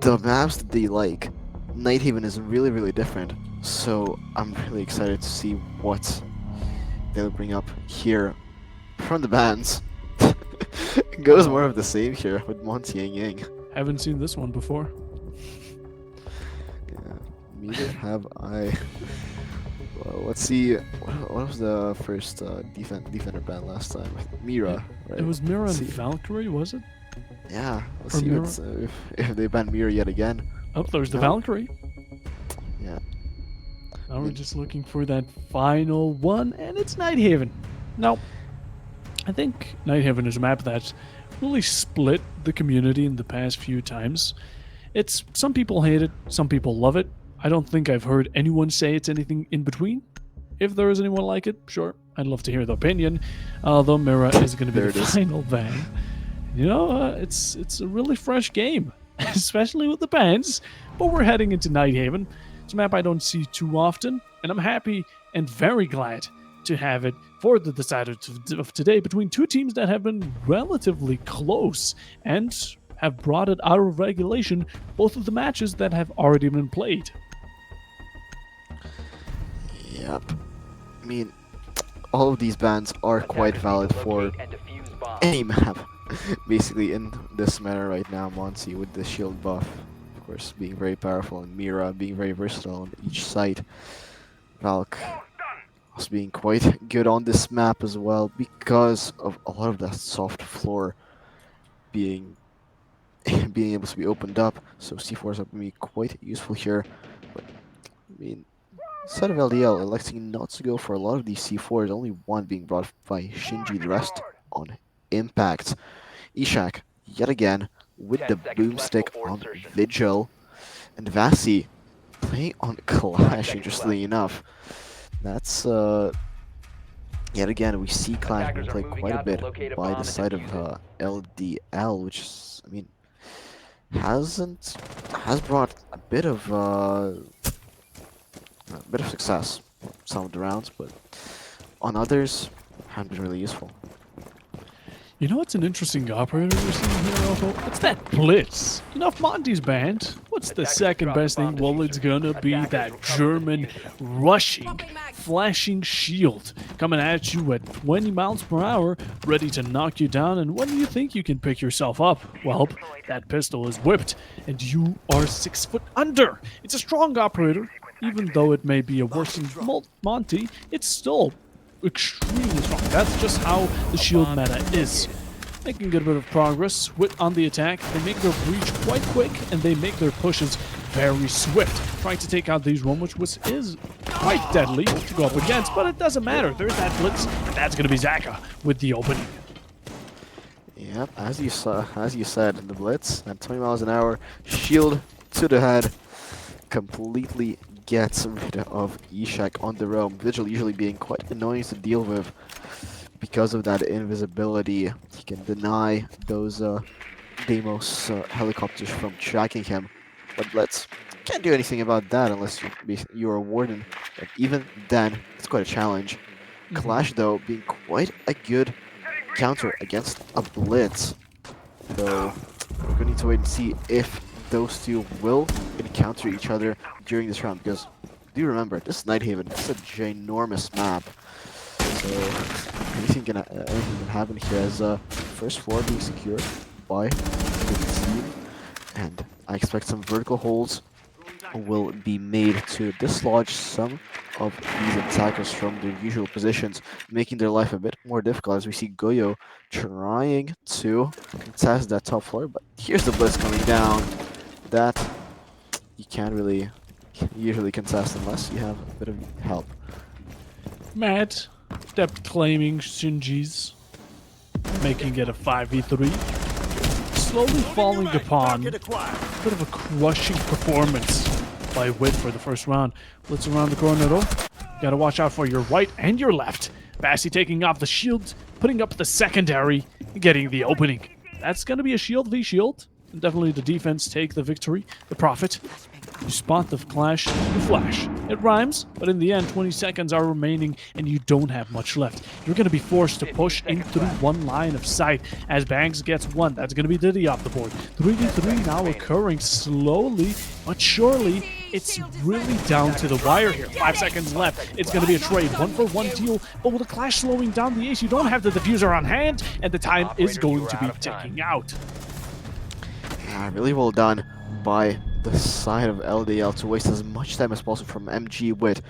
the maps that they like. Nighthaven is really, really different. So I'm really excited to see what they'll bring up here from the bands. It goes more of the same here with Monty and Ying. Haven't seen this one before. Yeah, neither have I. Well, let's see. What was the first defender ban last time? Mira, right? It was Mira and See. Valkyrie, was it? Yeah, let's Or see Mira? what's, if they ban Mira yet again. Oh, there's the No. Valkyrie. Yeah. Now we're just looking for that final one, and it's Nighthaven. Now, I think Nighthaven is a map that's really split the community in the past few times. It's some people hate it, some people love it. I don't think I've heard anyone say it's anything in between. If there is anyone like it, sure, I'd love to hear the opinion. Although Mira is going to be There the it is. final ban. You know, it's a really fresh game, especially with the bans. But we're heading into Nighthaven. It's a map I don't see too often, and I'm happy and very glad to have it for the decider of today between two teams that have been relatively close and have brought it out of regulation both of the matches that have already been played. Yep. I mean, all of these bans are quite Attackers valid need to for locate and defuse bombs. any map. Basically, in this manner right now, Monty with the shield buff, of course, being very powerful, and Mira being very versatile on each side. Valk also being quite good on this map as well because of a lot of that soft floor being able to be opened up. So C4s are going to be quite useful here. But I mean, instead of LDL electing not to go for a lot of these C4s, only one being brought by Shinji, the rest on impact. Ishak yet again with 10 the seconds left boomstick before on insertion. Vigil, and Vasi playing on Clash. seconds Interestingly left. enough, that's yet again we see Clash being Attackers are played moving quite a out to bit locate a by bomb the and side of defuse LDL, which is, I mean, has brought a bit of success some of the rounds, but on others haven't been really useful. You know what's an interesting operator we're seeing here, Alpha? It's that Blitz. You know, if Monty's banned, what's the Attackers second drop the best thing? bomb Well, it's diffuser. gonna be Attackers that recover the German diffuser. rushing, flashing shield coming at you at 20 miles per hour, ready to knock you down. And when do you think you can pick yourself up? Well, that pistol is whipped, and you are 6 foot under. It's a strong operator. Even though it may be a worse than Monty, it's still extremely strong. That's just how the shield meta is. Making a good bit of progress on the attack. They make their breach quite quick, and they make their pushes very swift, trying to take out these Romuch, which is quite deadly to go up against, but it doesn't matter. There's that Blitz, and that's going to be Zaka with the opening. Yep, as you said in the Blitz, at 20 miles an hour, shield to the head, completely gets rid of Ishak on the roam. Vigil usually being quite annoying to deal with because of that invisibility. He can deny those Deimos helicopters from tracking him, but Blitz can't do anything about that unless you're a warden, and even then, it's quite a challenge. Clash, though, being quite a good counter against a Blitz, though we're going to need to wait and see if those two will encounter each other during this round, because do remember, this is Nighthaven, it's a ginormous map, so anything can happen here as first floor being secured by the team, and I expect some vertical holds will be made to dislodge some of these attackers from their usual positions, making their life a bit more difficult as we see Goyo trying to contest that top floor, but here's the Blitz coming down. That you can't really usually contest unless you have a bit of help. Matt, depth claiming Shinji's, making it a 5v3. slowly falling upon a bit of a crushing performance by WiT for the first round. Blitz around the corner though. Gotta watch out for your right and your left. Bassi taking off the shield, putting up the secondary, getting the opening. That's gonna be a shield v shield. And definitely the defense take the victory, the profit. You spot the clash, you flash. It rhymes, but in the end, 20 seconds are remaining and you don't have much left. You're going to be forced to push in through one line of sight as Banks gets one. That's going to be Diddy off the board. 3v3 now occurring slowly but surely. It's really down to the wire here. 5 seconds left. It's going to be a trade. 1-for-1 deal, but with the clash slowing down the ace, you don't have the diffuser on hand, and the time is going to be ticking out. Really well done by the side of LDL to waste as much time as possible from MG WiT.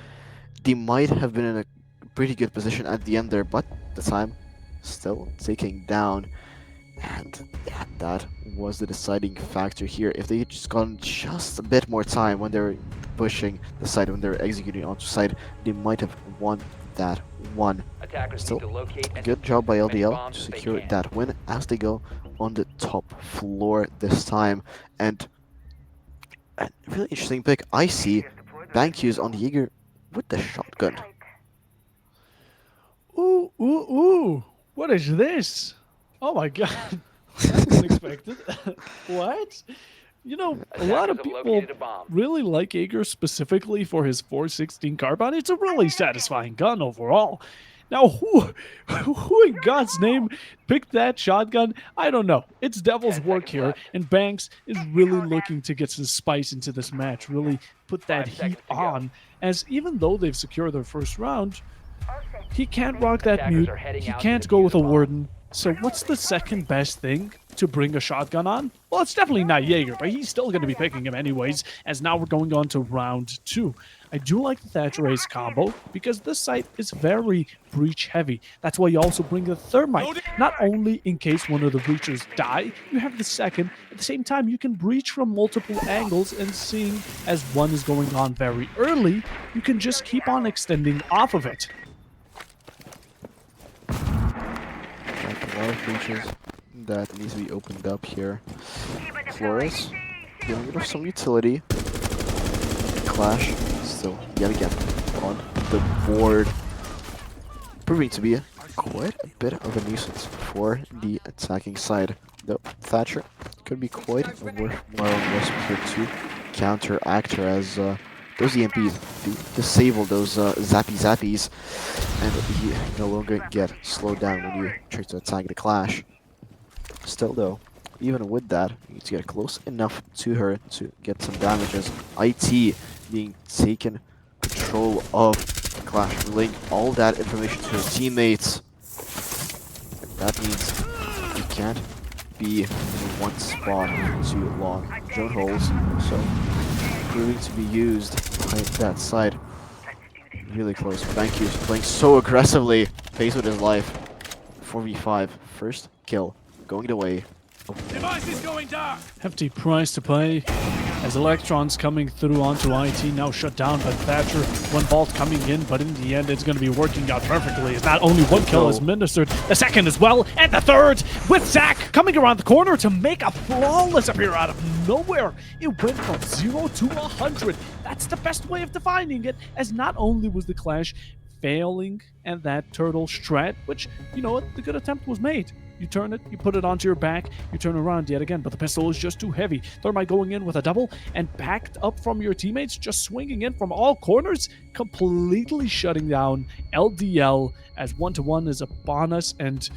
They might have been in a pretty good position at the end there, but the time still ticking down. And yeah, that was the deciding factor here. If they had just gotten just a bit more time when they were pushing the side, when they were executing onto side, they might have won that one. Still, good job by LDL to secure that win as they go on the top floor this time. And a really interesting pick. I see Bankus on the Jaeger with the shotgun. Ooh, ooh, ooh. What is this? Oh my god. That's unexpected. What? You know, a lot of people really like Jaeger specifically for his 416 carbine. It's a really satisfying gun overall. Now, who in God's name picked that shotgun? I don't know. It's devil's work here, and Banks is really looking to get some spice into this match, really put that heat on, as even though they've secured their first round, he can't rock that mute, he can't go with a Warden. So what's the second best thing to bring a shotgun on? Well, it's definitely not Jaeger, but he's still going to be picking him anyways, as now we're going on to round 2. I do like the Thatcher Ace combo, because this site is very breach heavy. That's why you also bring the Thermite. Not only in case one of the breachers die, you have the second. At the same time, you can breach from multiple angles, and seeing as one is going on very early, you can just keep on extending off of it. A lot of breaches that needs to be opened up here. Flores getting rid of some utility. Clash still yet again on the board, proving to be quite a bit of a nuisance for the attacking side. Though Thatcher could be quite a worthwhile investment here to counteract her, as those EMPs do disable those zappies, and you no longer get slowed down when you try to attack the Clash. Still though, even with that, you need to get close enough to her to get some damages. IT being taken control of the Clash, relaying all that information to her teammates. And that means you can't be in one spot for too long. Drone holes, so proving to be used by that side. Really close. Bankus playing so aggressively, faced with his life. 4v5, first kill, going away. Device is going dark. Hefty price to pay as Electrons coming through onto IT, now shut down by Thatcher. One vault coming in, but in the end it's going to be working out perfectly, as not only one kill is ministered, the second as well, and the third with Zach coming around the corner to make a flawless appear out of nowhere. It went from 0 to 100. That's the best way of defining it, as not only was the Clash failing at that turtle strat, which, you know what, the good attempt was made. You turn it, you put it onto your back, you turn around yet again, but the pistol is just too heavy. Thermite going in with a double, and backed up from your teammates, just swinging in from all corners, completely shutting down LDL, as 1-to-1 is upon us, and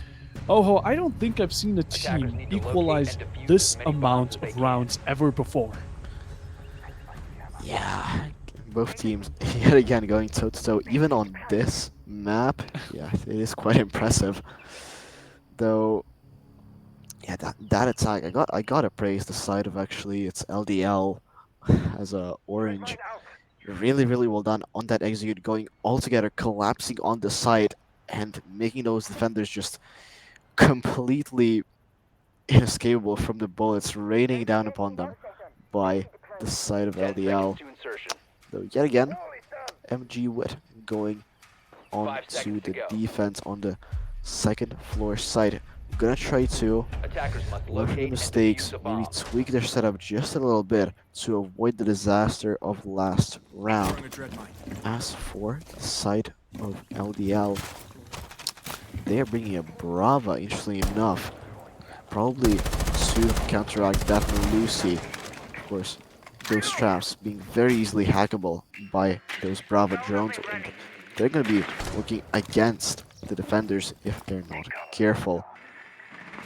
oh, I don't think I've seen a team equalize this amount of rounds ever before. Yeah, both teams yet again going toe-to-toe, even on this map. Yeah, it is quite impressive. Though, yeah, that attack, I gotta praise the side of actually it's LDL as a orange. Really well done on that execute, going all together, collapsing on the side, and making those defenders just completely inescapable from the bullets raining down upon them by the side of LDL. Though yet again, MG WiT going on to the defense on the second floor side. gonna try to Attackers must learn from the locate and mistakes, defuse the maybe bomb. tweak their setup just a little bit to avoid the disaster of last round. Throwing a dread mine. As for the side of LDL, they are bringing a Brava, interestingly enough, probably to counteract that Lucy. Of course, those traps being very easily hackable by those Brava drones, and they're going to be working against the defenders if they're not careful.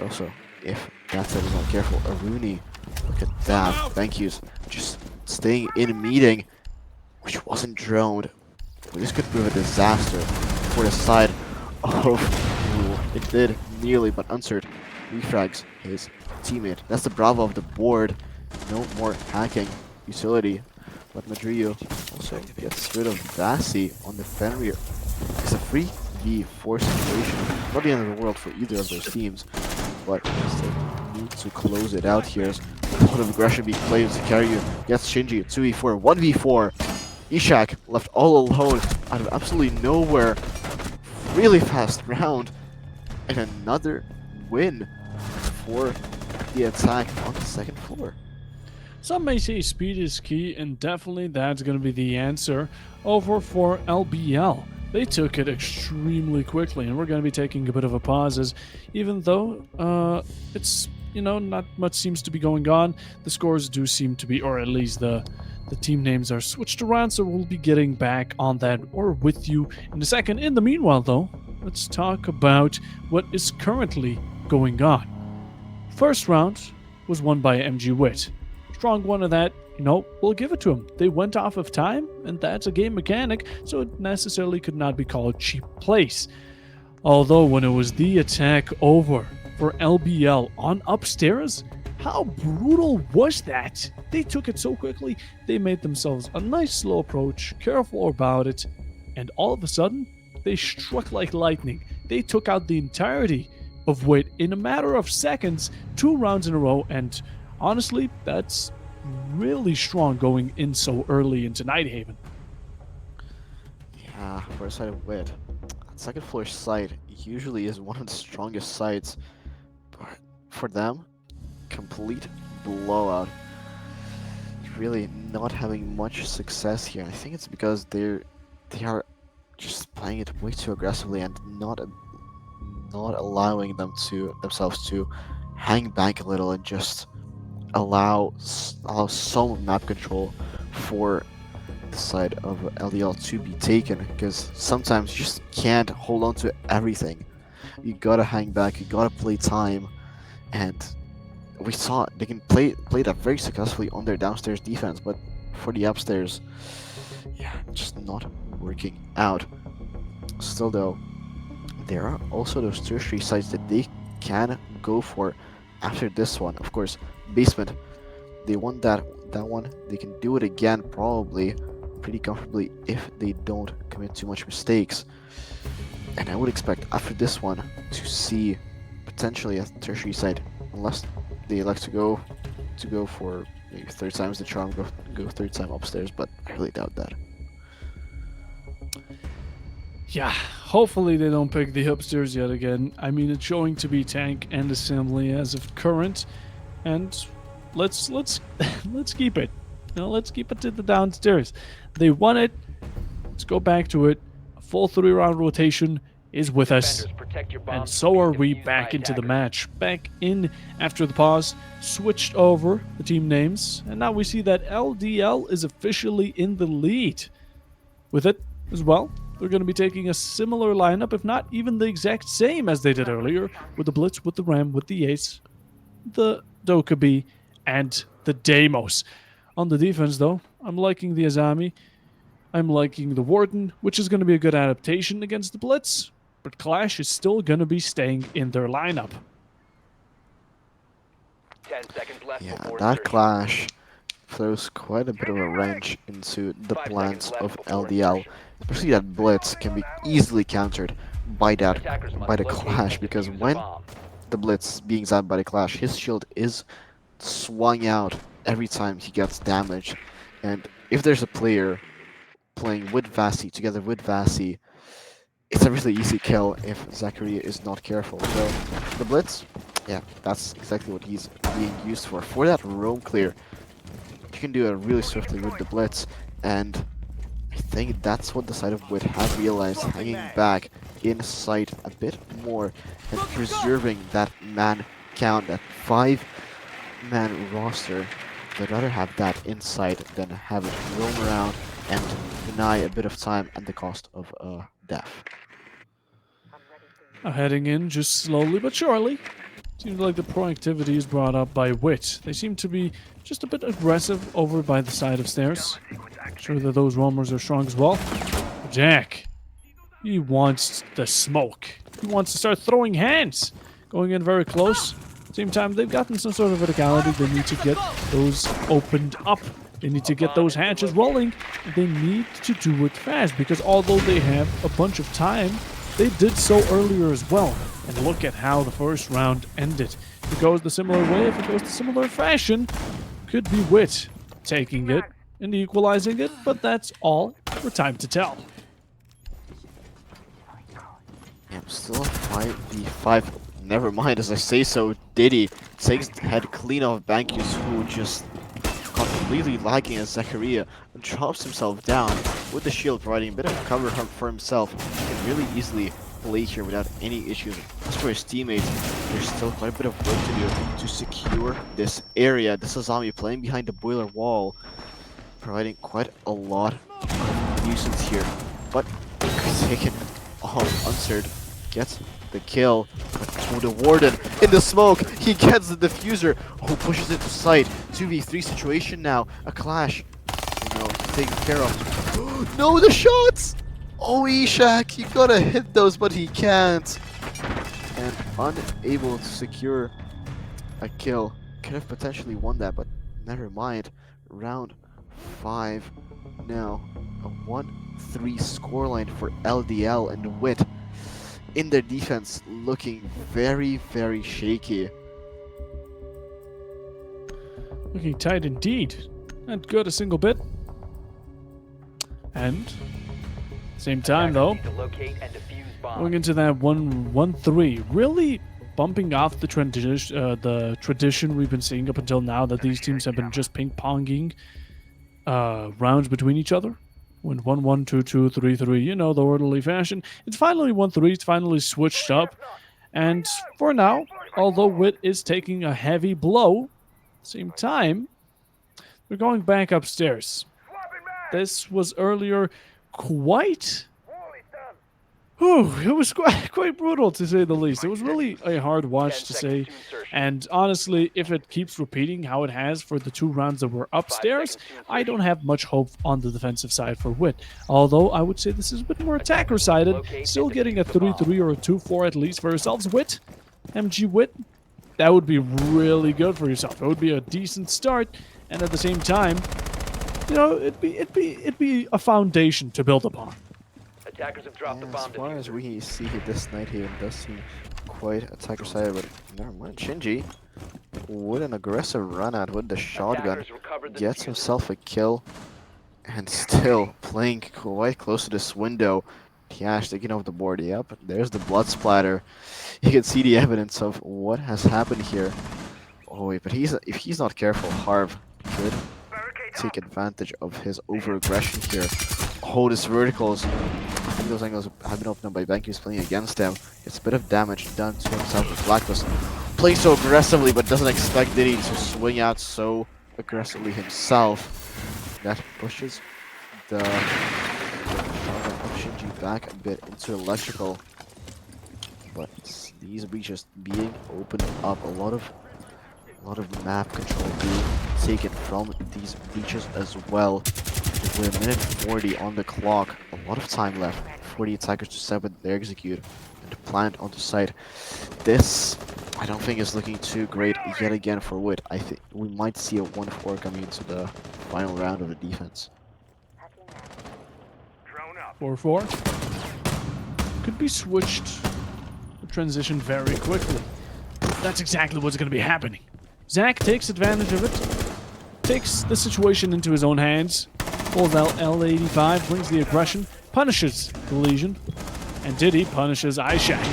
Also, if that side is not careful, Aruni, look at that, thank yous, just staying in a meeting, which wasn't droned. This could prove a disaster for the side of Rule. It did nearly, but Unsert refrags his teammate. That's the Bravo of the board. No more hacking utility. But Madrio also gets rid of Vasi on the Fenrir. It's a free V4 situation. Not the end of the world for either of those teams, but still need to close it out here. A lot of aggression being played as Sicario gets Shinji 2v4, 1v4. Ishak left all alone out of absolutely nowhere. Really fast round. And another win for the attack on the second floor. Some may say speed is key, and definitely that's going to be the answer over for LBL. They took it extremely quickly, and we're going to be taking a bit of a pause as even though it's, not much seems to be going on, the scores do seem to be, or at least the team names are switched around, so we'll be getting back on that or with you in a second. In the meanwhile, though, let's talk about what is currently going on. First round was won by MG WiT. Strong one of that, we'll give it to them. They went off of time, and that's a game mechanic, so it necessarily could not be called cheap place. Although when it was the attack over for LBL on upstairs, how brutal was that? They took it so quickly, they made themselves a nice slow approach, careful about it, and all of a sudden, they struck like lightning. They took out the entirety of WiT in a matter of seconds, 2 rounds in a row, and honestly, that's really strong going in so early into Nighthaven. Yeah, for a side of WiT, second floor site usually is one of the strongest sites, but for them, complete blowout. Really not having much success here. I think it's because they are just playing it way too aggressively and not allowing themselves to hang back a little and just allow some map control for the side of LDL to be taken, because sometimes you just can't hold on to everything. You gotta hang back, you gotta play time, and we saw they can play that very successfully on their downstairs defense, but for the upstairs, yeah, just not working out. Still though, there are also those tertiary sites that they can go for after this one. Of course, basement, they won that one. They can do it again probably pretty comfortably if they don't commit too much mistakes. And I would expect after this one to see potentially a tertiary site, unless they elect to go for maybe 3rd time's the charm, go 3rd time upstairs, but I really doubt that. Yeah, hopefully they don't pick the upstairs yet again. I mean, it's showing to be tank and assembly as of current, and let's keep it. Let's keep it to the downstairs. They won it. Let's go back to it. A full 3-round rotation is with us, Defenders, protect your bombs and from so being are we defused back by into the attackers. match. Back in after the pause, switched over the team names, and now we see that LDL is officially in the lead. With it as well, they're going to be taking a similar lineup, if not even the exact same as they did earlier, with the Blitz, with the Ram, with the Ace, the Dokkaebi, and the Deimos. On the defense, though, I'm liking the Azami. I'm liking the Warden, which is going to be a good adaptation against the Blitz, but Clash is still going to be staying in their lineup. 10 seconds left Yeah, before that insertion. clash throws quite a bit of a wrench into the 5 plans seconds of left before LDL. insertion. Especially that Blitz can be easily countered by Attackers must the locate clash, and because defuse the when bomb. the Blitz is being zapped by the clash, his shield is swung out every time he gets damaged. And if there's a player playing with Vasi, together with Vasi, it's a really easy kill if Zachary is not careful. So the blitz, yeah, that's exactly what he's being used for. For that roam clear, you can do it really swiftly with the blitz, and I think that's what the side of WiT have realized, hanging back inside a bit more and preserving that man count, that 5-man roster. They'd rather have that inside than have it roam around and deny a bit of time at the cost of death. Heading in just slowly but surely. Seems like the proactivity is brought up by WiT. They seem to be just a bit aggressive over by the side of stairs. Sure that those roamers are strong as well. Jack, he wants the smoke. He wants to start throwing hands. Going in very close. Same time, they've gotten some sort of verticality. They need to get those opened up. They need to get those hatches rolling. They need to do it fast because although they have a bunch of time, they did so earlier as well. And look at how the first round ended. If it goes the similar way, if it goes the similar fashion, could be WiT taking it and equalizing it, but that's all for time to tell. Yeah, still a 5v5. Never mind, as I say so, Diddy takes the head clean off Bankus, who just completely lagging as Zachariah and drops himself down with the shield, providing a bit of cover for himself. He can really easily play here without any issues. As for his teammates, there's still quite a bit of work to do to secure this area. This is Zombie playing behind the boiler wall, providing quite a lot of nuisance here. But taken off answered, gets the kill. But to the Warden in the smoke, he gets the diffuser, who pushes it to site. 2v3 situation now, a clash. You know, taken care of. No, the shots! Oh, Ishak, you gotta hit those, but he can't. And unable to secure a kill. Could have potentially won that, but never mind. Round 5 now. A 1-3 scoreline for LDL and WiT. In their defense, looking very, very shaky. Looking tight indeed. Not good a single bit. And same time though, Attackers need to locate and defuse bombs. going into that 1-1-3, really bumping off the tradition we've been seeing up until now, that these teams have been just ping-ponging rounds between each other. When 1-1, 2-2, 3-3, you know, the orderly fashion. It's finally 1-3, it's finally switched up. And for now, although WiT is taking a heavy blow, same time, they're going back upstairs. This was earlier quite... Whew, it was quite brutal, to say the least. It was really a hard watch to say. And honestly, if it keeps repeating how it has for the 2 rounds that were upstairs, I don't have much hope on the defensive side for WiT. Although I would say this is a bit more attacker-sided. Still getting a 3-3 or a 2-4 at least for yourselves. WiT, MG WiT, that would be really good for yourself. It would be a decent start, and at the same time, you know, it'd be a foundation to build upon. Attackers have dropped the As bomb far as diffuser. we see this night here, it does seem quite attacker-sided, but never mind. Shinji, with an aggressive run out with the shotgun, Attackers recovered the gets diffuser. himself a kill, and still playing quite close to this window. Tiash taking off the board. Yep, there's the blood splatter. You can see the evidence of what has happened here. Oh wait, but if he's not careful, Harv could take advantage of his over-aggression here. Oh, this verticals. I think those angles have been opened up by Banky's playing against them. It's a bit of damage done to himself with Blacklist. Plays so aggressively, but doesn't expect Diddy to swing out so aggressively himself. That pushes the Shinji back a bit into electrical. But these breaches being opened up, a lot of map control being taken from these breaches as well. With a minute 40 on the clock, a lot of time left for the attackers to set up their execute and to plant onto site. This, I don't think, is looking too great yet again for WiT. I think we might see a 1-4 coming into the final round of the defense. 4-4. Could be switched. Transition very quickly. That's exactly what's going to be happening. Zach takes advantage of it. Takes the situation into his own hands. Pulls out L85, brings the aggression, punishes the Legion. And Diddy punishes Ishak.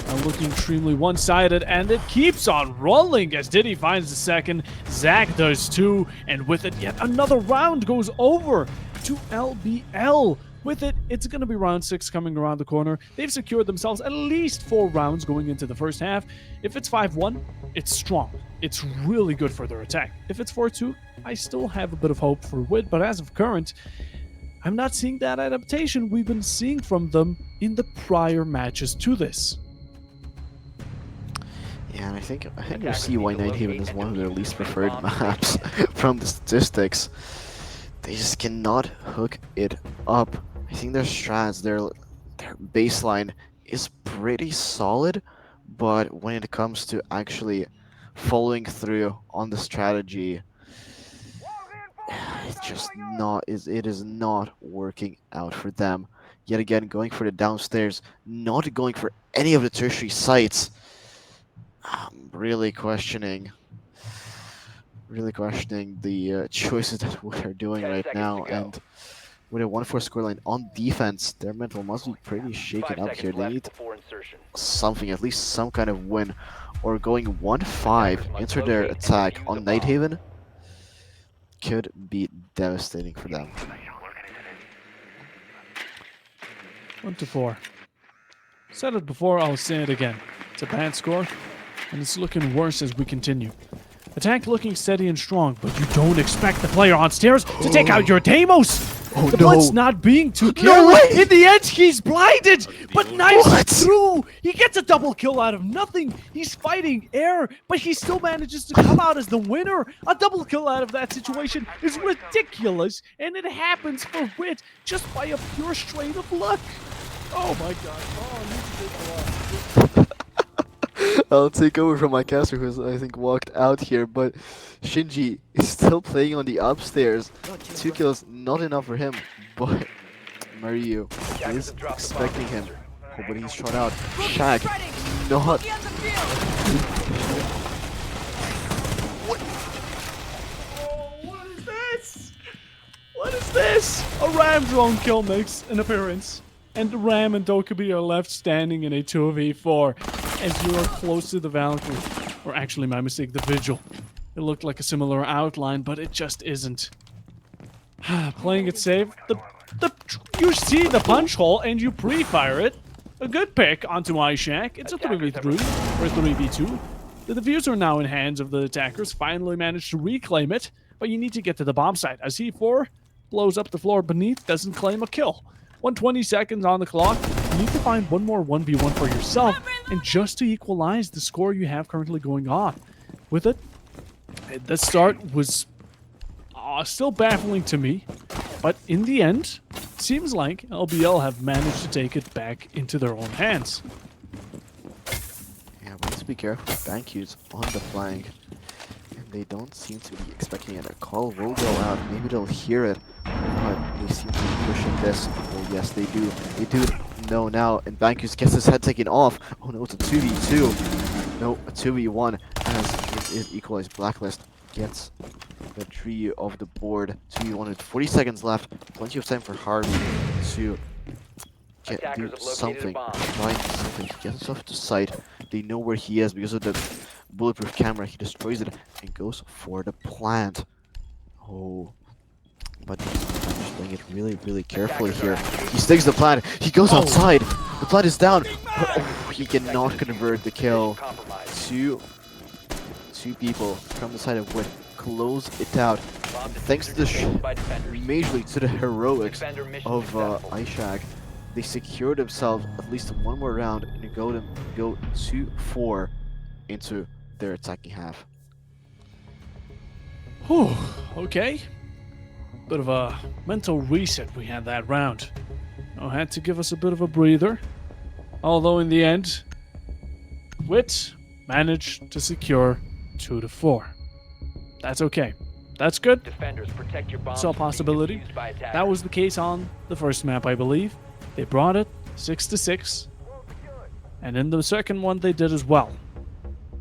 Now looking extremely one-sided, and it keeps on rolling as Diddy finds the second. Zach does too, and with it, yet another round goes over to LBL. With it, it's going to be round 6 coming around the corner. They've secured themselves at least 4 rounds going into the first half. If it's 5-1, it's strong. It's really good for their attack. If it's 4-2, I still have a bit of hope for WiT, but as of current, I'm not seeing that adaptation we've been seeing from them in the prior matches to this. Yeah, and I think you'll see why Nighthaven is one of their least preferred maps from the statistics. They just cannot hook it up. I think their strats, their baseline is pretty solid, but when it comes to actually following through on the strategy, it's just not it is not working out for them. Yet again, going for the downstairs, not going for any of the tertiary sites. I'm really questioning the choices that we are doing 10 right seconds now, to go. and with a 1-4 scoreline on defense, their mental must be pretty 5 shaken up here. seconds They left need before insertion. something, at least some kind of win, or going 1-5 must into their locate and attack defuse on the bomb. Nighthaven could be devastating for them. 1-4. Said it before, I'll say it again. It's a bad score, and it's looking worse as we continue. Attack looking steady and strong, but you don't expect the player on stairs to take out your Deimos! Oh, The no. Blitz not being too No careful. way! In the end, he's blinded, but nice What? through. He gets a double kill out of nothing. He's fighting air, but he still manages to come out as the winner. A double kill out of that situation is ridiculous, and it happens for WiT just by a pure straight of luck. Oh my god. Oh, you did a lot. I'll take over from my caster, who's I think walked out here, but Shinji is still playing on the upstairs. 2 kills, not enough for him, but Mario is expecting him. Oh, but he's shot out. Shaq, not. What is this? What is this? A Ram drone kill makes an appearance, and Ram and Dokubi are left standing in a 2v4 as you are close to the Valkyrie. Or actually, my mistake, the Vigil. It looked like a similar outline, but it just isn't. Playing it safe, you see the punch hole and you pre-fire it. A good pick onto Ishak. It's a 3v3 or a 3v2. The diffuser now in hands of the attackers finally managed to reclaim it, but you need to get to the bomb site as E4 blows up the floor beneath, doesn't claim a kill. 120 seconds on the clock. You need to find one more 1v1 for yourself, and just to equalize the score you have currently going on. With it, the start was still baffling to me, but in the end, it seems like LBL have managed to take it back into their own hands. Yeah, but let's be careful. Bankyu's on the flank, and they don't seem to be expecting it. A call will go out. Maybe they'll hear it, but they seem to be pushing this. Oh yes, they do. They do know now, and Bankyus gets his head taken off. Oh no, it's a 2v2. No, a 2v1 as it is equalized. Blacklist gets the tree of the board. 2v1 with 40 seconds left. Plenty of time for Harvey to do Attackers have located a something, bomb. trying something to get himself to sight. They know where he is because of the bulletproof camera. He destroys it and goes for the plant. Oh, but he's playing it really, really carefully here. He sticks the plant. He goes outside. The plant is down. But, oh, he cannot convert the kill. Compromised. Two people from the side of WiT close it out. Bomb Thanks to the disabled by defenders. majorly to the heroics Defender mission of successful. Ishak. They secure themselves at least one more round and go 2-4 into their attacking half. Whew, okay. Bit of a mental reset we had that round. Had to give us a bit of a breather. Although in the end, WiT managed to secure 2-4. That's okay. That's good. Defenders, protect your bombs Saw a from being possibility. defused by attackers. That was the case on the first map, I believe. They brought it 6-6. And in the second one, they did as well.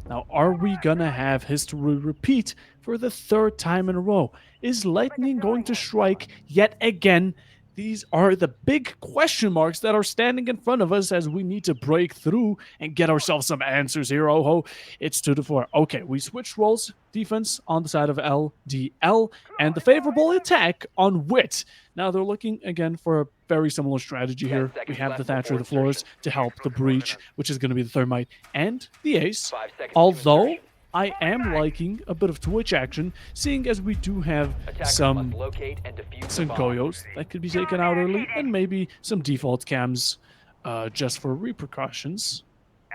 Now, are we gonna have history repeat for the third time in a row? Is Lightning going to strike yet again these are the big question marks that are standing in front of us as we need to break through and get ourselves some answers here. Oh ho, it's 2-4. Okay, we switched roles. Defense on the side of LDL and the favorable attack on WiT. Now they're looking again for a very similar strategy 10 here. We seconds have the left Thatcher of before the floors insertion. to help the breach, which is going to be the Thermite and the Ace. 5 seconds to Although insertion. I am liking a bit of Twitch action, seeing as we do have Attackers some must locate and defuse the some bomb. Goyos that could be taken out early, and maybe some default cams just for repercussions.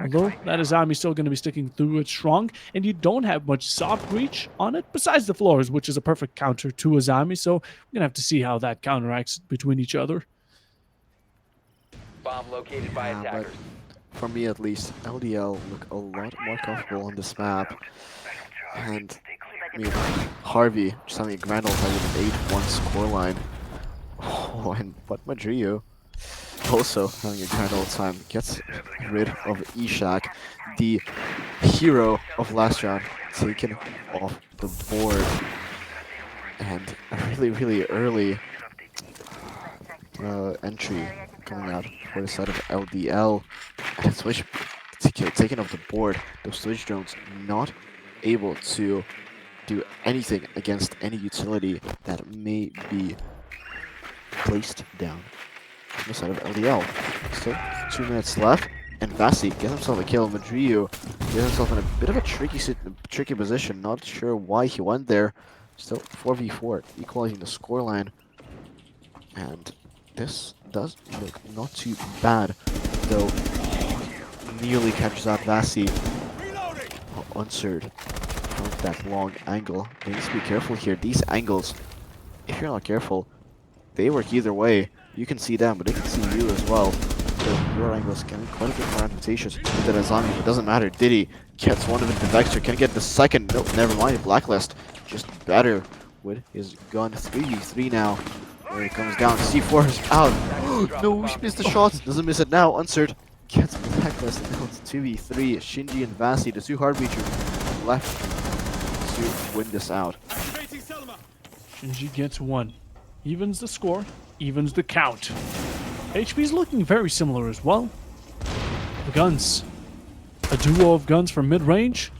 Although that Azami still going to be sticking through it strong, and you don't have much soft breach on it besides the floors, which is a perfect counter to Azami. So we're going to have to see how that counteracts between each other. Bomb located by Yeah, but attackers. for me at least, LDL look a lot more comfortable on this map. And I mean, Harvey just having a grand old time with an 8-1 scoreline. Oh, and but Madrio also having a grand old time gets rid of Ishak, the hero of last round, taken off the board. And a really early entry coming out for the side of LDL, and Switch taken off the board. Those Switch drones not able to do anything against any utility that may be placed down on the side of LDL. Still 2 minutes left, and Vasi gets himself a kill. Madriu gets himself in a bit of a tricky position. Not sure why he went there. Still 4v4, equalizing the scoreline. And this does look not too bad, though nearly catches out Vasi. Unserved from that long angle. You need to be careful here. These angles, if you're not careful, they work either way. You can see them, but they can see you as well. So your angles can be quite a bit more advantageous than Azami, but it doesn't matter. Diddy gets one of it to Vector. Can get the second. No, never mind. Blacklist just better with his gun. 3v3 now. Where he comes down. C4 is out. No, he missed the shots. Doesn't miss it now. Unserved gets Blacklist. And now it's 2v3. Shinji and Vasi, the two hard breachers left to win this out. Shinji gets one. Evens the score, evens the count. HP's looking very similar as well. The guns. A duo of guns from mid-range.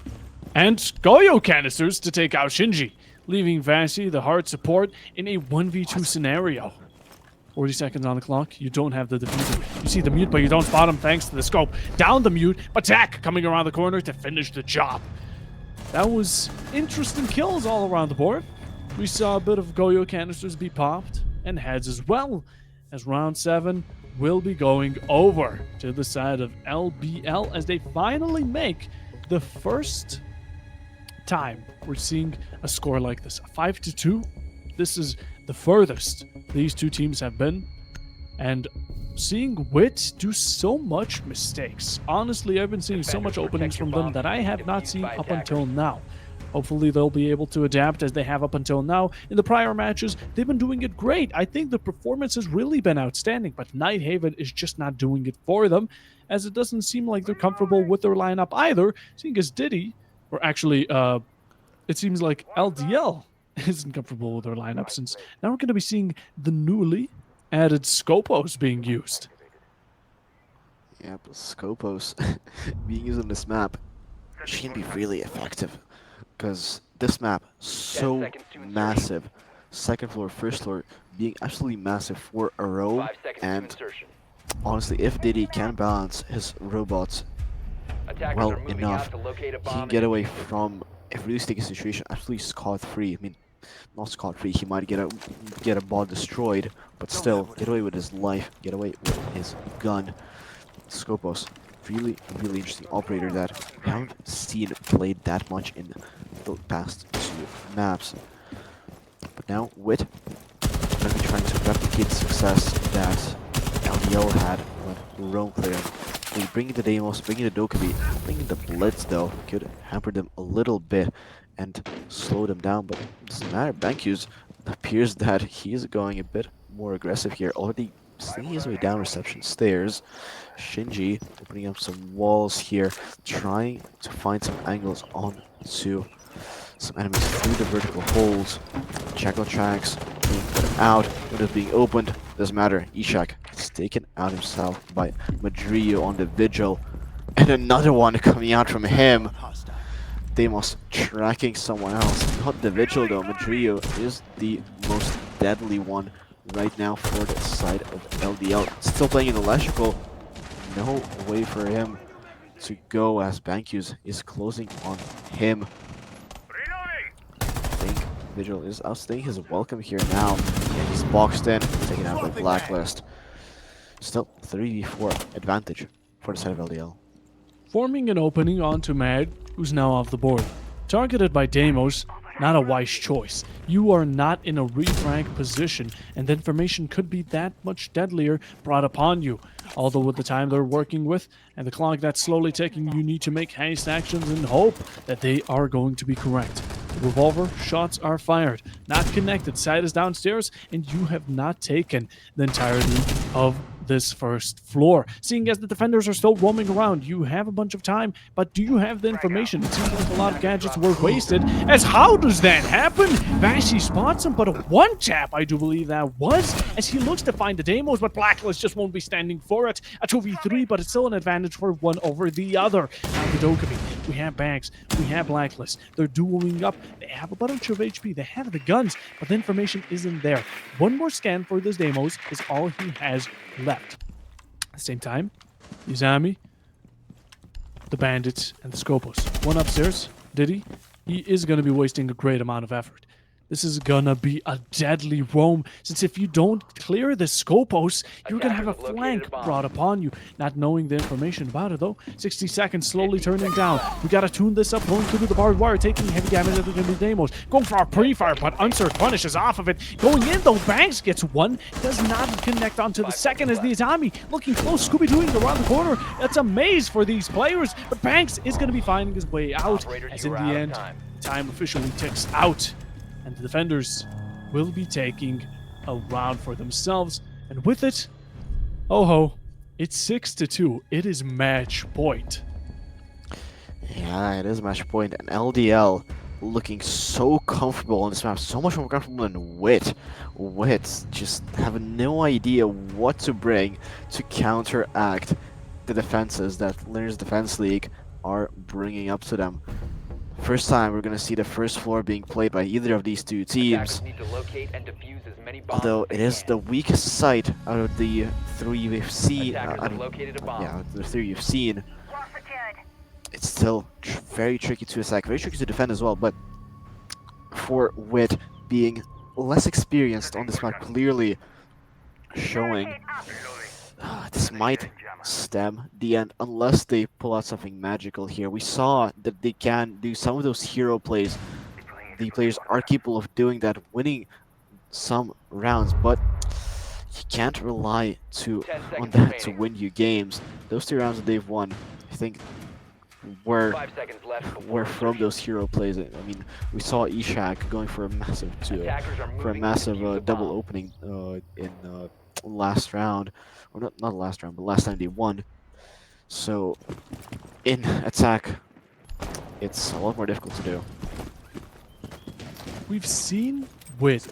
And Goyo canisters to take out Shinji, leaving Vasi, the hard support, in a 1v2 scenario. 40 seconds on the clock. You don't have the diffuser. You see the mute, but you don't spot him thanks to the scope. Down the mute, attack coming around the corner to finish the job. That was interesting kills all around the board. We saw a bit of Goyo canisters be popped, and heads as well, as round 7 will be going over to the side of LBL as they finally make the first time we're seeing a score like this. 5-2. This is the furthest these two teams have been, and seeing WiT do so much mistakes. Honestly, I've been seeing so much openings from them that I have not seen up until now. Hopefully they'll be able to adapt as they have up until now. In the prior matches, they've been doing it great. I think the performance has really been outstanding, but Nighthaven is just not doing it for them, as it doesn't seem like they're comfortable with their lineup either, seeing as Diddy, or actually, it seems like LDL isn't comfortable with their lineup, since now we're going to be seeing the newly added Scopos being used. Yeah, but Scopos being used on this map can be really effective, because this map so massive. Second floor, first floor being absolutely massive for a row, 5 seconds to and insertion. honestly, if Diddy can balance his robots Attackers well are moving enough, out to locate a he bomb can and get away defuse it. from a really sticky situation absolutely scot-free. I mean, not scot-free, he might get a bot destroyed, but still get away with his life, get away with his gun. Scopos, really interesting operator that we haven't seen played that much in the past 2 maps. But now WiT going to be trying to replicate the success that LDL had when Rome cleared. They bringing the Deimos, bringing the Dokkaebi, bringing the Blitz though could hamper them a little bit and slow them down, but it doesn't matter. Bankus appears that he is going a bit more aggressive here, already slinging his way down reception stairs. Shinji opening up some walls here, trying to find some angles onto some enemies through the vertical holes. Jackal tracks being put out, windows being opened, doesn't matter. Ishak is taken out himself by Madrio on the Vigil. And another one coming out from him. Deimos tracking someone else. Not the Vigil though, Madrio is the most deadly one right now for the side of LDL. Still playing in electrical. No way for him to go as Bankus is closing on him. I think Vigil is outstaying his welcome here now. And he's boxed in, taken out by Blacklist. Still 3v4 advantage for the side of LDL. Forming an opening onto Mad, who's now off the board. Targeted by Deimos, not a wise choice. You are not in a refrank position, and the information could be that much deadlier brought upon you. Although with the time they're working with, and the clock that's slowly ticking, you need to make haste actions and hope that they are going to be correct. The revolver shots are fired, not connected. Side is downstairs, and you have not taken the entirety of this first floor. Seeing as the defenders are still roaming around, you have a bunch of time, but do you have the information? It seems like a lot of gadgets were wasted. As how does that happen? Vashi spots him, but a one tap, I do believe that was, as he looks to find the Deimos, but Blacklist just won't be standing for it. A 2v3, but it's still an advantage for one over the other. Now the Dokkaebi, we have Bags, we have Blacklist. They're dueling up. They have a bunch of HP. They have the guns, but the information isn't there. One more scan for this Deimos is all he has left. At the same time, Izami, the Bandits, and the Scopus. One upstairs, Diddy. He is going to be wasting a great amount of effort. This is going to be a deadly roam, since if you don't clear the Scopus, you're going to have a flank brought upon you. Not knowing the information about it, though. 60 seconds, slowly turning down. We got to tune this up, going through the barbed wire, taking heavy damage at the Deimos. Going for a pre-fire, but Unsert punishes off of it. Going in, though, Banks gets one. Does not connect onto the second as the Izami looking close. Scooby-Dooing around the corner. That's a maze for these players, but Banks is going to be finding his way out, as in the end, time officially ticks out. And the defenders will be taking a round for themselves. And with it, oh ho, it's 6-2. It is match point. Yeah, it is match point. And LDL looking so comfortable on this map. So much more comfortable than WiT. WiT just have no idea what to bring to counteract the defenses that Learner's Defense League are bringing up to them. First time we're going to see the first floor being played by either of these two teams. Although it is the weakest site out of the three we've seen. Yeah, the three you've seen. It's still very tricky to attack, very tricky to defend as well. But for WiT being less experienced on this map, clearly showing this might stem the end unless they pull out something magical here. We saw that they can do some of those hero plays. The players are capable of doing that, winning some rounds, but you can't rely on that to win you games. Those 2 rounds that they've won, I think, were from those hero plays. I mean, we saw Ishak going for a massive double opening in last round, or not last round, but last time they won. So in attack, it's a lot more difficult to do. We've seen WiT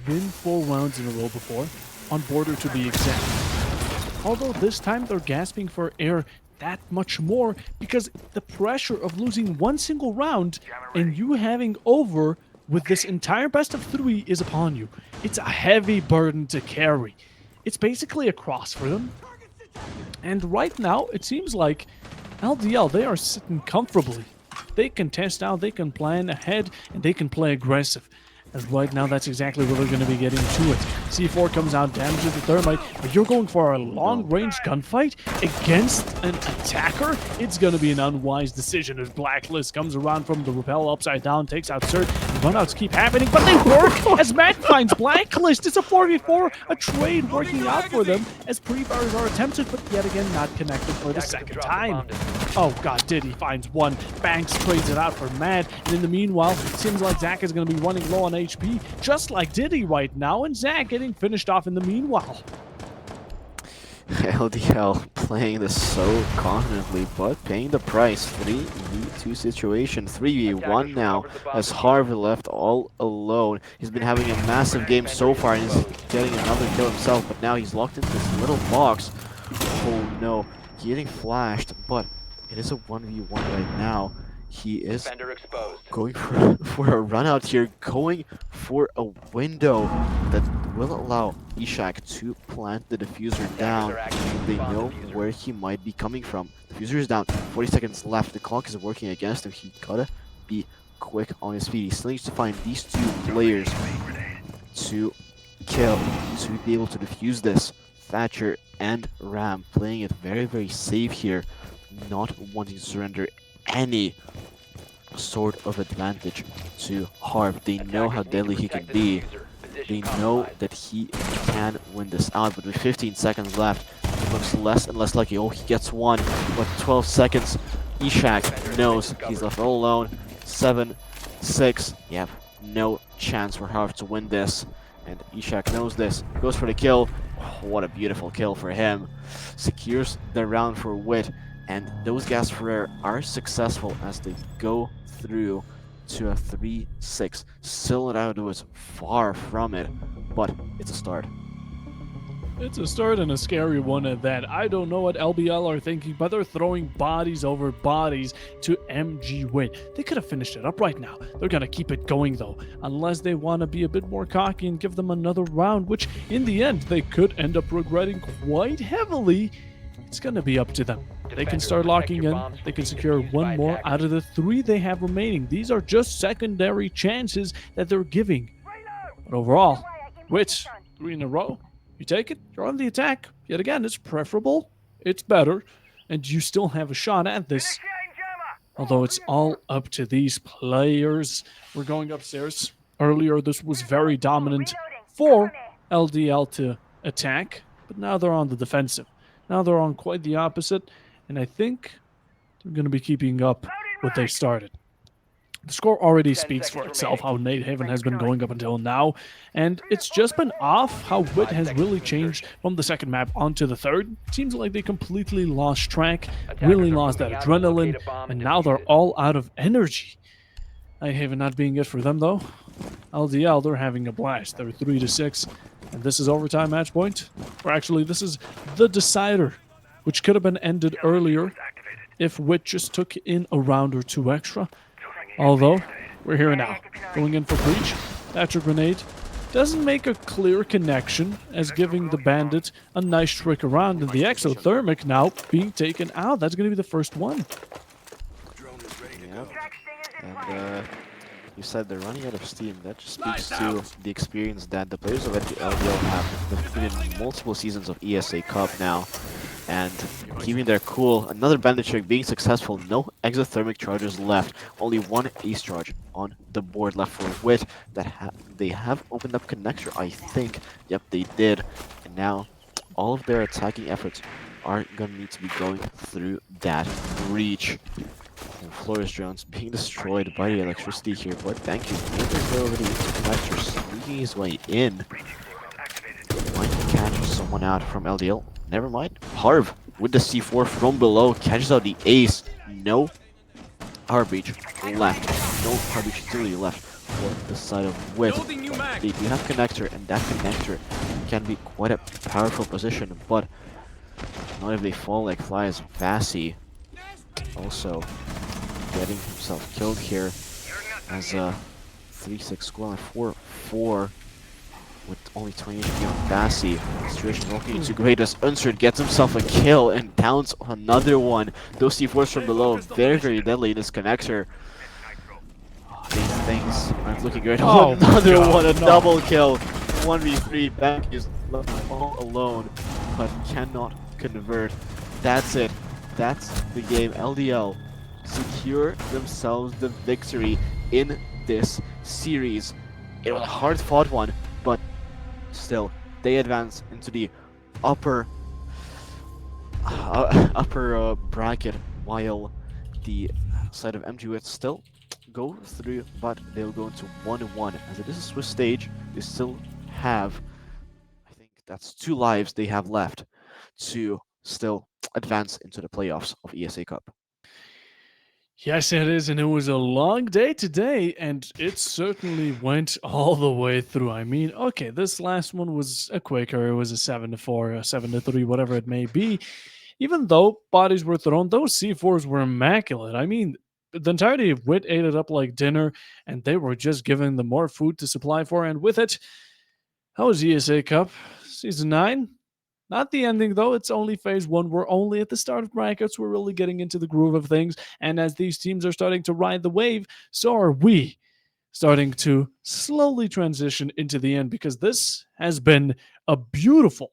win 4 rounds in a row before, on border to be exact. Although this time they're gasping for air that much more because the pressure of losing one single round and you having over with this entire best of 3 is upon you. It's a heavy burden to carry. It's basically a cross for them. And right now, it seems like LDL, they are sitting comfortably. They can test out, they can plan ahead, and they can play aggressive. And right now, that's exactly where they're going to be getting to it. C4 comes out, damages the Thermite, but you're going for a long-range gunfight against an attacker? It's going to be an unwise decision as Blacklist comes around from the rappel upside down, takes out Cert, and runouts keep happening, but they work as Matt finds Blacklist. It's a 4v4, a trade working out for them as pre-fires are attempted, but yet again not connected for the second time. Oh god, Diddy finds one. Banks trades it out for Mad, and in the meanwhile, it seems like Zach is going to be running low on HP, just like Diddy right now, and Zach getting finished off in the meanwhile. LDL playing this so confidently, but paying the price. 3v2 situation, 3v1 now, as Harvey left all alone. He's been having a massive game so far, and he's getting another kill himself, but now he's locked into this little box. Oh no, getting flashed, but it is a 1v1 right now. He is Defender exposed. going for a run out here, going for a window that will allow Ishak to plant the diffuser down. They know where he might be coming from. Diffuser is down, 40 seconds left. The clock is working against him. He gotta be quick on his feet. He still needs to find these two players to kill, to be able to defuse this. Thatcher and Ram playing it very, very safe here, not wanting to surrender any sort of advantage to Harv. They know how deadly he can be. They know that he can win this out, but with 15 seconds left, it looks less and less likely. Oh, he gets one, but 12 seconds. Ishak knows he's left all alone. 7, 6. Yep, no chance for Harv to win this. And Ishak knows this. Goes for the kill. Oh, what a beautiful kill for him. Secures the round for WiT. And those gas for air are successful as they go through to a 3-6. Still not out of the woods, far from it, but it's a start. It's a start and a scary one at that. I don't know what LBL are thinking, but they're throwing bodies over bodies to MG WiT. They could have finished it up right now. They're going to keep it going, though, unless they want to be a bit more cocky and give them another round, which in the end they could end up regretting quite heavily. It's going to be up to them. They can start locking in. They can secure one more out of the 3 they have remaining. These are just secondary chances that they're giving. But overall, WiT, 3 in a row. You take it, you're on the attack. Yet again, it's preferable, it's better, and you still have a shot at this. Although it's all up to these players. We're going upstairs. Earlier, this was very dominant for LDL to attack, but now they're on the defensive. Now they're on quite the opposite, and I think they're going to be keeping up what they started. The score already speaks for itself, how Nate Haven has been going up until now, and it's just been off how WiT has really changed from the second map onto the third. Seems like they completely lost track, really lost that adrenaline, and now they're all out of energy. Nate Haven not being it for them, though. LDL, they're having a blast. They're 3-6, and this is overtime match point. Or actually, this is the decider, which could have been ended earlier if WiT just took in a round or 2 extra. Although, we're here now. Going in for breach. Thatcher grenade doesn't make a clear connection, as giving the bandit a nice trick around, and the exothermic now being taken out. That's going to be the first one. Yeah. And you said they're running out of steam. That just speaks to the experience that the players of LDL have. They've been in multiple seasons of ESA Cup now, and keeping their cool. Another bandit trick being successful. No exothermic charges left. Only 1 ace charge on the board left for WiT. They have opened up connector, I think. Yep, they did. And now all of their attacking efforts are gonna need to be going through that breach. And Flores drones being destroyed by the electricity here, but thank you. Nader's already into connector, sneaking his way in. Might catch someone out from LDL. Never mind. Harv with the C4 from below catches out the ace. No power breach left. No power breach utility left for the side of WiT. They do have connector, and that connector can be quite a powerful position, but not if they fall like flies. Vassy also getting himself killed here as a 3-6 score and 4-4 with only 20 HP on Vassy. Situation looking too great as Unsert gets himself a kill and downs another one. Those C4s from below very, very deadly in this connector. Oh, these things aren't looking great. Oh, another one, a double kill. 1v3, back is left all alone, but cannot convert. That's it. That's the game. LDL secure themselves the victory in this series. It was a hard-fought one, but still, they advance into the upper bracket, while the side of MG WiT still go through, but they'll go into 1-1. As it is a Swiss stage, they still have, I think that's 2 lives they have left to still advance into the playoffs of ESA Cup. Yes, it is, and it was a long day today, and it certainly went all the way through. I mean, okay, this last one was a quicker. It was a 7-4, a 7-3, whatever it may be. Even though bodies were thrown, those C4s were immaculate. I mean, the entirety of WiT ate it up like dinner, and they were just giving them more food to supply for. And with it, how was ESA Cup Season 9? Not the ending, though. It's only phase one. We're only at the start of brackets. We're really getting into the groove of things. And as these teams are starting to ride the wave, so are we starting to slowly transition into the end, because this has been a beautiful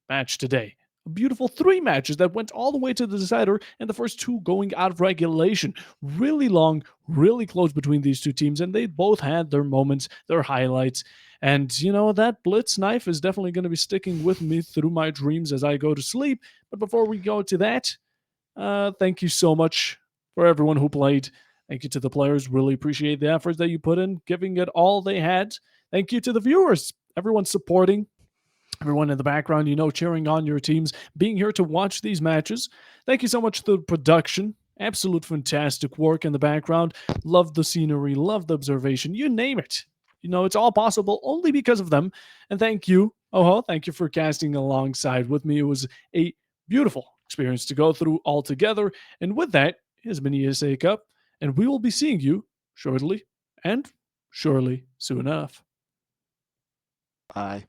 match today. A beautiful 3 matches that went all the way to the decider, and the first 2 going out of regulation. Really long, really close between these 2 teams, and they both had their moments, their highlights. And you know, that Blitz knife is definitely going to be sticking with me through my dreams as I go to sleep. But before we go to that, thank you so much for everyone who played. Thank you to the players. Really appreciate the efforts that you put in, giving it all they had. Thank you to the viewers, everyone supporting, everyone in the background, you know, cheering on your teams, being here to watch these matches. Thank you so much to the production. Absolute fantastic work in the background. Love the scenery, love the observation, you name it. You know, it's all possible only because of them. And thank you, thank you for casting alongside with me. It was a beautiful experience to go through all together. And with that, it has been ESA Cup, and we will be seeing you shortly and surely soon enough. Bye.